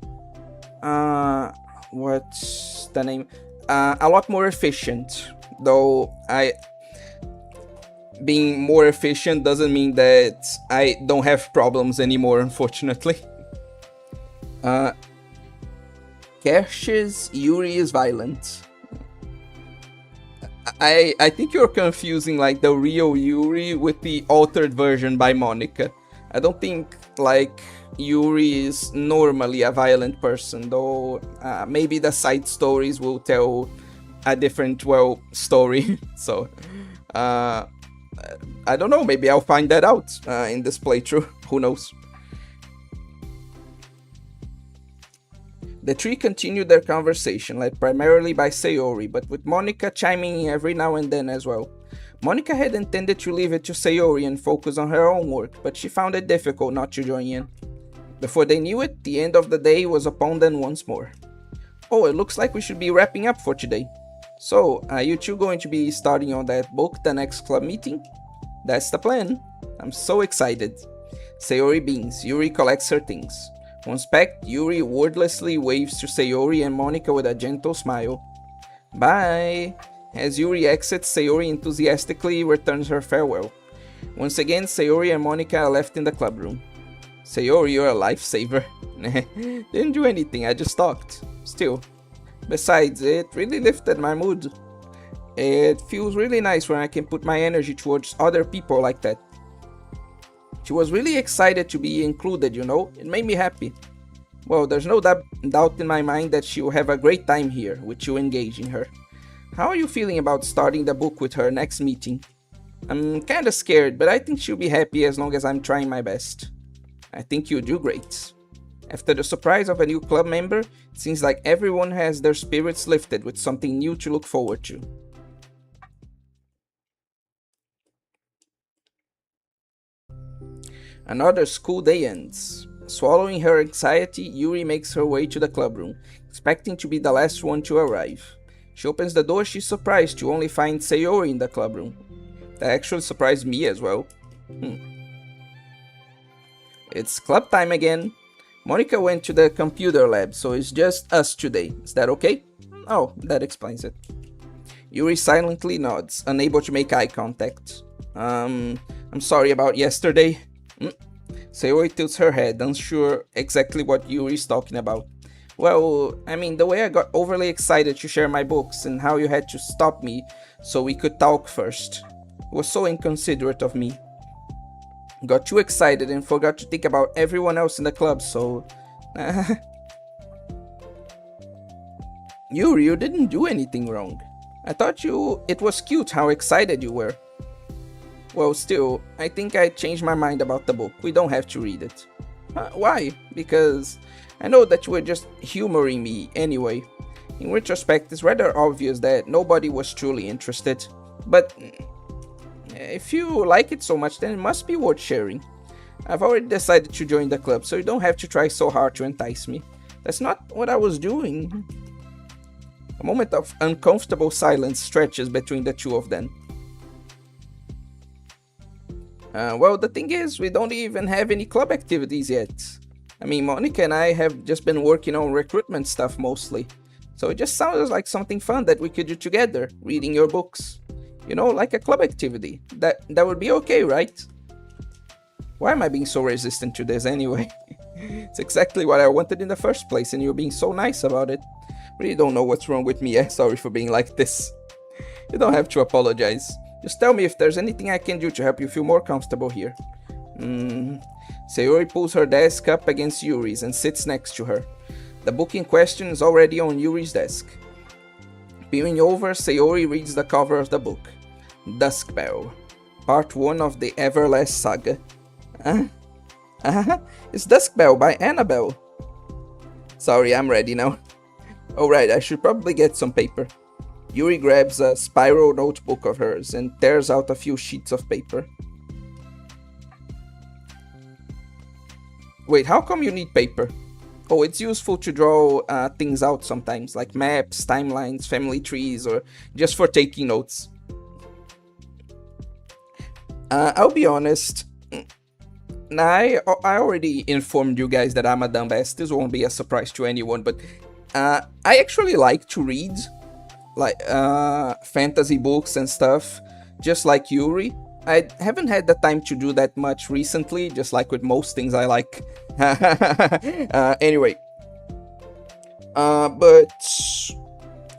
what's the name? A lot more efficient. Though being more efficient doesn't mean that I don't have problems anymore, unfortunately. Kersh's Yuri is violent. I think you're confusing like the real Yuri with the altered version by Monica. I don't think like Yuri is normally a violent person, though maybe the side stories will tell a different, well, story. So I don't know, maybe I'll find that out in this playthrough. Who knows? The three continued their conversation, led primarily by Sayori, but with Monica chiming in every now and then as well. Monica had intended to leave it to Sayori and focus on her own work, but she found it difficult not to join in. Before they knew it, the end of the day was upon them once more. Oh, it looks like we should be wrapping up for today. So, are you two going to be starting on that book the next club meeting? That's the plan. I'm so excited. Sayori beams. Yuri collects her things. Once packed, Yuri wordlessly waves to Sayori and Monica with a gentle smile. Bye! As Yuri exits, Sayori enthusiastically returns her farewell. Once again, Sayori and Monica are left in the club room. Sayori, you're a lifesaver. Didn't do anything, I just talked. Still. Besides, it really lifted my mood. It feels really nice when I can put my energy towards other people like that. She was really excited to be included, you know? It made me happy. Well, there's no doubt in my mind that she'll have a great time here, with you engaging her. How are you feeling about starting the book with her next meeting? I'm kinda scared, but I think she'll be happy as long as I'm trying my best. I think you'll do great. After the surprise of a new club member, it seems like everyone has their spirits lifted with something new to look forward to. Another school day ends. Swallowing her anxiety, Yuri makes her way to the clubroom, expecting to be the last one to arrive. She opens the door, she's surprised to only find Sayori in the clubroom. That actually surprised me as well. It's club time again. Monica went to the computer lab, so it's just us today. Is that okay? Oh, that explains it. Yuri silently nods, unable to make eye contact. I'm sorry about yesterday. Sayori tilts her head, unsure exactly what Yuri's talking about. Well, I mean, the way I got overly excited to share my books and how you had to stop me so we could talk first. It was so inconsiderate of me. Got too excited and forgot to think about everyone else in the club, so... Yuri, you didn't do anything wrong. I thought it was cute how excited you were. Well, still, I think I changed my mind about the book. We don't have to read it. Why? Because I know that you were just humoring me anyway. In retrospect, it's rather obvious that nobody was truly interested. But if you like it so much, then it must be worth sharing. I've already decided to join the club, so you don't have to try so hard to entice me. That's not what I was doing. A moment of uncomfortable silence stretches between the two of them. Well, the thing is, we don't even have any club activities yet. I mean, Monica and I have just been working on recruitment stuff mostly. So it just sounds like something fun that we could do together, reading your books. You know, like a club activity. That would be okay, right? Why am I being so resistant to this anyway? It's exactly what I wanted in the first place, and you're being so nice about it. Really don't know what's wrong with me. Sorry for being like this. You don't have to apologize. Just tell me if there's anything I can do to help you feel more comfortable here. Sayori pulls her desk up against Yuri's and sits next to her. The book in question is already on Yuri's desk. Peering over, Sayori reads the cover of the book. Dusk Bell, Part 1 of the Everlast Saga. It's Dusk Bell by Annabelle. Sorry, I'm ready now. Alright, I should probably get some paper. Yuri grabs a spiral notebook of hers and tears out a few sheets of paper. Wait, how come you need paper? Oh, it's useful to draw things out sometimes, like maps, timelines, family trees, or just for taking notes. I'll be honest. I already informed you guys that I'm a dumbass. This won't be a surprise to anyone, but I actually like to read like fantasy books and stuff, just like Yuri. I haven't had the time to do that much recently, just like with most things I like. Anyway, but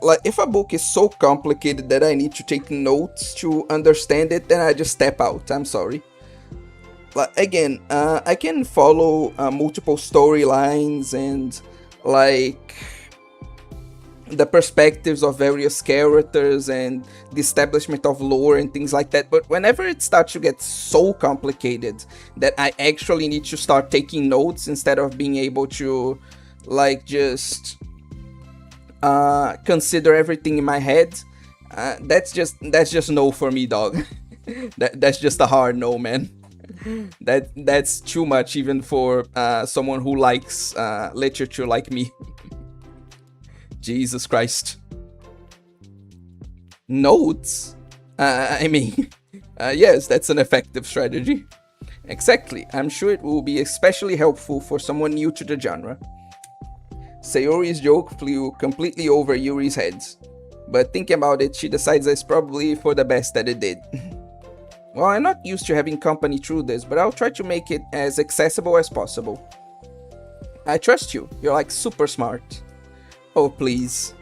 like if a book is so complicated that I need to take notes to understand it, then I just step out. I'm sorry. Like again, I can follow multiple storylines and like the perspectives of various characters and the establishment of lore and things like that, but whenever it starts to get so complicated that I actually need to start taking notes instead of being able to like just consider everything in my head, that's just no for me, dog. That's just a hard no, man. That's too much even for someone who likes literature like me. Jesus Christ. Notes? Yes, that's an effective strategy. Exactly, I'm sure it will be especially helpful for someone new to the genre. Sayori's joke flew completely over Yuri's head, but thinking about it, she decides it's probably for the best that it did. Well, I'm not used to having company through this, but I'll try to make it as accessible as possible. I trust you, you're like super smart. Oh, please.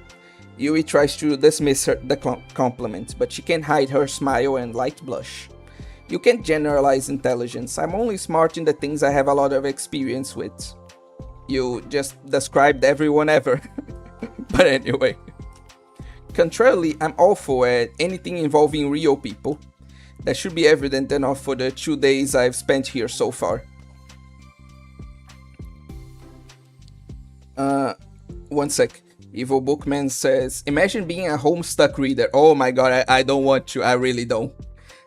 Yuri tries to dismiss the compliment, but she can't hide her smile and light blush. You can't generalize intelligence. I'm only smart in the things I have a lot of experience with. You just described everyone ever. But anyway. Contrarily, I'm awful at anything involving real people. That should be evident enough for the 2 days I've spent here so far. One sec. Evil Bookman says, imagine being a Homestuck reader. Oh my god, I don't want to. I really don't.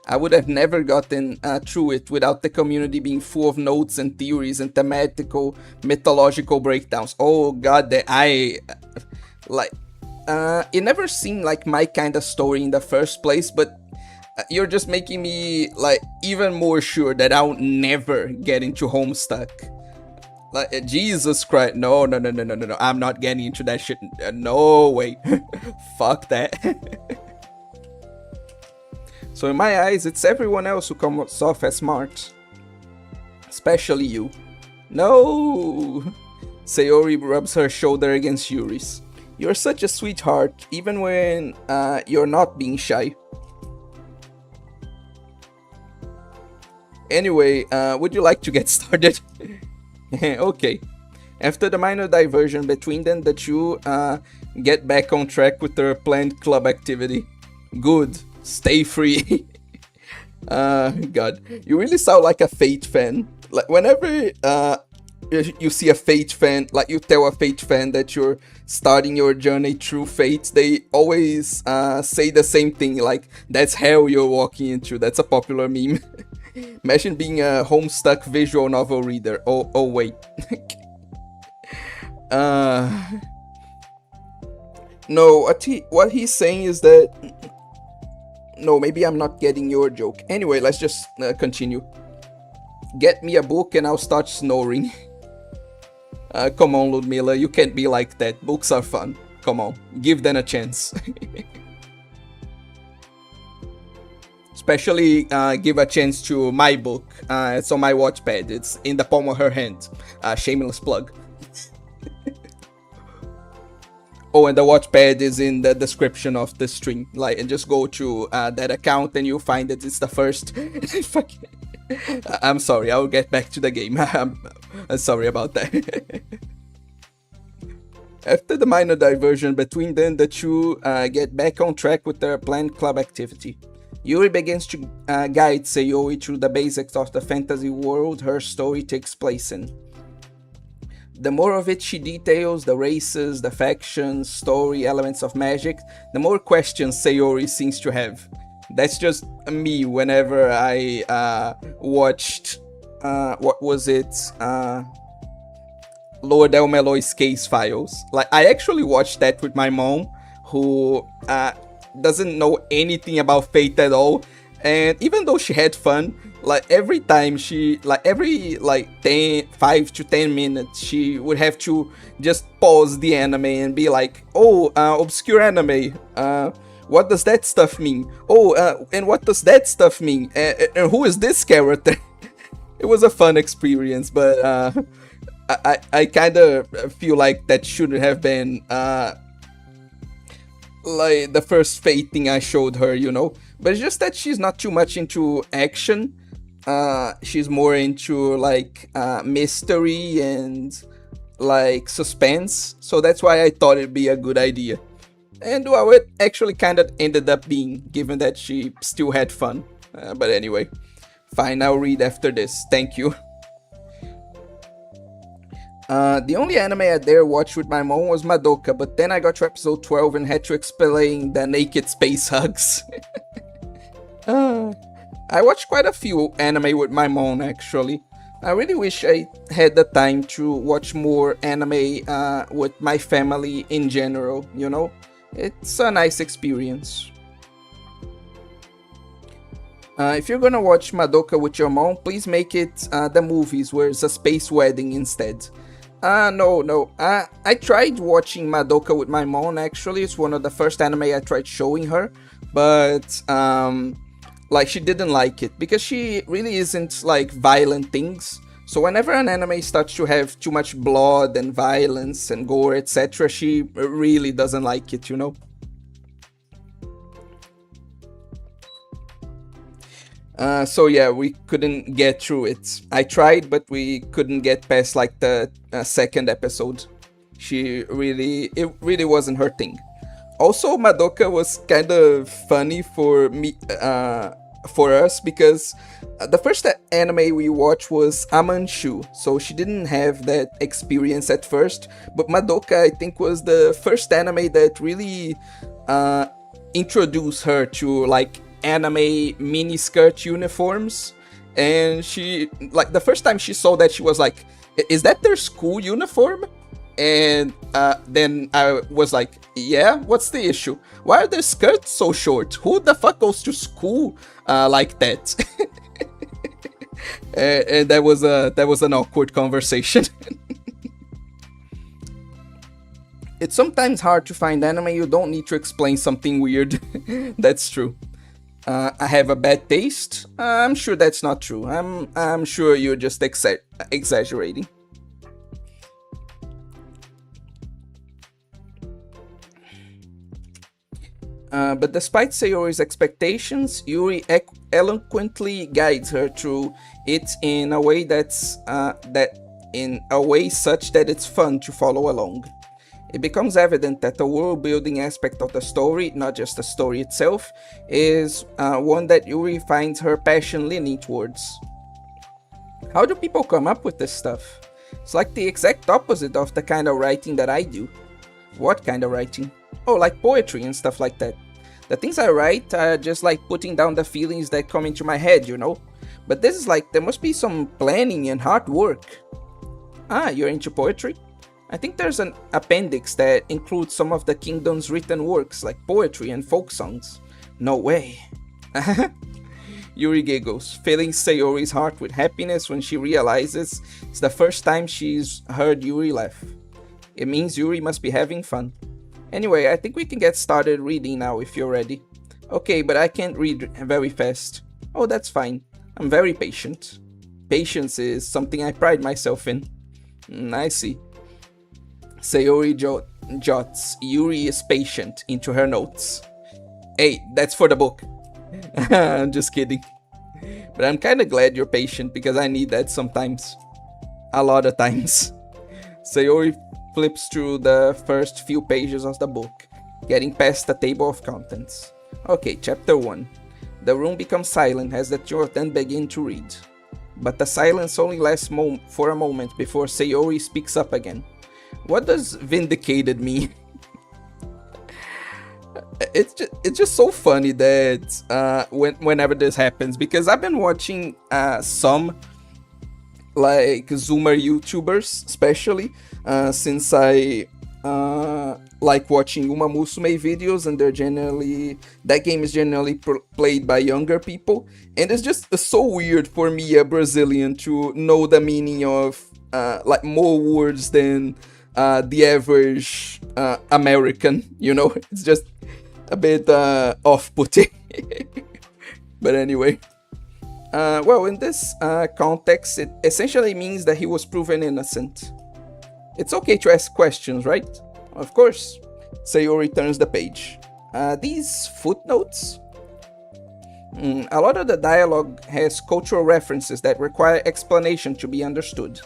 I would have never gotten through it without the community being full of notes and theories and thematical, mythological breakdowns. Oh god, that it never seemed like my kind of story in the first place, but You're just making me like even more sure that I'll never get into Homestuck. Like Jesus Christ, no, no, no, no, no, no, no! I'm not getting into that shit. No way, fuck that. So in my eyes, it's everyone else who comes off as smart, especially you. No, Sayori rubs her shoulder against Yuri's. You're such a sweetheart, even when you're not being shy. Anyway, would you like to get started? Okay. After the minor diversion between them, the two get back on track with their planned club activity. Good. Stay free. God. You really sound like a Fate fan. Like, whenever you see a Fate fan, like you tell a Fate fan that you're starting your journey through Fate, they always say the same thing, like, that's hell you're walking into. That's a popular meme. Imagine being a Homestuck visual novel reader. Oh wait. No, what he's saying is that... No, maybe I'm not getting your joke. Anyway, let's just continue. Get me a book and I'll start snoring. Come on, Ludmilla, you can't be like that. Books are fun. Come on, give them a chance. Especially give a chance to my book. It's on my watchpad. It's in the palm of her hand. Shameless plug. Oh, and the watchpad is in the description of the stream. Like, and just go to that account and you'll find that it's the first. I'm sorry, I'll get back to the game. I'm sorry about that. After the minor diversion between them, the two get back on track with their planned club activity. Yuri begins to guide Sayori through the basics of the fantasy world her story takes place in. The more of it she details, the races, the factions, story, elements of magic, the more questions Sayori seems to have. That's just me whenever I watched, what was it, Lord El Meloy's case files. Like, I actually watched that with my mom, who doesn't know anything about Fate at all, and even though she had fun, like every time she, like every 5 to 10 minutes, she would have to just pause the anime and be like, oh, obscure anime, what does that stuff mean? Oh, and what does that stuff mean? And who is this character? It was a fun experience, but I kind of feel like that shouldn't have been like the first Fate thing I showed her, you know? But it's just that she's not too much into action. She's more into like mystery and like suspense. So that's why I thought it'd be a good idea. And well, it actually kind of ended up being, given that she still had fun. But anyway, fine, I'll read after this. Thank you. The only anime I dare watch with my mom was Madoka, but then I got to episode 12 and had to explain the naked space hugs. I watched quite a few anime with my mom, actually. I really wish I had the time to watch more anime with my family in general, you know? It's a nice experience. If you're gonna watch Madoka with your mom, please make it the movies where it's a space wedding instead. No. I tried watching Madoka with my mom, actually. It's one of the first anime I tried showing her. But, like, she didn't like it. Because she really isn't, like, violent things. So whenever an anime starts to have too much blood and violence and gore, etc., she really doesn't like it, you know? So yeah, we couldn't get through it. I tried, but we couldn't get past like the second episode. It really wasn't her thing. Also, Madoka was kind of funny for me, for us, because the first anime we watched was Amanchu, so she didn't have that experience at first. But Madoka, I think, was the first anime that really introduced her to like anime miniskirt uniforms, and she, like, the first time she saw that, she was like, is that their school uniform? And then I was like, yeah, what's the issue? Why are the skirts so short? Who the fuck goes to school like that? And that was an awkward conversation. It's sometimes hard to find anime you don't need to explain something weird. That's true. I have a bad taste. I'm sure that's not true. I'm sure you're just exaggerating. But despite Sayori's expectations, Yuri eloquently guides her through it in a way such that it's fun to follow along. It becomes evident that the world-building aspect of the story, not just the story itself, is one that Yuri finds her passion leaning towards. How do people come up with this stuff? It's like the exact opposite of the kind of writing that I do. What kind of writing? Oh, like poetry and stuff like that. The things I write are just like putting down the feelings that come into my head, you know? But this is like, there must be some planning and hard work. Ah, you're into poetry? I think there's an appendix that includes some of the kingdom's written works, like poetry and folk songs. No way. Yuri giggles, filling Sayori's heart with happiness when she realizes it's the first time she's heard Yuri laugh. It means Yuri must be having fun. Anyway, I think we can get started reading now if you're ready. Okay, but I can't read very fast. Oh, that's fine. I'm very patient. Patience is something I pride myself in. I see. Sayori jots Yuri is patient into her notes. Hey, that's for the book. I'm just kidding. But I'm kinda glad you're patient because I need that sometimes. A lot of times. Sayori flips through the first few pages of the book, getting past the table of contents. Okay, chapter 1. The room becomes silent as the two of them begin to read. But the silence only lasts for a moment before Sayori speaks up again. What does vindicated mean? It's just so funny that whenever this happens, because I've been watching some like Zoomer YouTubers, especially since I like watching Uma Musume videos, and that game is generally played by younger people, and it's so weird for me, a Brazilian, to know the meaning of like more words than the average American, you know. It's just a bit off-putting. But anyway, well, in this context, it essentially means that he was proven innocent. It's okay to ask questions, right? Of course. Sayori turns the page. These footnotes? A lot of the dialogue has cultural references that require explanation to be understood.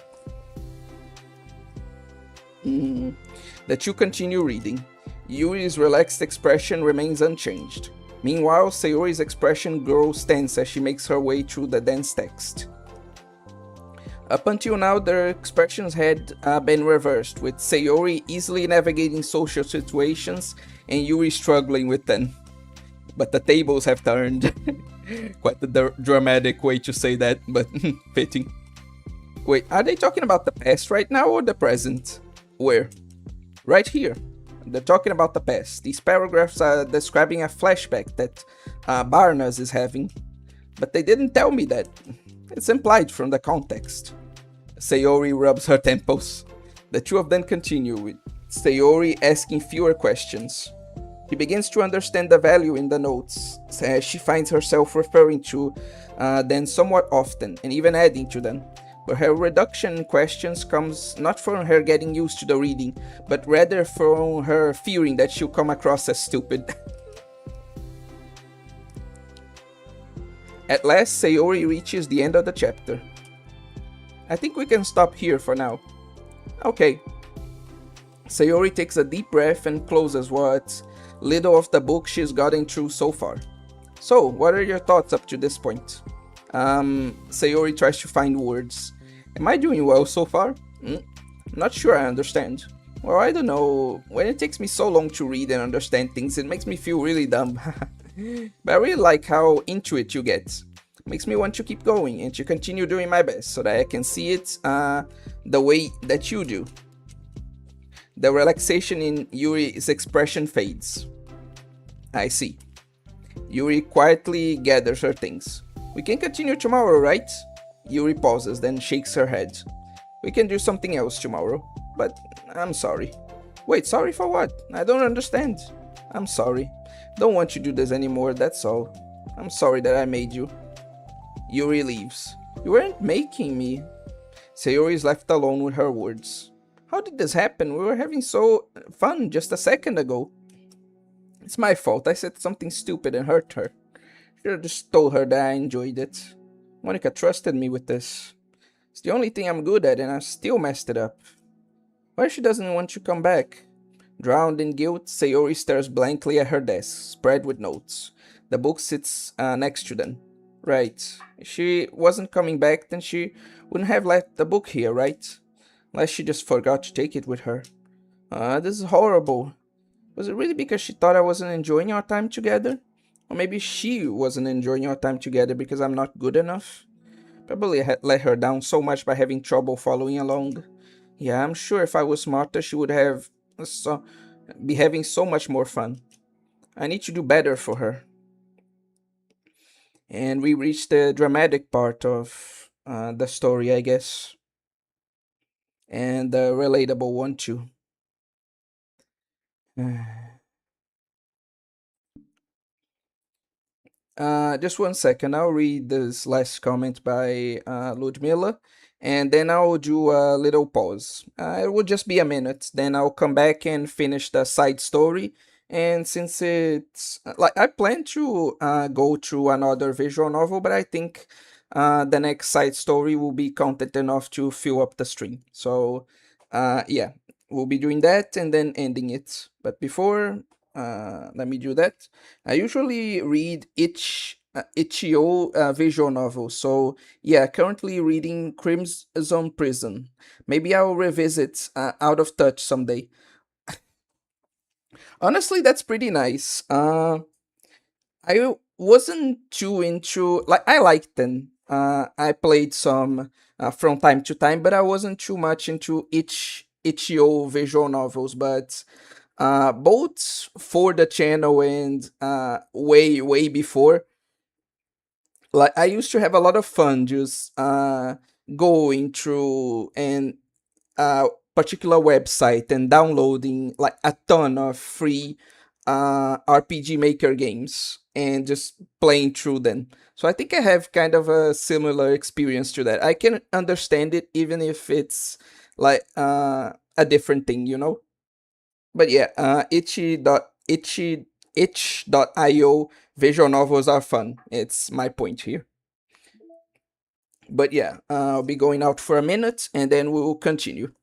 The two continue reading. Yuri's relaxed expression remains unchanged. Meanwhile, Sayori's expression grows tense as she makes her way through the dense text. Up until now, their expressions had been reversed, with Sayori easily navigating social situations and Yuri struggling with them. But the tables have turned. Quite the dramatic way to say that, but fitting. Wait, are they talking about the past right now or the present? Where? Right here. They're talking about the past. These paragraphs are describing a flashback that Barnes is having. But they didn't tell me that. It's implied from the context. Sayori rubs her temples. The two of them continue, with Sayori asking fewer questions. She begins to understand the value in the notes, as she finds herself referring to them somewhat often, and even adding to them. But her reduction in questions comes not from her getting used to the reading, but rather from her fearing that she'll come across as stupid. At last, Sayori reaches the end of the chapter. I think we can stop here for now. Okay. Sayori takes a deep breath and closes what little of the book she's gotten through so far. So, what are your thoughts up to this point? Sayori tries to find words. Am I doing well so far? Not sure I understand. Well, I don't know. When it takes me so long to read and understand things, it makes me feel really dumb. But I really like how into it you get. Makes me want to keep going and to continue doing my best so that I can see it the way that you do. The relaxation in Yuri's expression fades. I see. Yuri quietly gathers her things. We can continue tomorrow, right? Yuri pauses, then shakes her head. We can do something else tomorrow. But I'm sorry. Wait, sorry for what? I don't understand. I'm sorry. Don't want you to do this anymore, that's all. I'm sorry that I made you. Yuri leaves. You weren't making me. Sayori is left alone with her words. How did this happen? We were having so fun just a second ago. It's my fault. I said something stupid and hurt her. Should have just told her that I enjoyed it. Monica trusted me with this. It's the only thing I'm good at and I still messed it up. Why she doesn't want to come back? Drowned in guilt, Sayori stares blankly at her desk, spread with notes. The book sits next to them. Right. If she wasn't coming back, then she wouldn't have left the book here, right? Unless she just forgot to take it with her. This is horrible. Was it really because she thought I wasn't enjoying our time together? Or maybe she wasn't enjoying our time together because I'm not good enough? Probably let her down so much by having trouble following along. Yeah, I'm sure if I was smarter, she would have so, be having so much more fun. I need to do better for her. And we reached the dramatic part of the story, I guess, and the relatable one too. Just one second. I'll read this last comment by Ludmilla, and then I'll do a little pause. It will just be a minute. Then I'll come back and finish the side story. And since it's like I plan to go through another visual novel, but I think the next side story will be content enough to fill up the stream. So, yeah, we'll be doing that and then ending it. But before, let me do that. I usually read Ichio visual novel, so yeah, currently reading Crimson Prison. Maybe I'll revisit Out of Touch someday. Honestly, that's pretty nice. I wasn't too into like I liked them. I played some from time to time, but I wasn't too much into Ichio visual novels. But both for the channel and way before, like I used to have a lot of fun just going through and particular website and downloading like a ton of free RPG Maker games and just playing through them. So I think I have kind of a similar experience to that. I can understand it even if it's like a different thing, you know? But yeah, itch.io visual novels are fun. It's my point here. But yeah, I'll be going out for a minute and then we will continue.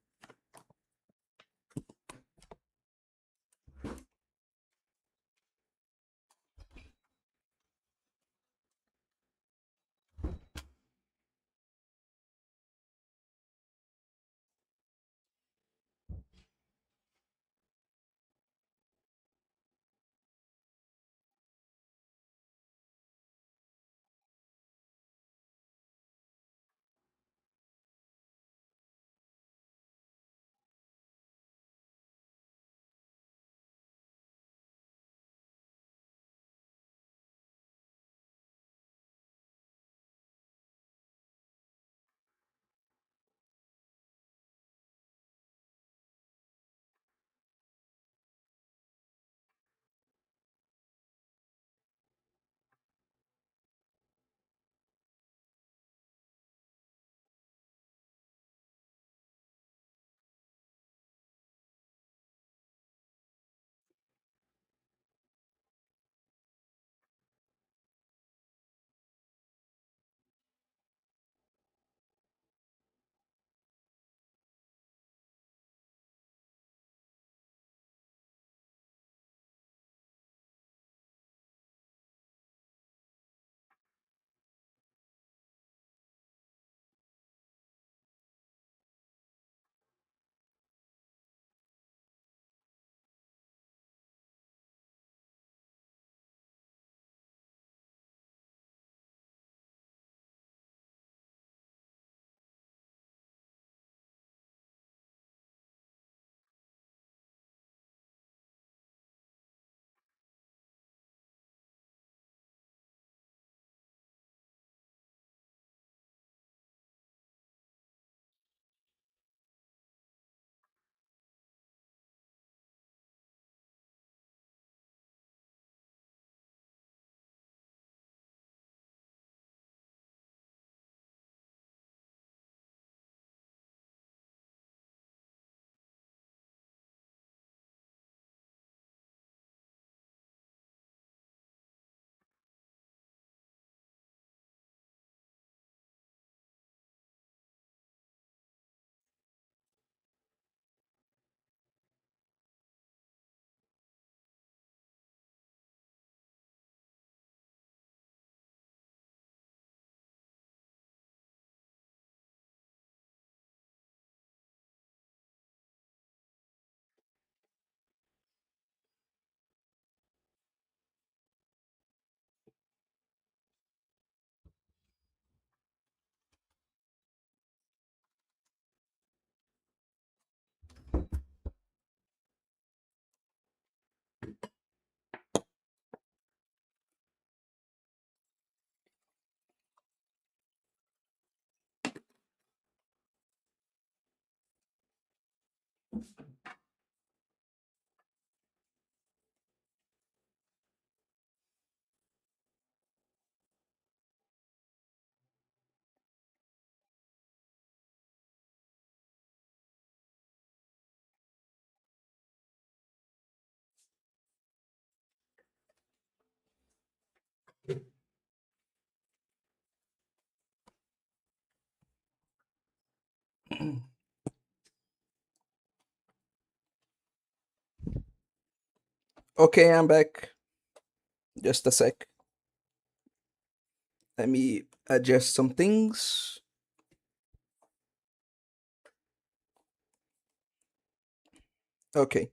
Okay, I'm back. Just a sec. Let me adjust some things. Okay.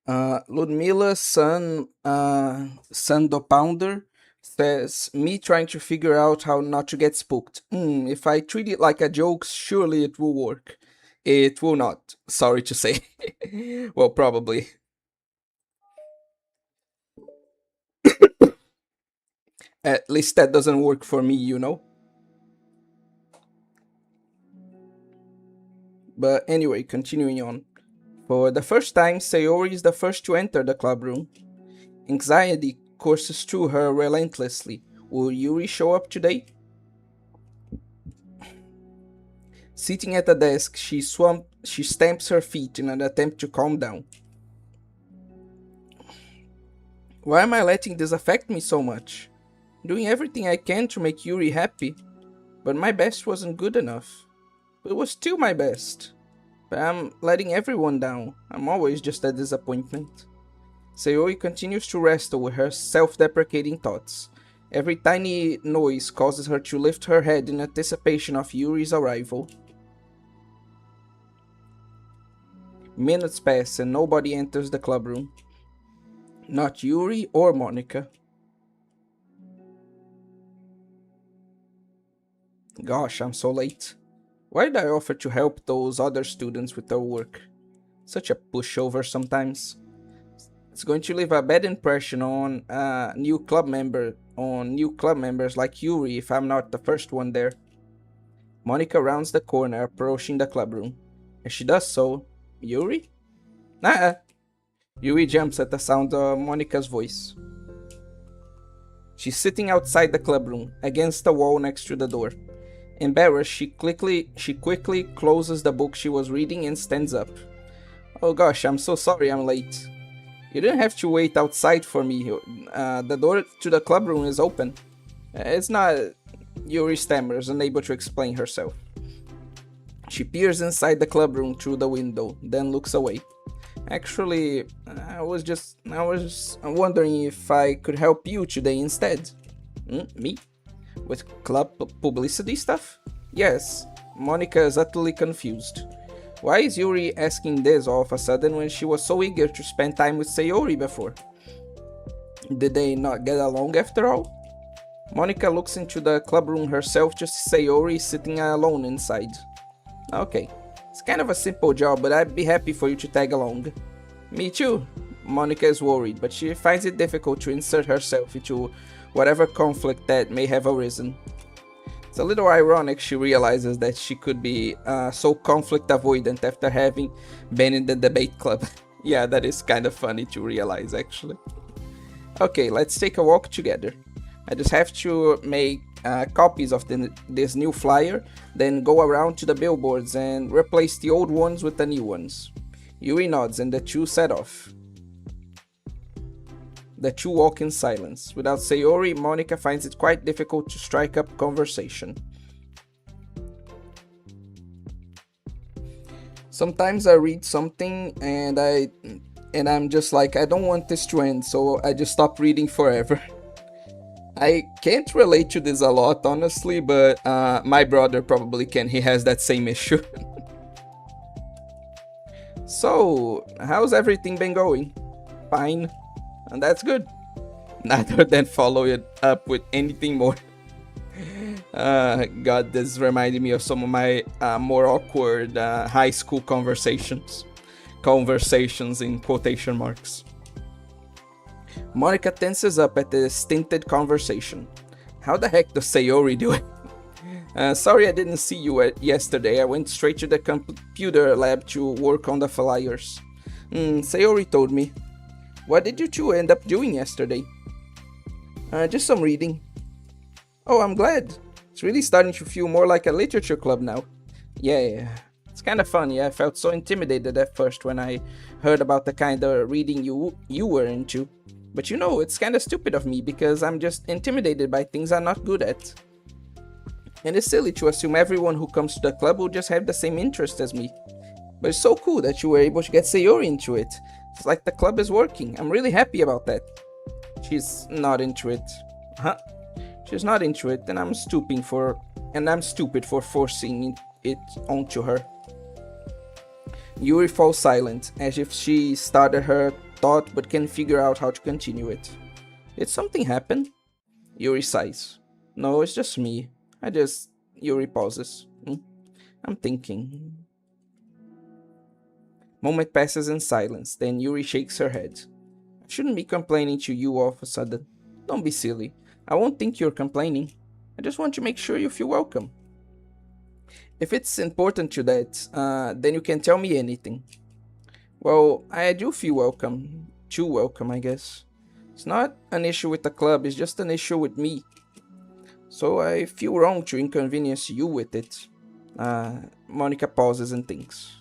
Ludmila, son do Pounder, says, me trying to figure out how not to get spooked. If I treat it like a joke, surely it will work. It will not, sorry to say. Well, probably. At least that doesn't work for me, you know? But anyway, continuing on. For the first time, Sayori is the first to enter the club room. Anxiety courses through her relentlessly. Will Yuri show up today? Sitting at the desk, she stamps her feet in an attempt to calm down. Why am I letting this affect me so much? Doing everything I can to make Yuri happy, but my best wasn't good enough. It was still my best. But I'm letting everyone down. I'm always just a disappointment. Sayori continues to wrestle with her self-deprecating thoughts. Every tiny noise causes her to lift her head in anticipation of Yuri's arrival. Minutes pass and nobody enters the club room. Not Yuri or Monica. Gosh, I'm so late. Why did I offer to help those other students with their work? Such a pushover sometimes. It's going to leave a bad impression on new club members like Yuri if I'm not the first one there. Monica rounds the corner, approaching the club room. As she does so, Yuri? Nah. Yuri jumps at the sound of Monica's voice. She's sitting outside the club room, against the wall next to the door. Embarrassed, she quickly closes the book she was reading and stands up. Oh gosh, I'm so sorry I'm late. You didn't have to wait outside for me. The door to the club room is open. It's not... Yuri stammers, unable to explain herself. She peers inside the club room through the window, then looks away. Actually, I was wondering if I could help you today instead. Me? With club publicity stuff? Yes. Monica is utterly confused. Why is Yuri asking this all of a sudden when she was so eager to spend time with Sayori before? Did they not get along after all? Monica looks into the club room herself to see Sayori sitting alone inside. Okay, it's kind of a simple job, but I'd be happy for you to tag along. Me too. Monica is worried, but she finds it difficult to insert herself into whatever conflict that may have arisen. It's a little ironic she realizes that she could be so conflict avoidant after having been in the debate club. Yeah, that is kind of funny to realize actually. Okay, let's take a walk together. I just have to make copies of this new flyer, then go around to the billboards and replace the old ones with the new ones. Yuri nods and the two set off. The two walk in silence. Without Sayori, Monica finds it quite difficult to strike up conversation. Sometimes I read something and I'm just like, I don't want this to end, so I just stop reading forever. I can't relate to this a lot, honestly, but my brother probably can. He has that same issue. So, how's everything been going? Fine. And that's good. Rather than follow it up with anything more. God, this reminded me of some of my more awkward high school conversations. Conversations in quotation marks. Monica tenses up at the stinted conversation. How the heck does Sayori do it? Sorry I didn't see you yesterday. I went straight to the computer lab to work on the flyers. Sayori told me. What did you two end up doing yesterday? Just some reading. Oh, I'm glad. It's really starting to feel more like a literature club now. Yeah. It's kind of funny. I felt so intimidated at first when I heard about the kind of reading you were into. But it's kind of stupid of me because I'm just intimidated by things I'm not good at. And it's silly to assume everyone who comes to the club will just have the same interest as me. But it's so cool that you were able to get Sayori into it. It's like the club is working. I'm really happy about that. She's not into it. Huh? She's not into it, and I'm stupid for forcing it onto her. Yuri falls silent, as if she started her thought but can't figure out how to continue it. Did something happen? Yuri sighs. No, it's just me. Yuri pauses. I'm thinking. Moment passes in silence, then Yuri shakes her head. I shouldn't be complaining to you all of a sudden. Don't be silly. I won't think you're complaining. I just want to make sure you feel welcome. If it's important to that, then you can tell me anything. Well, I do feel welcome. Too welcome, I guess. It's not an issue with the club, it's just an issue with me. So I feel wrong to inconvenience you with it. Monica pauses and thinks.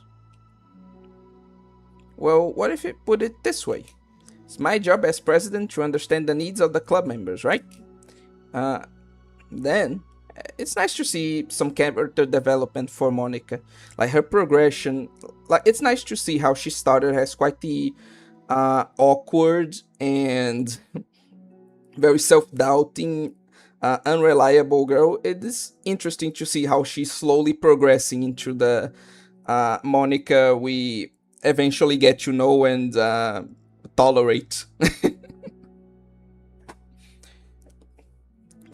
Well, what if you put it this way? It's my job as president to understand the needs of the club members, right? Then, it's nice to see some character development for Monica. Like her progression. Like it's nice to see how she started as quite the awkward and very self-doubting, unreliable girl. It is interesting to see how she's slowly progressing into the Monica we eventually get to know and tolerate.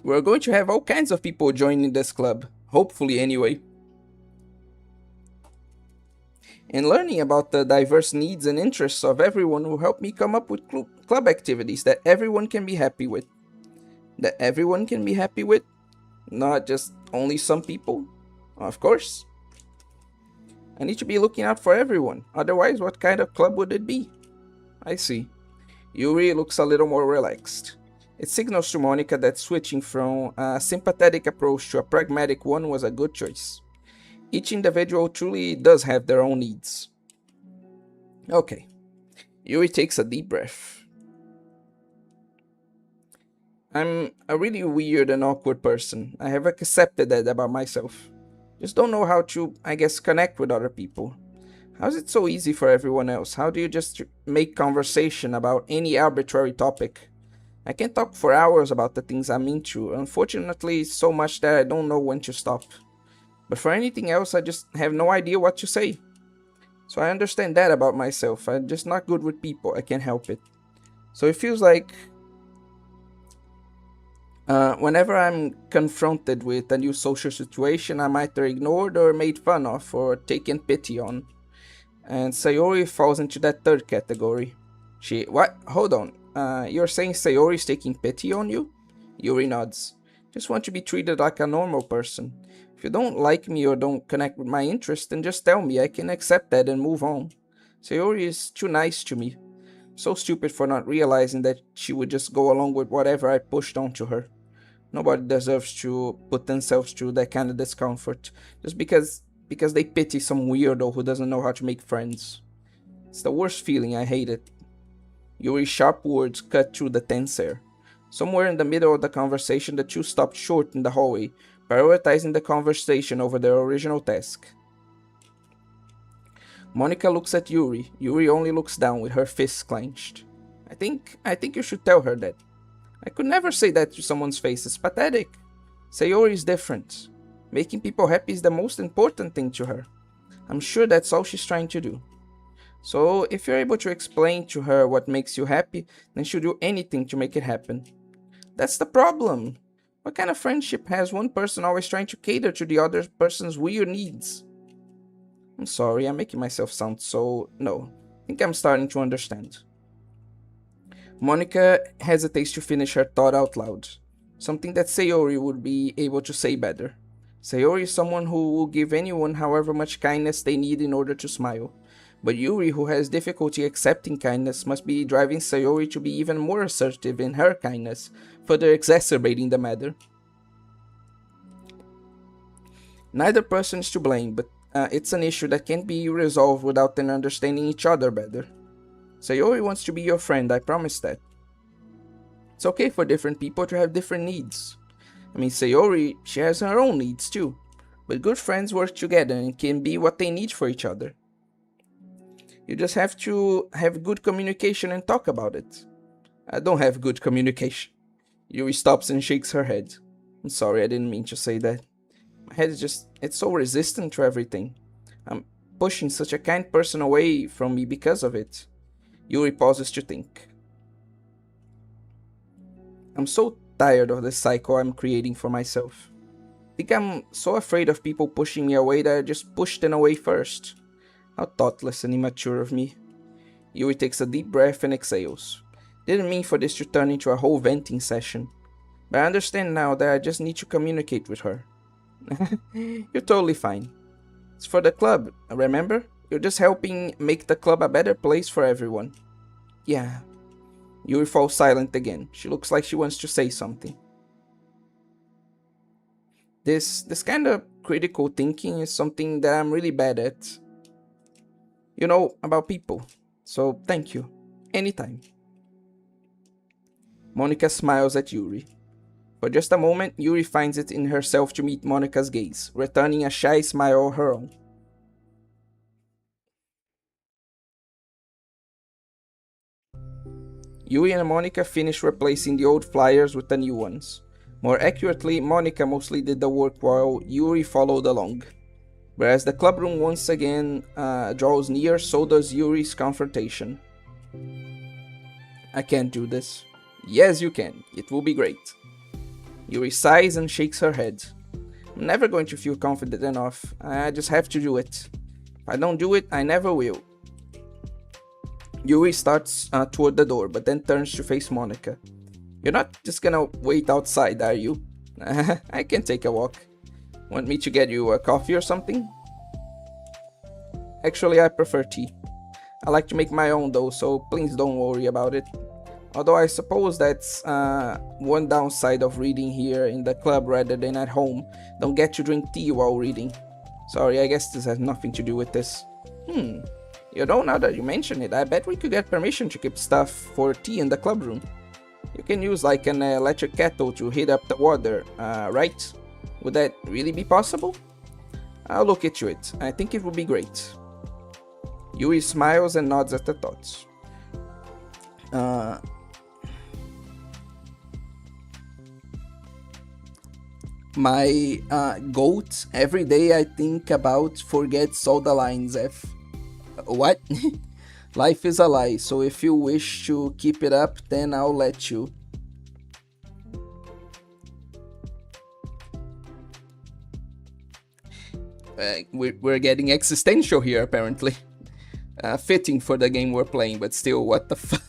We're going to have all kinds of people joining this club, hopefully anyway. And learning about the diverse needs and interests of everyone will help me come up with club activities that everyone can be happy with. That everyone can be happy with, not just only some people, of course. I need to be looking out for everyone, otherwise what kind of club would it be? I see. Yuri looks a little more relaxed. It signals to Monica that switching from a sympathetic approach to a pragmatic one was a good choice. Each individual truly does have their own needs. Okay. Yuri takes a deep breath. I'm a really weird and awkward person. I have accepted that about myself. Just don't know how to, connect with other people. How's it so easy for everyone else? How do you just make conversation about any arbitrary topic? I can talk for hours about the things I'm into, unfortunately so much that I don't know when to stop. But for anything else, I just have no idea what to say. So I understand that about myself. I'm just not good with people. I can't help it. So it feels like whenever I'm confronted with a new social situation, I'm either ignored or made fun of or taken pity on. And Sayori falls into that third category. What? Hold on. You're saying Sayori's taking pity on you? Yuri nods. Just want to be treated like a normal person. If you don't like me or don't connect with my interests, then just tell me. I can accept that and move on. Sayori is too nice to me. So stupid for not realizing that she would just go along with whatever I pushed onto her. Nobody deserves to put themselves through that kind of discomfort just because they pity some weirdo who doesn't know how to make friends. It's the worst feeling. I hate it. Yuri's sharp words cut through the tense air. Somewhere in the middle of the conversation, the two stopped short in the hallway, prioritizing the conversation over their original task. Monica looks at Yuri. Yuri only looks down with her fists clenched. I think you should tell her that. I could never say that to someone's face. It's pathetic. Sayori is different. Making people happy is the most important thing to her. I'm sure that's all she's trying to do. So, if you're able to explain to her what makes you happy, then she'll do anything to make it happen. That's the problem. What kind of friendship has one person always trying to cater to the other person's weird needs? I'm sorry, I'm making myself sound so... No, I think I'm starting to understand. Monica hesitates to finish her thought out loud. Something that Sayori would be able to say better. Sayori is someone who will give anyone however much kindness they need in order to smile. But Yuri, who has difficulty accepting kindness, must be driving Sayori to be even more assertive in her kindness, further exacerbating the matter. Neither person is to blame, but it's an issue that can't be resolved without them understanding each other better. Sayori wants to be your friend, I promise that. It's okay for different people to have different needs. I mean, Sayori, she has her own needs too. But good friends work together and can be what they need for each other. You just have to have good communication and talk about it. I don't have good communication. Yuri stops and shakes her head. I'm sorry, I didn't mean to say that. My head is just, it's so resistant to everything. I'm pushing such a kind person away from me because of it. Yuri pauses to think. I'm so tired of the cycle I'm creating for myself. I think I'm so afraid of people pushing me away that I just push them away first. How thoughtless and immature of me. Yuri takes a deep breath and exhales. Didn't mean for this to turn into a whole venting session. But I understand now that I just need to communicate with her. You're totally fine. It's for the club, remember? You're just helping make the club a better place for everyone. Yeah. Yuri falls silent again. She looks like she wants to say something. This kind of critical thinking is something that I'm really bad at. You know about people. So thank you. Anytime. Monica smiles at Yuri. For just a moment, Yuri finds it in herself to meet Monica's gaze, returning a shy smile of her own. Yuri and Monica finish replacing the old flyers with the new ones. More accurately, Monica mostly did the work while Yuri followed along. Whereas the clubroom once again draws near, so does Yuri's confrontation. I can't do this. Yes, you can. It will be great. Yuri sighs and shakes her head. I'm never going to feel confident enough. I just have to do it. If I don't do it, I never will. Yuri starts toward the door, but then turns to face Monica. You're not just gonna wait outside, are you? I can take a walk. Want me to get you a coffee or something? Actually, I prefer tea. I like to make my own though, so please don't worry about it. Although I suppose that's one downside of reading here in the club rather than at home. Don't get to drink tea while reading. Sorry, I guess this has nothing to do with this. You know, now that you mention it, I bet we could get permission to keep stuff for tea in the club room. You can use like an electric kettle to heat up the water, right? Would that really be possible? I'll look into it. I think it would be great. Yui smiles and nods at the thoughts. My goat, every day I think about forgets all the lines. What? Life is a lie, so if you wish to keep it up, then I'll let you. We're getting existential here, apparently. Fitting for the game we're playing, but still, what the fuck?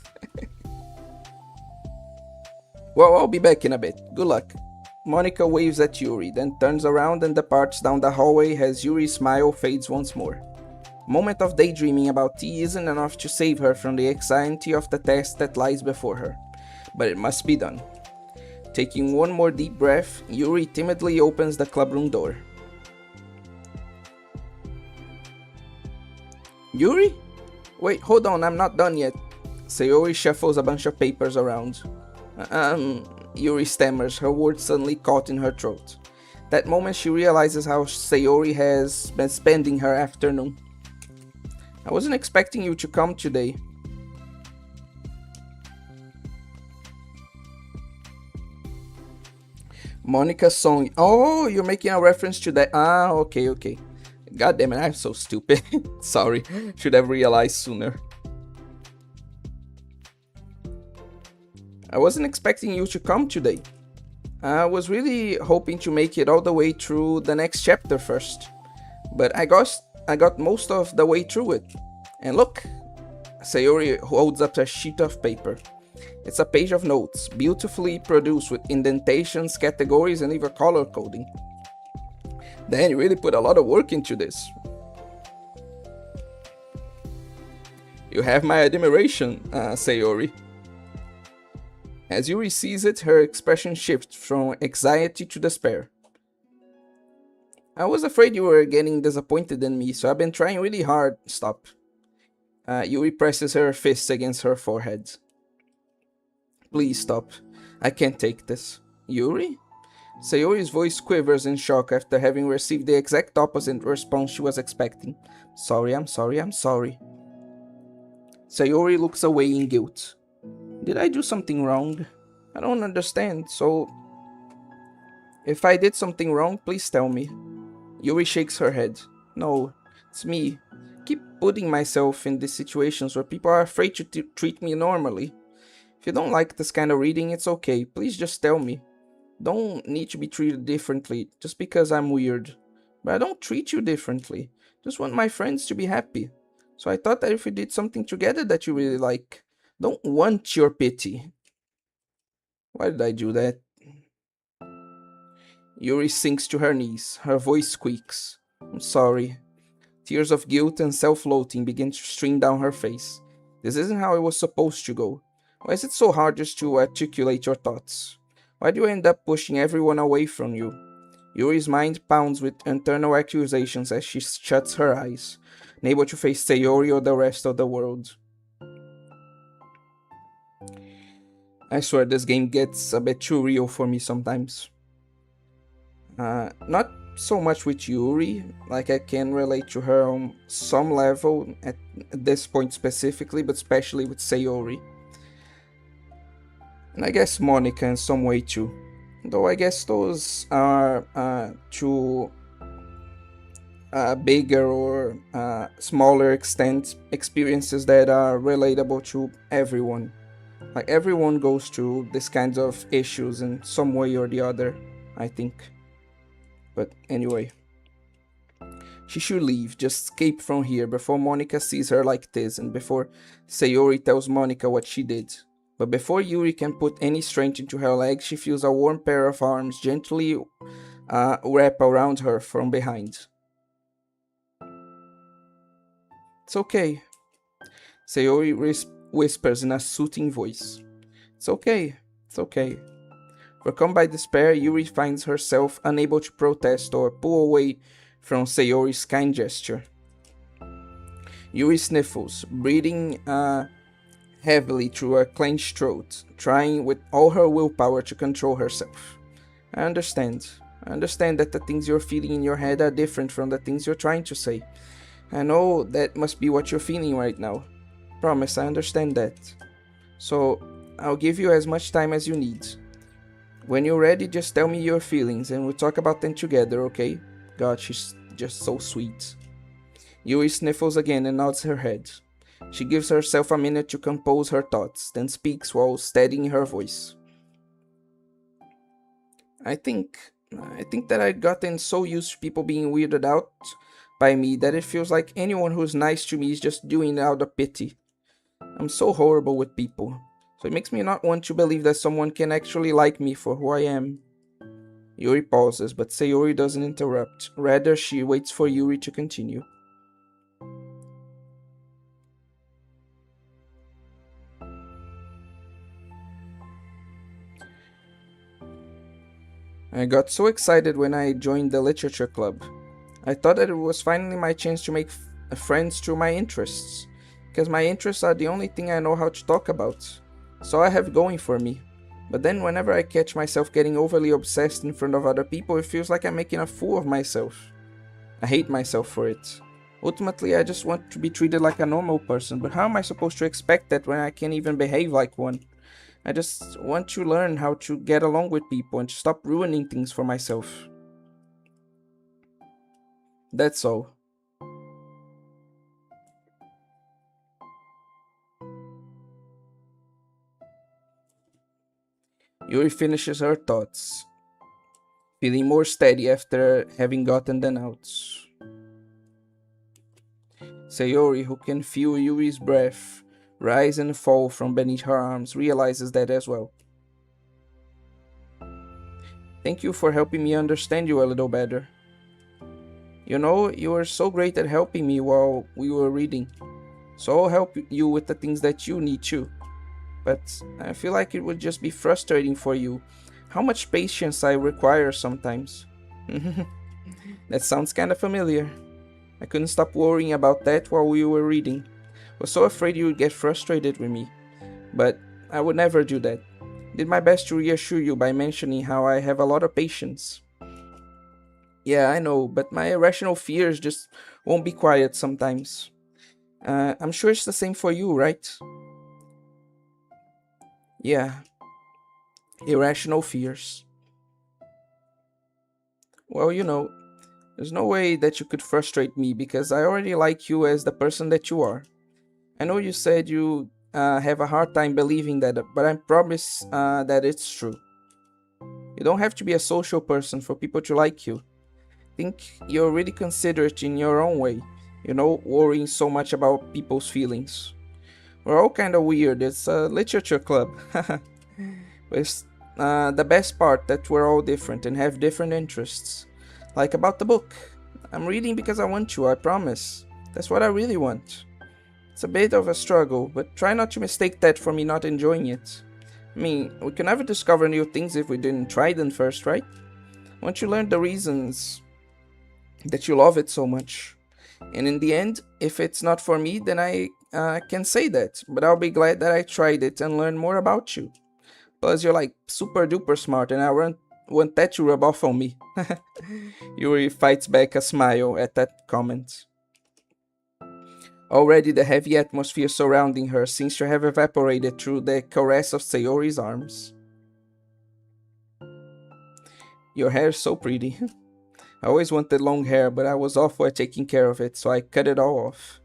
Well, I'll be back in a bit. Good luck. Monica waves at Yuri, then turns around and departs down the hallway as Yuri's smile fades once more. A moment of daydreaming about tea isn't enough to save her from the anxiety of the task that lies before her, but it must be done. Taking one more deep breath, Yuri timidly opens the clubroom door. Yuri? Wait, hold on, I'm not done yet. Sayori shuffles a bunch of papers around. Yuri stammers, her words suddenly caught in her throat. That moment she realizes how Sayori has been spending her afternoon. I wasn't expecting you to come today. Monica's song. Oh, you're making a reference to that. Okay. God damn it, I'm so stupid. Sorry, should have realized sooner. I wasn't expecting you to come today. I was really hoping to make it all the way through the next chapter first. But I got most of the way through it. And look, Sayori holds up a sheet of paper. It's a page of notes, beautifully produced with indentations, categories, and even color coding. Dan, you really put a lot of work into this. You have my admiration, Sayori. As Yuri sees it, her expression shifts from anxiety to despair. I was afraid you were getting disappointed in me, so I've been trying really hard. Stop. Yuri presses her fists against her forehead. Please stop. I can't take this. Yuri? Sayori's voice quivers in shock after having received the exact opposite response she was expecting. Sorry, I'm sorry, I'm sorry. Sayori looks away in guilt. Did I do something wrong? I don't understand, so... If I did something wrong, please tell me. Yuri shakes her head. No, it's me. I keep putting myself in these situations where people are afraid to treat me normally. If you don't like this kind of reading, it's okay. Please just tell me. Don't need to be treated differently just because I'm weird. But I don't treat you differently. Just want my friends to be happy. So I thought that if we did something together that you really like, don't want your pity. Why did I do that? Yuri sinks to her knees. Her voice squeaks. I'm sorry. Tears of guilt and self-loathing begin to stream down her face. This isn't how it was supposed to go. Why is it so hard just to articulate your thoughts? Why do you end up pushing everyone away from you? Yuri's mind pounds with internal accusations as she shuts her eyes, unable to face Sayori or the rest of the world. I swear this game gets a bit too real for me sometimes. Not so much with Yuri, like I can relate to her on some level at this point specifically, but especially with Sayori. And I guess Monica in some way too. Though I guess those are to bigger or smaller extent experiences that are relatable to everyone. Like everyone goes through these kinds of issues in some way or the other, I think. But anyway. She should leave, just escape from here before Monica sees her like this and before Sayori tells Monica what she did. But before Yuri can put any strength into her legs, she feels a warm pair of arms gently wrap around her from behind. It's okay, Sayori whispers in a soothing voice. It's okay, it's okay. Overcome by despair, Yuri finds herself unable to protest or pull away from Sayori's kind gesture. Yuri sniffles, breathing heavily through her clenched throat, trying with all her willpower to control herself. I understand. I understand that the things you're feeling in your head are different from the things you're trying to say. I know that must be what you're feeling right now. Promise, I understand that. So, I'll give you as much time as you need. When you're ready, just tell me your feelings and we'll talk about them together, okay? God, she's just so sweet. Yui sniffles again and nods her head. She gives herself a minute to compose her thoughts, then speaks while steadying her voice. I think that I've gotten so used to people being weirded out by me that it feels like anyone who's nice to me is just doing it out of pity. I'm so horrible with people, so it makes me not want to believe that someone can actually like me for who I am. Yuri pauses, but Sayori doesn't interrupt. Rather, she waits for Yuri to continue. I got so excited when I joined the literature club. I thought that it was finally my chance to make friends through my interests, because my interests are the only thing I know how to talk about. So I have going for me. But then whenever I catch myself getting overly obsessed in front of other people, it feels like I'm making a fool of myself. I hate myself for it. Ultimately, I just want to be treated like a normal person, but how am I supposed to expect that when I can't even behave like one? I just want to learn how to get along with people and to stop ruining things for myself. That's all. Yuri finishes her thoughts, feeling more steady after having gotten them out. Sayori, who can feel Yuri's breath rise and fall from beneath her arms, realizes that as well. Thank you for helping me understand you a little better. You know, you were so great at helping me while we were reading. So I'll help you with the things that you need too. But I feel like it would just be frustrating for you how much patience I require sometimes. That sounds kinda familiar. I couldn't stop worrying about that while we were reading. Was so afraid you would get frustrated with me. But I would never do that. Did my best to reassure you by mentioning how I have a lot of patience. Yeah, I know, but my irrational fears just won't be quiet sometimes. I'm sure it's the same for you, right? Yeah, irrational fears. Well, there's no way that you could frustrate me because I already like you as the person that you are. I know you said you have a hard time believing that, but I promise that it's true. You don't have to be a social person for people to like you. Think you're really considerate in your own way, worrying so much about people's feelings. We're all kind of weird. It's a literature club. But it's the best part that we're all different and have different interests. Like about the book. I'm reading because I want to, I promise. That's what I really want. It's a bit of a struggle, but try not to mistake that for me not enjoying it. I mean, we can never discover new things if we didn't try them first, right? Once you learn the reasons that you love it so much. And in the end, if it's not for me, then I can say that. But I'll be glad that I tried it and learned more about you. Plus, you're like super duper smart, and want that to rub off on me. Yuri fights back a smile at that comment. Already the heavy atmosphere surrounding her seems to have evaporated through the caress of Sayori's arms. Your hair's so pretty. I always wanted long hair, but I was awful at taking care of it, so I cut it all off.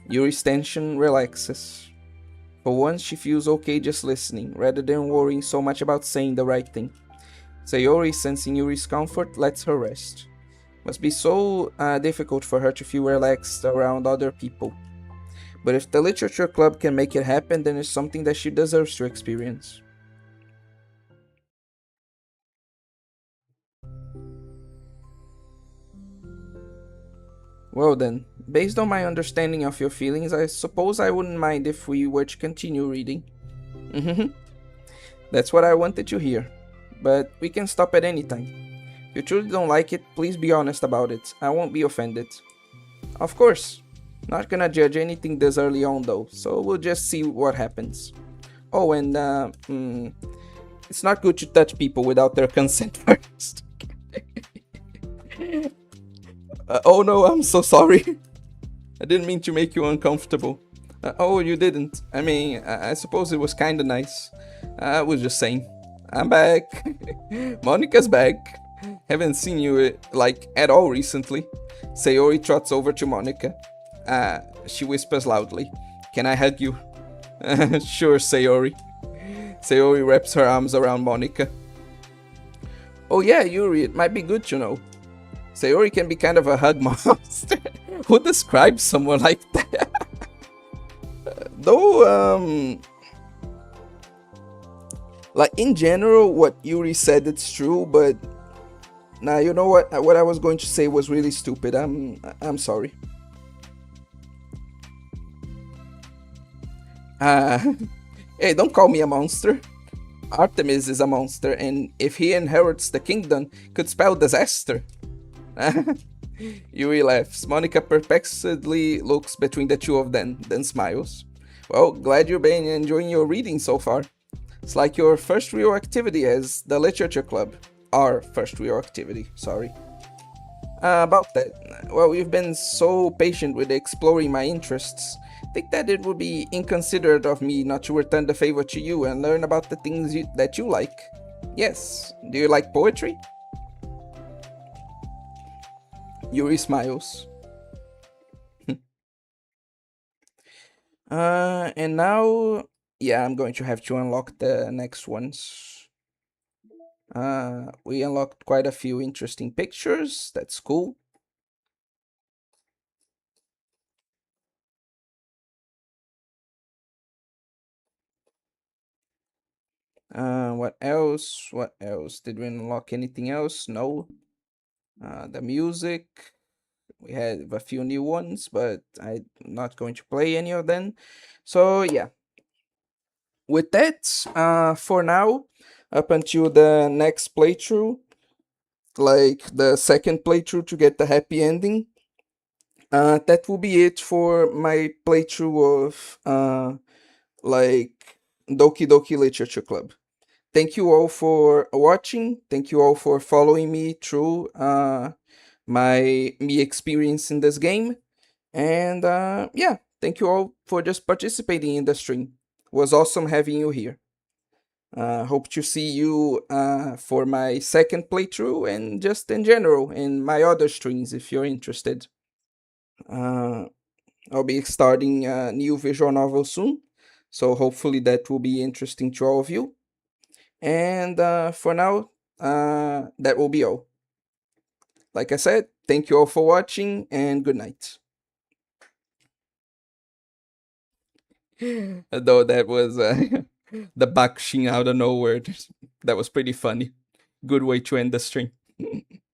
Yuri's tension relaxes. For once, she feels okay just listening, rather than worrying so much about saying the right thing. Sayori, sensing Yuri's comfort, lets her rest. Must be so difficult for her to feel relaxed around other people. But if the literature club can make it happen, then it's something that she deserves to experience. Well then, based on my understanding of your feelings, I suppose I wouldn't mind if we were to continue reading. That's what I wanted to hear. But we can stop at any time. If you truly don't like it, please be honest about it. I won't be offended. Of course. Not gonna judge anything this early on though, so we'll just see what happens. Oh, and it's not good to touch people without their consent first. Oh no, I'm so sorry. I didn't mean to make you uncomfortable. Oh, you didn't. I mean, I suppose it was kinda nice. I was just saying. I'm back. Monica's back. Haven't seen you, like, at all recently. Sayori trots over to Monica. She whispers loudly. Can I hug you? Sure, Sayori. Sayori wraps her arms around Monica. Oh yeah, Yuri, it might be good to know. Sayori can be kind of a hug monster. Who describes someone like that? Though, like in general, what Yuri said it's true, but now you know what? What I was going to say was really stupid. I'm sorry. Uh, hey, don't call me a monster. Artemis is a monster, and if he inherits the kingdom, could spell disaster. Yuri laughs. Monica perplexedly looks between the two of them, then smiles. Well, glad you've been enjoying your reading so far. It's like your first real activity as the literature club. Our first real activity, sorry. About that, well, you've been so patient with exploring my interests. Think that it would be inconsiderate of me not to return the favor to you and learn about the things that you like. Yes, do you like poetry? Yuri smiles. And now, yeah, I'm going to have to unlock the next ones. We unlocked quite a few interesting pictures. That's cool. What else? What else? Did we unlock anything else? No. The music. We had a few new ones, but I'm not going to play any of them. So yeah. With that, for now, up until the next playthrough, like the second playthrough to get the happy ending, that will be it for my playthrough of like Doki Doki Literature Club. Thank you all for watching. Thank you all for following me through my experience in this game. And yeah, thank you all for just participating in the stream. It was awesome having you here. Hope to see you for my second playthrough and just in general in my other streams if you're interested. Uh, I'll be starting a new visual novel soon, so hopefully that will be interesting to all of you. And for now, that will be all. Like I said, thank you all for watching and good night. Though that was the bakshin out of nowhere. That was pretty funny. Good way to end the stream.